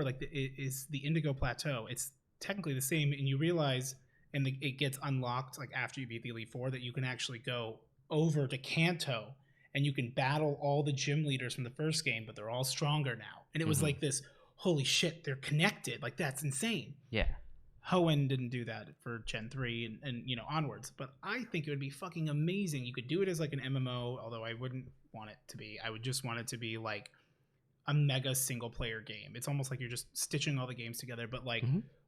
like is the Indigo Plateau. It's technically the same, and you realize, and it gets unlocked like after you beat the Elite Four, that you can actually go over to Kanto and you can battle all the gym leaders from the first game, but they're all stronger now. And it was like this, holy shit, they're connected. Like that's insane. Yeah. Hoenn didn't do that for Gen 3 and you know onwards, but I think it would be fucking amazing. You could do it as like an MMO, although I wouldn't want it to be. I would just want it to be like a mega single player game. It's almost like you're just stitching all the games together, but like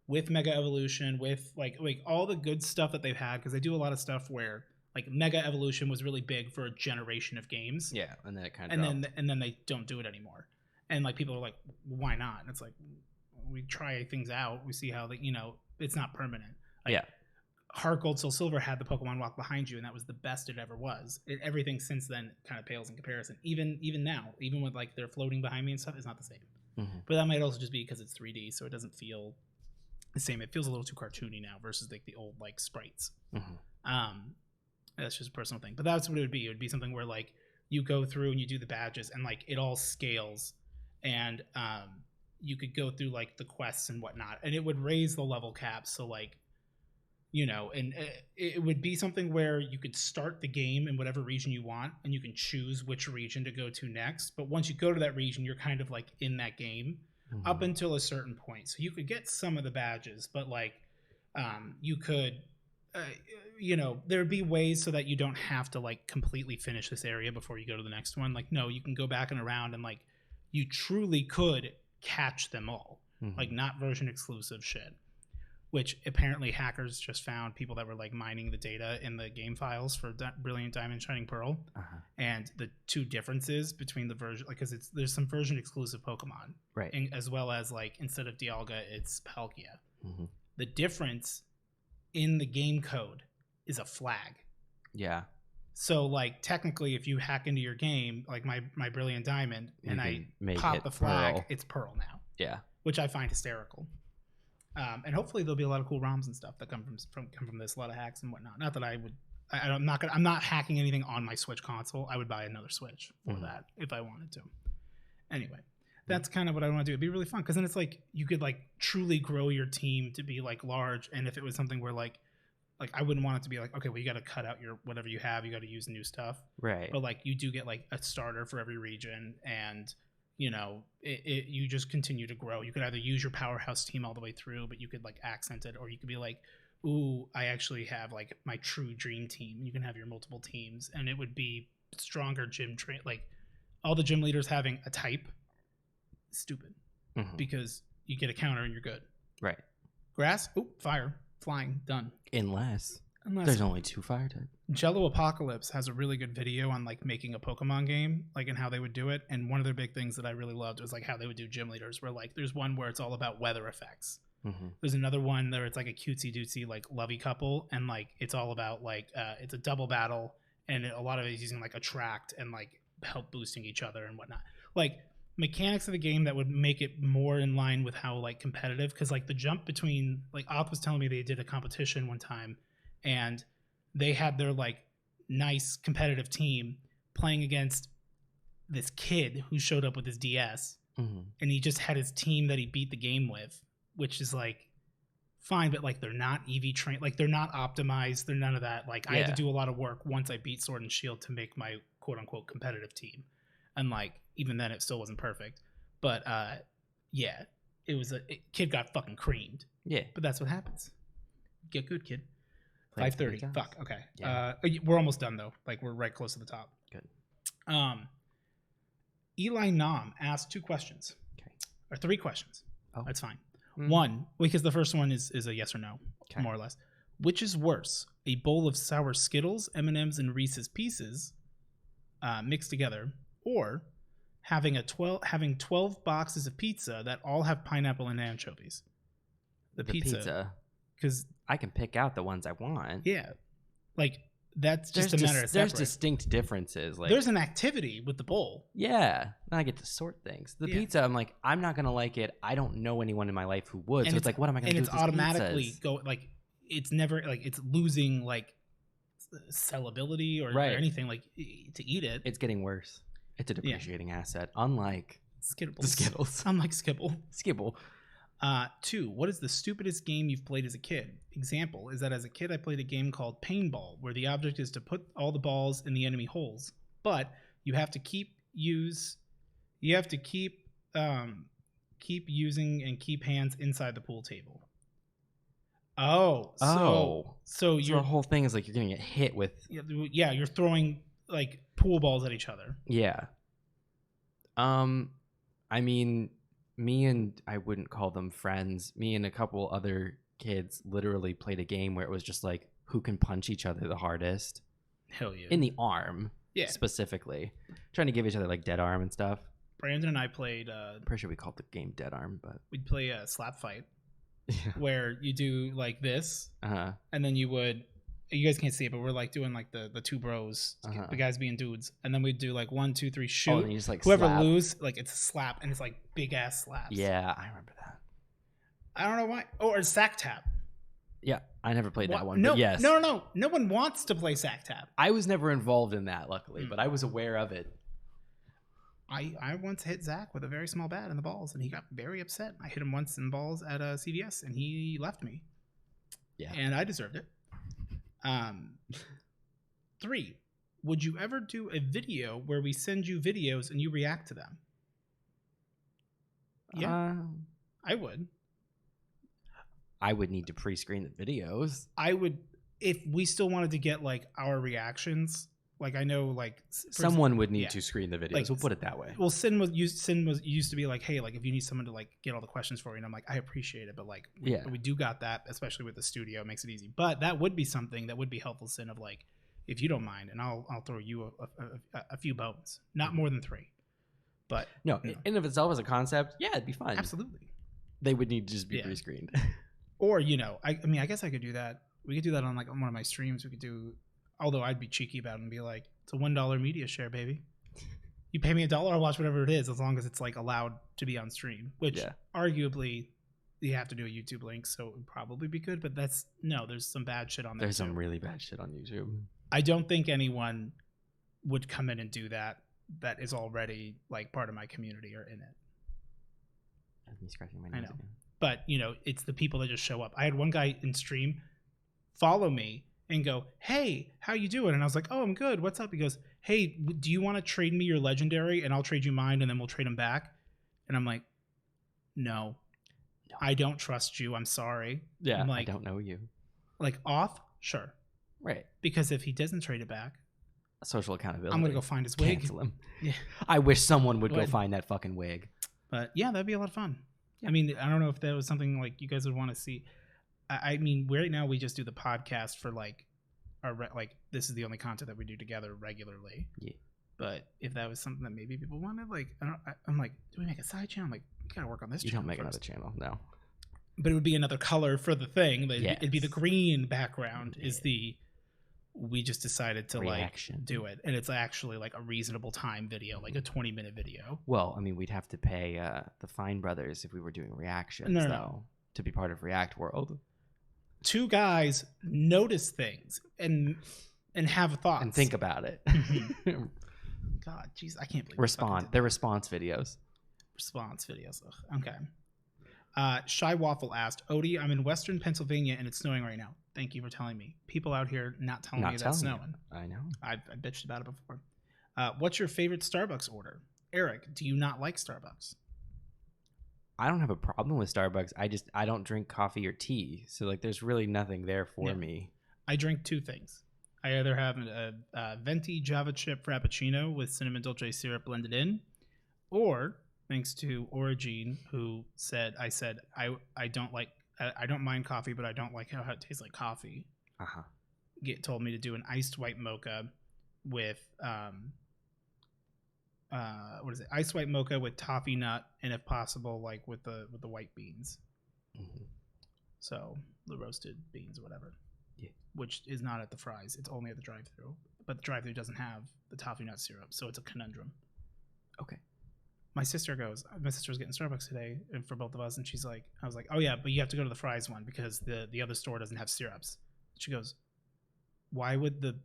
with Mega Evolution, with like all the good stuff that they've had, because they do a lot of stuff where like Mega Evolution was really big for a generation of games. Yeah, and then it kind of and then they don't do it anymore. And like people are like, why not? And it's like, we try things out, we see how it's not permanent. Like, yeah. Heart Gold Soul Silver had the Pokemon walk behind you, and that was the best it ever was. Everything since then kind of pales in comparison. Even now, even with like they're floating behind me and stuff, it's not the same. But that might also just be because it's 3D, so it doesn't feel the same. It feels a little too cartoony now versus like the old like sprites. That's just a personal thing, but that's what it would be. It would be something where like you go through and you do the badges, and like it all scales, and you could go through like the quests and whatnot, and it would raise the level cap. So like, and it would be something where you could start the game in whatever region you want, and you can choose which region to go to next. But once you go to that region, you're kind of like in that game up until a certain point. So you could get some of the badges, but like you could, there would be ways so that you don't have to like completely finish this area before you go to the next one. Like, no, you can go back and around, and like you truly could catch them all, like not version exclusive shit. Which apparently hackers just found people that were like mining the data in the game files for Brilliant Diamond, Shining Pearl, and the two differences between the version, like, because there's some version exclusive Pokemon, right, and, as well as like instead of Dialga, it's Palkia. The difference in the game code is a flag. Yeah. So like technically, if you hack into your game, like my Brilliant Diamond, and I pop the flag, Pearl. It's Pearl now. Yeah. Which I find hysterical. And hopefully there'll be a lot of cool ROMs and stuff that come from this, a lot of hacks and whatnot. Not that I'm not hacking anything on my Switch console. I would buy another Switch for that if I wanted to. Anyway, that's kind of what I want to do. It'd be really fun because then it's like you could like truly grow your team to be like large. And if it was something where like I wouldn't want it to be like, okay, well, you got to cut out your whatever you have, you got to use new stuff, right? But like you do get like a starter for every region, and you just continue to grow. You could either use your powerhouse team all the way through, but you could like accent it, or you could be like, ooh, I actually have like my true dream team. You can have your multiple teams, and it would be stronger gym train. Like all the gym leaders having a type, stupid, because you get a counter and you're good. Right. Grass, ooh, fire, flying, done. Unless there's only 2 fire types. Jello Apocalypse has a really good video on like making a Pokemon game, like, and how they would do it. And one of their big things that I really loved was like how they would do gym leaders, where like there's one where it's all about weather effects. There's another one where it's like a cutesy dootsy like lovey couple, and like it's all about like it's a double battle, and a lot of it is using like attract and like help boosting each other and whatnot. Like mechanics of the game that would make it more in line with how like competitive, because like the jump between, like Oth was telling me they did a competition one time, and they had their like nice competitive team playing against this kid who showed up with his DS, and he just had his team that he beat the game with, which is like fine, but like they're not EV trained, like they're not optimized, they're none of that. Like I had to do a lot of work once I beat Sword and Shield to make my quote unquote competitive team, and like even then it still wasn't perfect, but yeah, it was kid got fucking creamed. Yeah, but that's what happens. Get good, kid. 5:30. Fuck. Okay. Yeah. We're almost done though. Like we're right close to the top. Good. Eli Nam asked 2 questions. Okay. Or 3 questions. Oh, that's fine. One, because the first one is a yes or no, more or less. Which is worse, a bowl of sour Skittles, M&Ms, and Reese's Pieces mixed together, or having 12 boxes of pizza that all have pineapple and anchovies? The pizza. Because I can pick out the ones I want. Yeah. Like, that's just a matter of there's distinct differences. Like, there's an activity with the bowl. Yeah. And I get to sort things. The pizza, I'm like, I'm not going to like it. I don't know anyone in my life who would. And so it's like, what am I going to do with these automatically pizzas? Like, it's never, like, it's losing, like, sellability or anything, like, to eat it. It's getting worse. It's a depreciating asset. Unlike Skittles. The Skittles. Unlike Skibble. Skibble. 2, what is the stupidest game you've played as a kid? Example is that as a kid I played a game called Paintball, where the object is to put all the balls in the enemy holes, but you have to keep using and keep hands inside the pool table. So your whole thing is like you're gonna get hit with. Yeah, you're throwing like pool balls at each other. Yeah. I mean, I wouldn't call them friends. Me and a couple other kids literally played a game where it was just like who can punch each other the hardest. Hell yeah. In the arm, specifically, trying to give each other like dead arm and stuff. Brandon and I played. Pretty sure we called the game Dead Arm, but we'd play a slap fight yeah. where you do like this, Uh-huh. and then you would. You guys can't see it, but we're like doing like the two bros, the guys being dudes, and then we'd do like 1, 2, 3, shoot. Oh, and you just, like, whoever slap. lose, like it's a slap, and it's like big ass slaps. Yeah, I remember that. I don't know why. Oh, or sack tap. Yeah, I never played that one. No, but yes. no. No one wants to play sack tap. I was never involved in that, luckily, but I was aware of it. I once hit Zach with a very small bat in the balls, and he got very upset. I hit him once in balls at CVS, and he left me. Yeah, and I deserved it. 3, would you ever do a video where we send you videos and you react to them? Yeah, I would. I would need to pre-screen the videos. I would, if we still wanted to get like our reactions. Like I know, like someone would need to screen the videos. Like, we'll put it that way. Well, Sin was used to be like, hey, like if you need someone to like get all the questions for you, and I'm like, I appreciate it, but like, we do got that, especially with the studio, it makes it easy. But that would be something that would be helpful, Sin, of like, if you don't mind, and I'll throw you a few bones, not more than 3. But no, in of itself as a concept, yeah, it'd be fun. Absolutely, they would need to just be pre-screened. Or I mean, I guess I could do that. We could do that on like on one of my streams. We could do. Although I'd be cheeky about it and be like, it's a $1 media share, baby. You pay me $1, I'll watch whatever it is, as long as it's like allowed to be on stream. Which arguably you have to do a YouTube link, so it would probably be good. But there's some bad shit on there. There's some really bad shit on YouTube. I don't think anyone would come in and do that is already like part of my community or in it. That's me scratching my nose. I know. But it's the people that just show up. I had one guy in stream follow me and go, hey, how you doing? And I was like, oh, I'm good. What's up? He goes, hey, do you want to trade me your legendary and I'll trade you mine and then we'll trade them back? And I'm like, no, I don't trust you. I'm sorry. Yeah, I'm like, I don't know you. Like off? Sure. Right. Because if he doesn't trade it back, social accountability. I'm going to go find his wig. Cancel him. Yeah. I wish someone would go find that fucking wig. But yeah, that'd be a lot of fun. Yeah. I mean, I don't know if that was something like you guys would want to see. I mean, right now we just do the podcast for like this is the only content that we do together regularly. Yeah. But if that was something that maybe people wanted, like I'm like, do we make a side channel? I'm like, we gotta work on this. You channel don't make first. another channel, no. But it would be another color for the thing. But it'd be the green background. Yeah. We just decided to reaction. Like do it, and it's actually like a reasonable time video, like a 20-minute video. Well, I mean, we'd have to pay the Fine Brothers if we were doing reactions, no. To be part of React World. 2 guys notice things and have thoughts and think about it. God, jeez, I can't believe respond. They're response videos. Ugh. Okay. Shy Waffle asked, Odie, I'm in Western Pennsylvania and it's snowing right now. Thank you for telling me. People out here not telling me that's snowing. I know. I bitched about it before. What's your favorite Starbucks order? Eric, do you not like Starbucks? I don't have a problem with Starbucks. I don't drink coffee or tea. So like there's really nothing there for me. I drink 2 things. I either have a venti Java chip frappuccino with cinnamon dolce syrup blended in, or thanks to Origine, who said I don't mind coffee, but I don't like how it tastes like coffee. Told me to do an iced white mocha with what is it? Iced white mocha with toffee nut, and if possible, like with the white beans. Mm-hmm. So the roasted beans or whatever. Yeah. Which is not at the Fry's. It's only at the drive-thru. But the drive-thru doesn't have the toffee nut syrup, so it's a conundrum. Okay. My sister was getting Starbucks today for both of us, and I was like, oh yeah, but you have to go to the Fry's one because the other store doesn't have syrups. She goes, why would the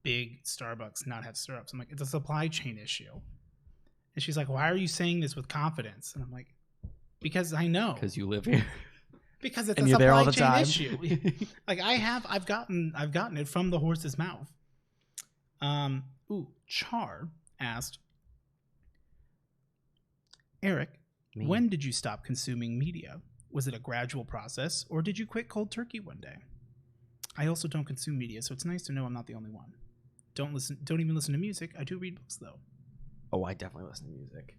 big Starbucks not have syrups? I'm like, it's a supply chain issue. And she's like, why are you saying this with confidence? And I'm like, because I know. Because you live here. Because it's a supply chain issue. Like I've gotten it from the horse's mouth. Char asked, Eric, when did you stop consuming media? Was it a gradual process, or did you quit cold turkey one day? I also don't consume media, so it's nice to know I'm not the only one. Don't even listen to music. I do read books though. Oh, I definitely listen to music.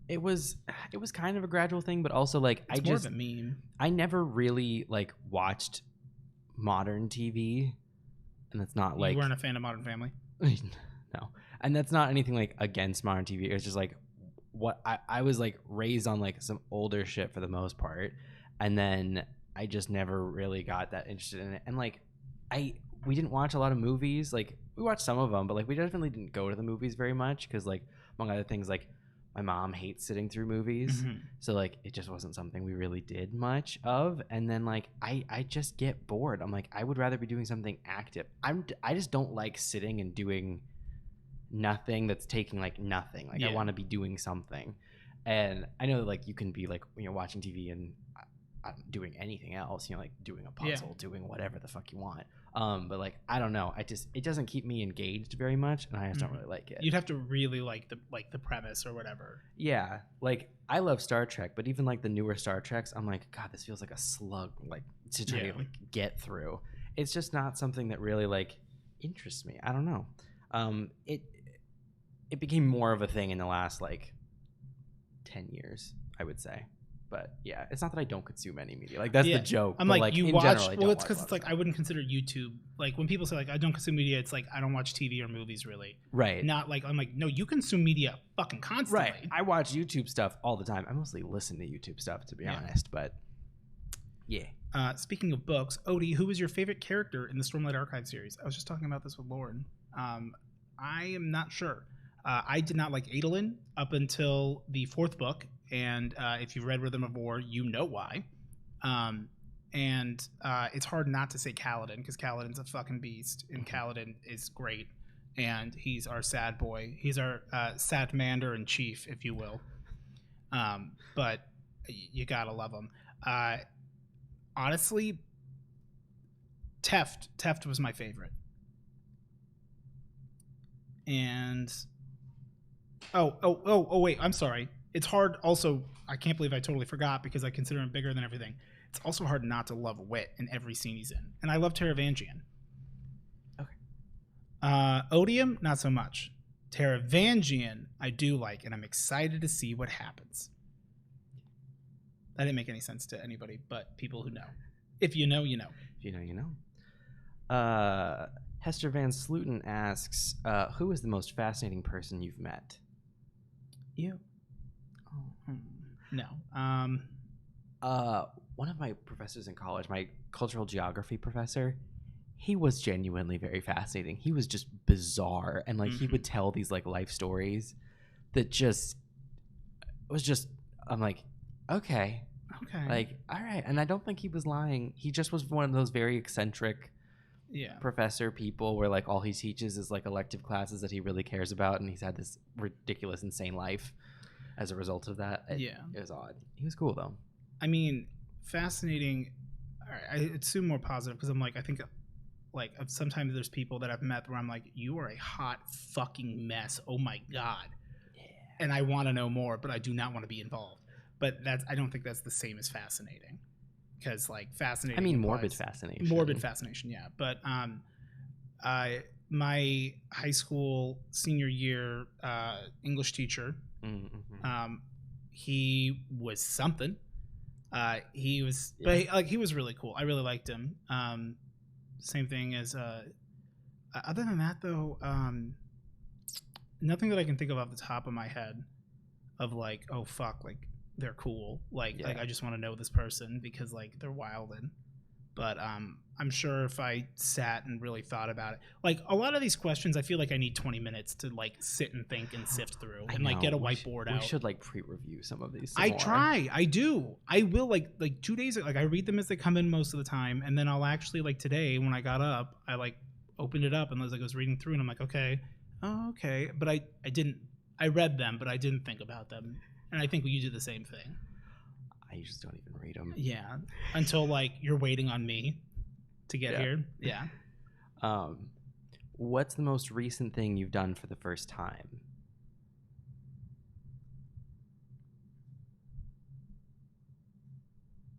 It was kind of a gradual thing, but also like it's more of a meme. I never really like watched modern TV, and that's not like you weren't a fan of Modern Family. No, and that's not anything like against modern TV. It's just like what I was like raised on like some older shit for the most part, and then I just never really got that interested in it. And like we didn't watch a lot of movies. Like we watched some of them, but like we definitely didn't go to the movies very much because like among other things, like my mom hates sitting through movies. Mhm. So like it just wasn't something we really did much of. And then like I just get bored. I'm like, I would rather be doing something active. I just don't like sitting and doing nothing that's taking like nothing. Like I want to be doing something. And I know that, like you can be like, you know, watching TV and doing anything else, you know, like doing a puzzle, doing whatever the fuck you want. But like I don't know, it doesn't keep me engaged very much, and I just don't really like it. You'd have to really like the premise or whatever. Yeah, like I love Star Trek, but even like the newer Star Treks, I'm like, God, this feels like a slug, like to try to like get through. It's just not something that really like interests me. I don't know. It became more of a thing in the last like 10 years, I would say. But yeah, it's not that I don't consume any media. Like that's the joke. I'm like you in watch. General, well, it's because it's like I wouldn't consider YouTube. Like when people say like I don't consume media, it's like I don't watch TV or movies really. Right. Not like I'm like no, you consume media fucking constantly. Right. I watch YouTube stuff all the time. I mostly listen to YouTube stuff to be honest. But yeah. Speaking of books, Odie, who was your favorite character in the Stormlight Archive series? I was just talking about this with Lauren. I am not sure. I did not like Adolin up until the 4th book. And if you've read Rhythm of War, you know why. And it's hard not to say Kaladin, because Kaladin's a fucking beast, and Kaladin is great. And he's our sad boy. He's our Satmander in chief, if you will. But you gotta love him. Honestly, Teft was my favorite. And wait, I'm sorry. It's hard also, I can't believe I totally forgot because I consider him bigger than everything. It's also hard not to love Wit in every scene he's in. And I love Taravangian. Okay. Odium, not so much. Taravangian, I do like, and I'm excited to see what happens. That didn't make any sense to anybody but people who know. If you know, you know. If you know, you know. Hester Van Sluten asks, who is the most fascinating person you've met? You. No. One of my professors in college, my cultural geography professor, he was genuinely very fascinating. He was just bizarre, and like he would tell these like life stories that just was just. I'm like, okay, like all right, and I don't think he was lying. He just was one of those very eccentric, professor people where like all he teaches is like elective classes that he really cares about, and he's had this ridiculous, insane life. As a result of that, it was odd. He was cool though. I mean, fascinating. All right, I assume more positive because I'm like, I think, like, sometimes there's people that I've met where I'm like, you are a hot fucking mess. Oh my god. Yeah. And I want to know more, but I do not want to be involved. But I don't think that's the same as fascinating, because like fascinating. I mean, morbid fascination. Morbid fascination, yeah. But my high school senior year English teacher. He was something. He was, but he was really cool. I really liked him. Same thing as. Other than that, though, nothing that I can think of off the top of my head. Of like, oh fuck, like they're cool. Like I just want to know this person because like they're wildin'. But I'm sure if I sat and really thought about it, like a lot of these questions, I feel like I need 20 minutes to like sit and think and sift through and like get a whiteboard out. We should like pre-review some of these. I do. I will like 2 days. Like I read them as they come in most of the time, and then I'll actually like today when I got up, I like opened it up and as I was reading through, and I'm like, okay. But I didn't. I read them, but I didn't think about them, and I think you do the same thing. I just don't even read them. Yeah, until like you're waiting on me to get here. Yeah. What's the most recent thing you've done for the first time?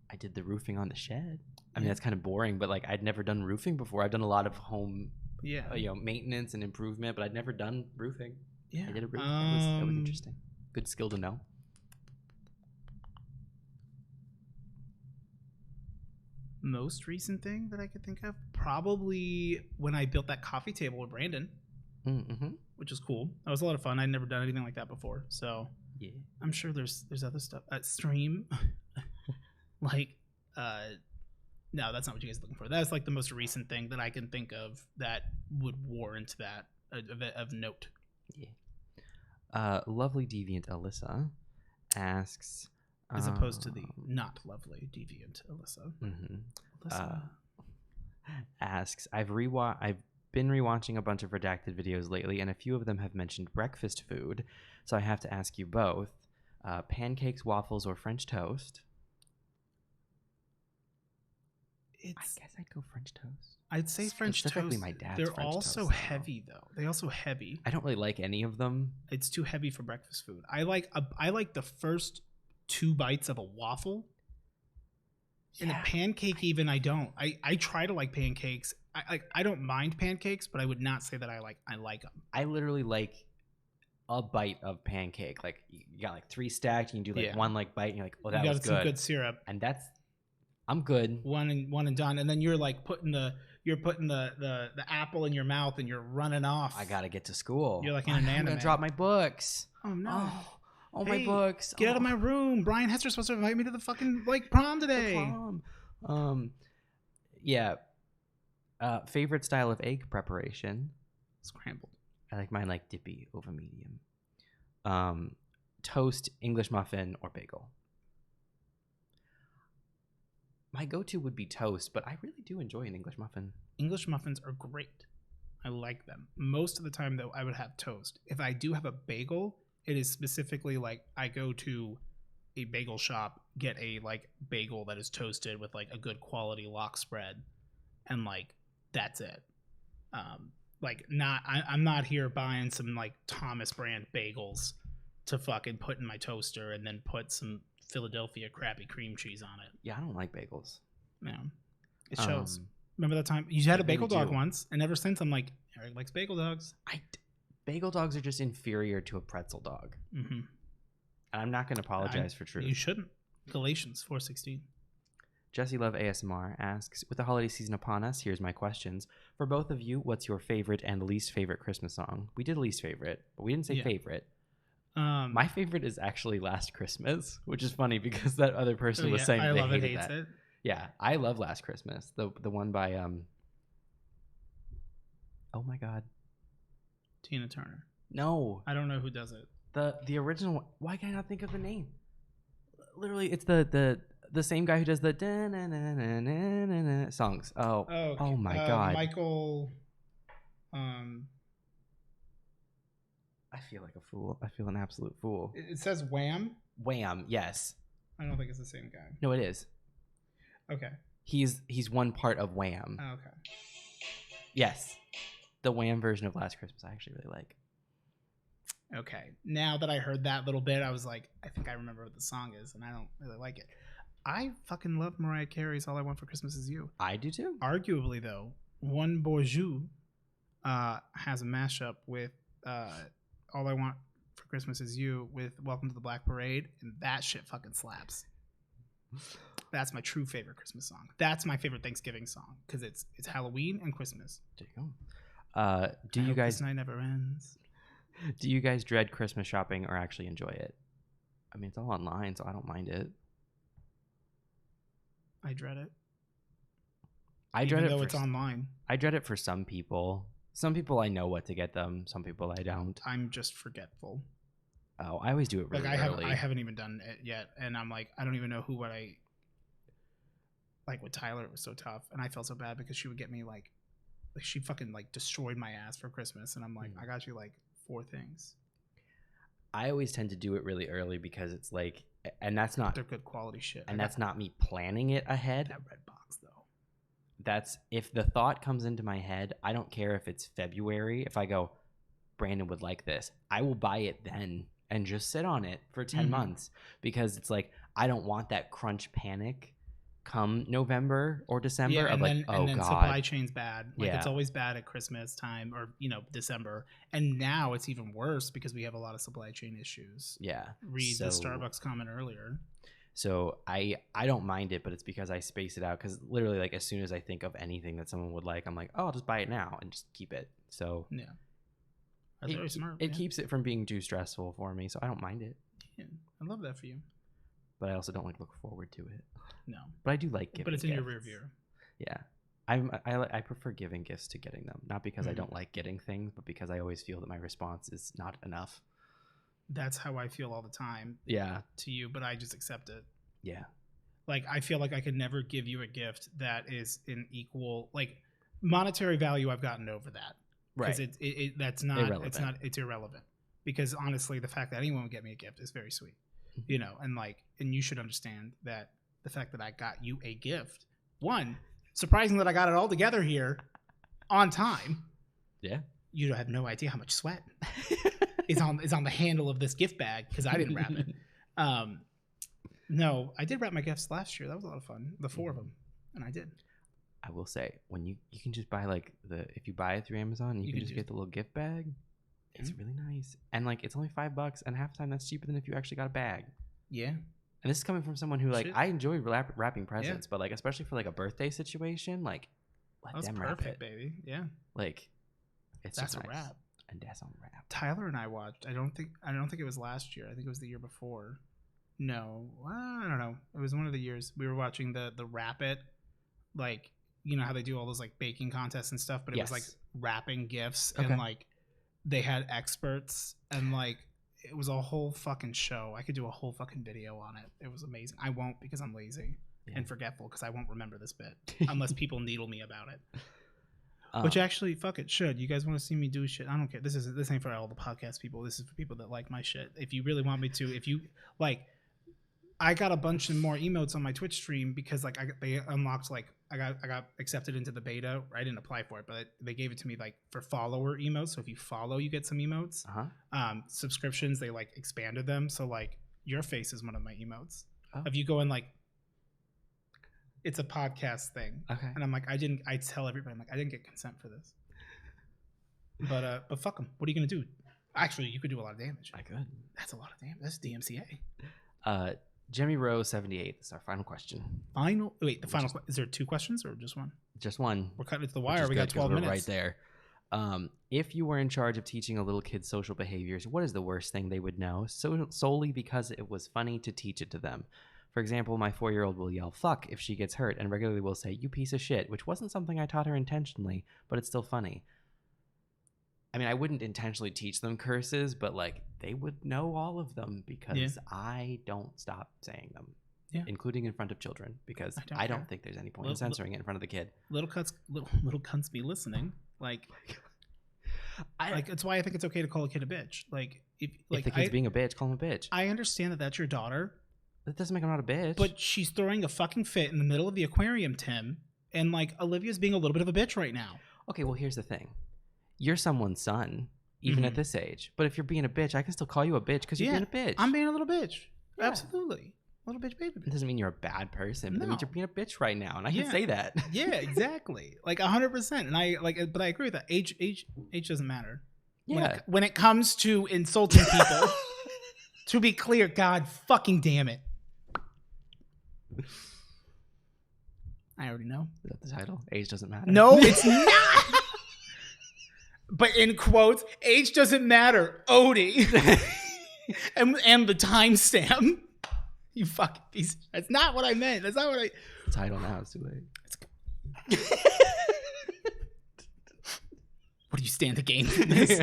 I did the roofing on the shed. I mean, that's kind of boring, but like I'd never done roofing before. I've done a lot of home, maintenance and improvement, but I'd never done roofing. Yeah, I did a roof. That was interesting. Good skill to know. Most recent thing that I could think of, probably when I built that coffee table with Brandon, which was cool. That was a lot of fun. I'd never done anything like that before, so Yeah. I'm sure there's other stuff. Stream, like, no, that's not what you guys are looking for. That's like the most recent thing that I can think of that would warrant that of note. Yeah. Lovely deviant Alyssa asks, as opposed to the not lovely deviant Alyssa. Alyssa. Asks, I've been rewatching a bunch of redacted videos lately, and a few of them have mentioned breakfast food. So I have to ask you both: pancakes, waffles, or French toast? I guess I'd go French toast. I'd say French toast. My dad's They're French also toast, heavy though. They also heavy. I don't really like any of them. It's too heavy for breakfast food. I like the first 2 bites of a waffle. And a pancake, even I don't. I try to like pancakes. I don't mind pancakes, but I would not say that I like them. I literally like a bite of pancake. Like you got like 3 stacked, you can do like one like bite, and you're like, oh, that was good. Some good syrup, and I'm good. One and done, and then you're like putting the apple in your mouth, and you're running off. I gotta get to school. You're like in an anime. I'm gonna drop my books. Oh no. Oh, my books. Get out of my room. Brian Hester's supposed to invite me to the fucking prom today. Yeah. Favorite style of egg preparation? Scrambled. I like mine like dippy over medium. Toast, English muffin, or bagel. My go-to would be toast, but I really do enjoy an English muffin. English muffins are great. I like them. Most of the time, though, I would have toast. If I do have a bagel, it is specifically like I go to a bagel shop, get a like bagel that is toasted with like a good quality lock spread, and like that's it. I'm not here buying some like Thomas brand bagels to fucking put in my toaster and then put some Philadelphia crappy cream cheese on it. Yeah, I don't like bagels. No, it shows. Remember that time you had a bagel dog once, and ever since I'm like, Eric likes bagel dogs. Bagel dogs are just inferior to a pretzel dog. Mm-hmm. And I'm not going to apologize for truth. You shouldn't. Galatians 4:16. Jesse Love ASMR asks, with the holiday season upon us, here's my questions. For both of you, what's your favorite and least favorite Christmas song? We did least favorite, but we didn't say favorite. My favorite is actually Last Christmas, which is funny because that other person was saying they hated that. It. Yeah, I love Last Christmas. The one by oh my god. Tina Turner. No. I don't know who does it. The original one. Why can I not think of the name? Literally, it's the same guy who does the songs. Oh my god. Michael. I feel like a fool. I feel an absolute fool. It says Wham. Wham, yes. I don't think it's the same guy. No, it is. Okay. He's one part of Wham. Oh, okay. Yes. The Wham version of Last Christmas I actually really like. Okay. Now that I heard that little bit, I was like, I think I remember what the song is, and I don't really like it. I fucking love Mariah Carey's All I Want for Christmas Is You. I do too. Arguably, though, One Bourgeois has a mashup with All I Want for Christmas Is You with Welcome to the Black Parade, and that shit fucking slaps. That's my true favorite Christmas song. That's my favorite Thanksgiving song because it's Halloween and Christmas. There you go. Do you guys? This night never ends. Do you guys dread Christmas shopping or actually enjoy it? I mean, it's all online, so I don't mind it. I dread it. Even though it's online. I dread it for some people. Some people I know what to get them. Some people I don't. I'm just forgetful. Oh, I always do it really early. I haven't even done it yet, and I'm like, I don't even know what I like. With Tyler, it was so tough, and I felt so bad because she would get me like she fucking like destroyed my ass for Christmas, and I'm like, I got you like 4 things. I always tend to do it really early because it's like, and that's not they're good quality shit, and that's not me planning it ahead. That red box though. That's if the thought comes into my head. I don't care if it's February. If I go, Brandon would like this, I will buy it then and just sit on it for 10 months because it's like I don't want that crunch panic come November or December of like, oh god, supply chain's bad. Like it's always bad at Christmas time or December, and now it's even worse because we have a lot of supply chain issues. Yeah, read the Starbucks comment earlier. So I don't mind it, but it's because I space it out because literally like as soon as I think of anything that someone would like, I'm like, oh, I'll just buy it now and just keep it. So yeah, that's very smart. It keeps it from being too stressful for me, so I don't mind it. Yeah, I love that for you. But I also don't like look forward to it. No. But I do like giving. But it's in gifts. your rear view. Yeah. I prefer giving gifts to getting them. Not because I don't like getting things, but because I always feel that my response is not enough. That's how I feel all the time. Yeah. To you, but I just accept it. Yeah. Like, I feel like I could never give you a gift that is in equal, like, monetary value. I've gotten over that. Right. Because that's not irrelevant. It's irrelevant. Because honestly, the fact that anyone would get me a gift is very sweet. You know, and you should understand that the fact that I got you a gift, one, surprising that I got it all together here on time. Yeah. You have no idea how much sweat is on the handle of this gift bag because I didn't wrap it. No, I did wrap my gifts last year. That was a lot of fun. The 4 of them, and I did. I will say, when you can just buy if you buy it through Amazon, you can just get the little gift bag. It's really nice, and it's only $5, and half the time that's cheaper than if you actually got a bag. Yeah. And this is coming from someone who I enjoy wrapping presents, but especially for a birthday situation, let them wrap it, baby. Yeah. It's that's just a nice. wrap. And that's on wrap. Tyler and I watched. I don't think it was last year. I think it was the year before. No, I don't know. It was one of the years we were watching the Wrap It, you know how they do all those baking contests and stuff, but it was wrapping gifts and they had experts and it was a whole fucking show. I could do a whole fucking video on it. It was amazing. I won't because I'm lazy and forgetful because I won't remember this bit unless people needle me about it. Which actually, fuck it, should. You guys want to see me do shit? I don't care. This ain't for all the podcast people. This is for people that like my shit. If you really want me to, if you I got a bunch of more emotes on my Twitch stream because they unlocked I got accepted into the beta. I didn't apply for it, but they gave it to me for follower emotes. So if you follow, you get some emotes. Subscriptions, they expanded them. So your face is one of my emotes. If you go in it's a podcast thing. Okay. And I'm I tell everybody I didn't get consent for this. But fuck them. What are you gonna do? Actually, you could do a lot of damage. I could. That's a lot of damage. That's DMCA. Jimmy Rose 78. This is our final question. Is there 2 questions or just one? Just one. We're cutting it to the wire. We got 12 minutes. Right there. If you were in charge of teaching a little kid social behaviors, what is the worst thing they would know solely because it was funny to teach it to them? For example, my 4-year-old will yell "fuck" if she gets hurt and regularly will say "you piece of shit," which wasn't something I taught her intentionally, but it's still funny. I mean, I wouldn't intentionally teach them curses, but they would know all of them because I don't stop saying them, including in front of children, because I don't think there's any point in censoring it in front of the kid. Little cunts be listening. It's why I think it's okay to call a kid a bitch. If the kid's being a bitch, call him a bitch. I understand that that's your daughter. That doesn't make him not a bitch. But she's throwing a fucking fit in the middle of the aquarium, Tim, and Olivia's being a little bit of a bitch right now. Okay, well here's the thing. You're someone's son, even at this age. But if you're being a bitch, I can still call you a bitch because you're being a bitch. I'm being a little bitch. Yeah. Absolutely. Little bitch, baby. It doesn't mean you're a bad person. But it means you're being a bitch right now. And I can say that. Yeah, exactly. 100%. And but I agree with that. Age doesn't matter. Yeah. When it comes to insulting people, to be clear, God fucking damn it. I already know. Is that the title? Age doesn't matter. No, it's not. But in quotes, age doesn't matter. Odie. and the timestamp. You fucking piece. That's not what I meant. That's not what I. The title now. It's too late. What do you stand to gain from this?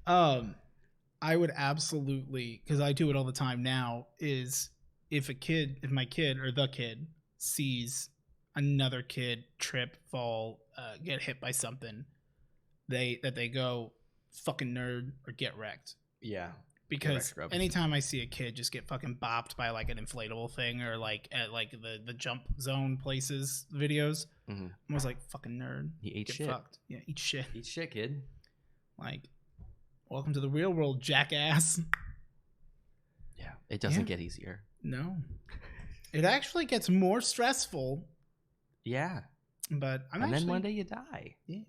I would absolutely, because I do it all the time now, is if my kid or the kid sees another kid trip, fall, get hit by something, they go fucking nerd or get wrecked. Yeah. Because anytime I see a kid just get fucking bopped by an inflatable thing or at the jump zone places videos, I'm always fucking nerd. He ate get shit. Fucked. Yeah, eat shit. Eat shit, kid. Welcome to the real world, jackass. Yeah, it doesn't get easier. No. It actually gets more stressful. Yeah. But then one day you die. Yeah.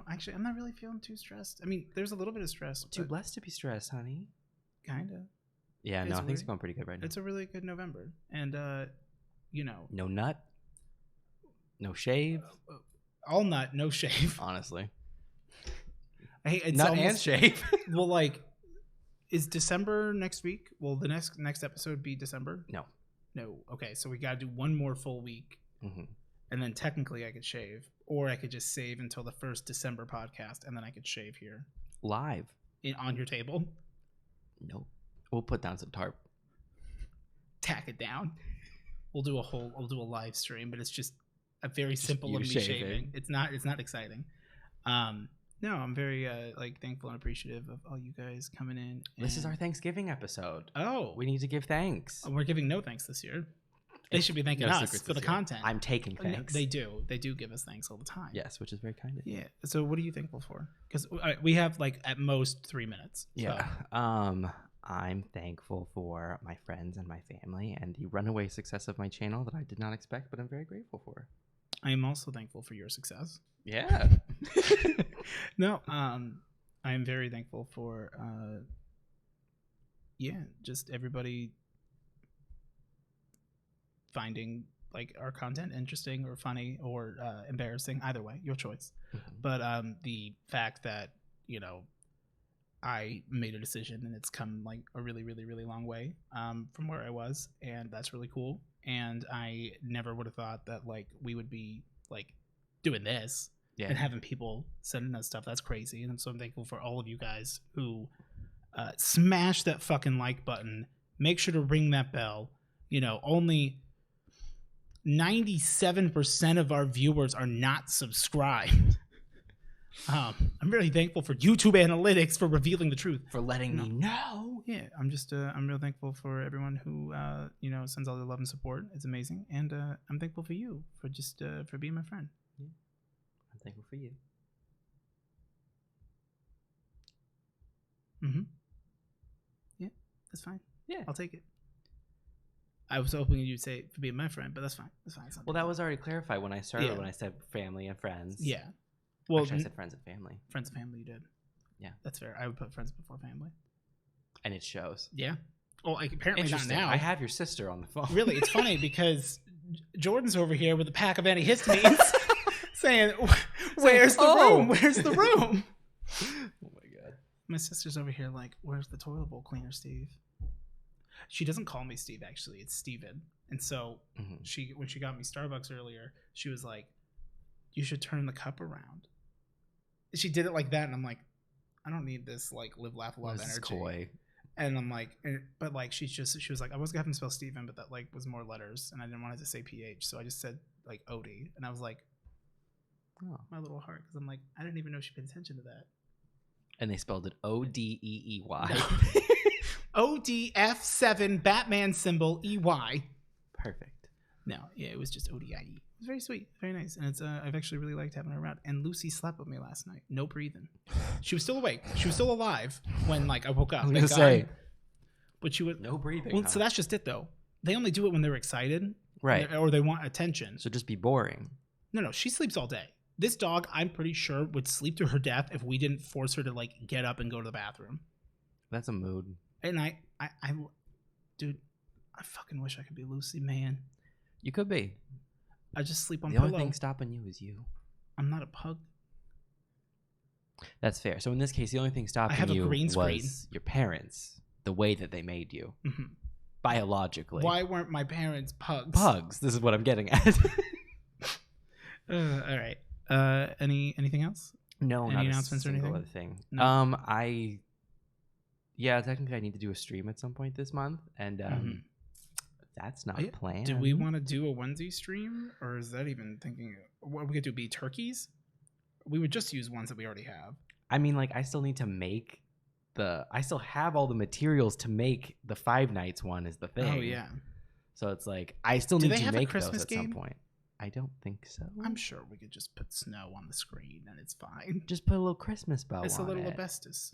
Actually, I'm not really feeling too stressed. I mean, there's a little bit of stress. Too blessed to be stressed, honey. Kind of. Yeah, no, things are going pretty good right now. It's a really good November. And, no nut. No shave. All nut, no shave. Honestly. Hey, it's nut and shave. Well, Is December next week? Will the next episode be December? No. Okay, so we got to do one more full week, and then technically I could shave, or I could just save until the first December podcast, and then I could shave here live on your table. Nope. We'll put down some tarp. Tack it down. We'll do a live stream, but it's just a very simple of me shaving. It's not exciting. No, I'm very thankful and appreciative of all you guys coming in. This is our Thanksgiving episode. Oh, we need to give thanks. We're giving no thanks this year. They should be thanking us for the content. I'm taking thanks. They do give us thanks all the time. Yes, which is very kind of you. Yeah. So what are you thankful for? Because we have at most 3 minutes. So. Yeah. I'm thankful for my friends and my family and the runaway success of my channel that I did not expect, but I'm very grateful for. I am also thankful for your success. Yeah. No, I am very thankful for just everybody finding our content interesting or funny or embarrassing. Either way, your choice. But the fact that I made a decision and it's come a really, really, really long way from where I was, and that's really cool. And I never would have thought that we would be doing this and having people sending us stuff. That's crazy. And so I'm thankful for all of you guys who smash that fucking like button. Make sure to ring that bell. Only 97% of our viewers are not subscribed. I'm really thankful for YouTube analytics for revealing the truth, for letting me know. Yeah, I'm real thankful for everyone who sends all their love and support. It's amazing, and I'm thankful for you for just for being my friend. Yeah. I'm thankful for you. Yeah, that's fine. Yeah, I'll take it. I was hoping you'd say for being my friend, but that's fine. That's fine. Well, that was already clarified when I started. When I said family and friends. Yeah. Well, actually, I said friends and family. Friends and family, you did. Yeah, that's fair. I would put friends before family, and it shows. Yeah. Well, apparently not now. I have your sister on the phone. Really, it's funny because Jordan's over here with a pack of antihistamines, saying, "Where's the room? Where's the room?" Oh my god. My sister's over here "Where's the toilet bowl cleaner, Steve?" She doesn't call me Steve. Actually, it's Steven. And so when she got me Starbucks earlier, she was like, "You should turn the cup around." She did it like that, and I'm like, I don't need this live, laugh, love energy. Coy. And I'm like, but she was like, I was gonna have him spell Steven, but that was more letters, and I didn't want it to say PH, so I just said Odie, and I was like, oh, my little heart, because I'm like, I didn't even know she paid attention to that. And they spelled it Odeey. ODF7 Batman symbol EY. Perfect. No, yeah, it was just ODIE. It was very sweet, very nice, and it's I've actually really liked having her around. And Lucy slept with me last night, no breathing. She was still awake, she was still alive when I woke up. I was gonna say, but she was no breathing. Well, so that's just it though. They only do it when they're excited, right? Or they want attention. So just be boring. No, she sleeps all day. This dog, I'm pretty sure, would sleep to her death if we didn't force her to get up and go to the bathroom. That's a mood. And dude, I fucking wish I could be Lucy, man. You could be. I just sleep on the pillow. The only thing stopping you is you. I'm not a pug. That's fair. So in this case, the only thing stopping you was your parents, the way that they made you, biologically. Why weren't my parents pugs? Pugs. This is what I'm getting at. All right. Anything else? No, any not announcements a single or other anything? thing. No? Technically I need to do a stream at some point this month, and that's not planned. Do we want to do a Wednesday stream, or is that even thinking? What we could do? Be turkeys? We would just use ones that we already have. I mean, I still need to make I still have all the materials to make the 5 nights one is the thing. Oh yeah. So it's I still need to make those at some point. I don't think so. I'm sure we could just put snow on the screen and it's fine. Just put a little Christmas bow on it. It's a little asbestos.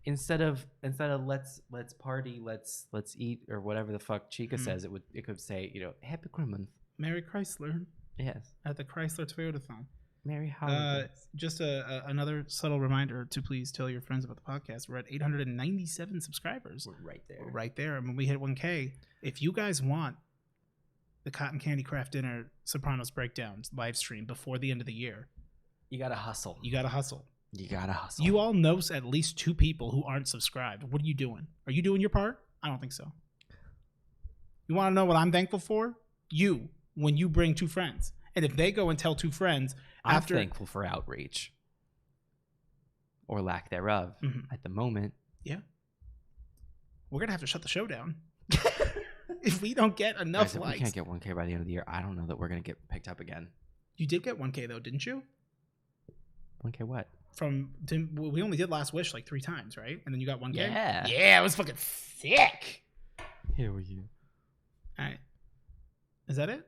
Instead of let's party, let's eat, or whatever the fuck Chica says, it could say, Happy Christmas. Merry Chrysler. Yes. At the Chrysler Toyotathon. Merry holidays. Just another subtle reminder to please tell your friends about the podcast. We're at 897 subscribers. We're right there. We're right there. And when we hit 1K, if you guys want the Cotton Candy Craft Dinner Sopranos Breakdowns live stream before the end of the year, you gotta hustle. You gotta hustle. You all know at least 2 people who aren't subscribed. What are you doing? Are you doing your part? I don't think so. You want to know what I'm thankful for? You, when you bring 2 friends. And if they go and tell 2 friends I'm thankful for outreach. Or lack thereof at the moment. Yeah. We're going to have to shut the show down. If we don't get enough likes. If we can't get 1K by the end of the year, I don't know that we're going to get picked up again. You did get 1K though, didn't you? 1K what? We only did Last Wish like 3 times, right? And then you got 1K? Yeah. Yeah, it was fucking sick. Here were you. All right. Is that it?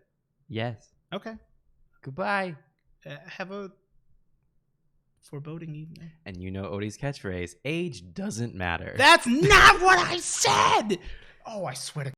Yes. Okay. Goodbye. Have a foreboding evening. And you know Odie's catchphrase, age doesn't matter. That's not what I said! Oh, I swear to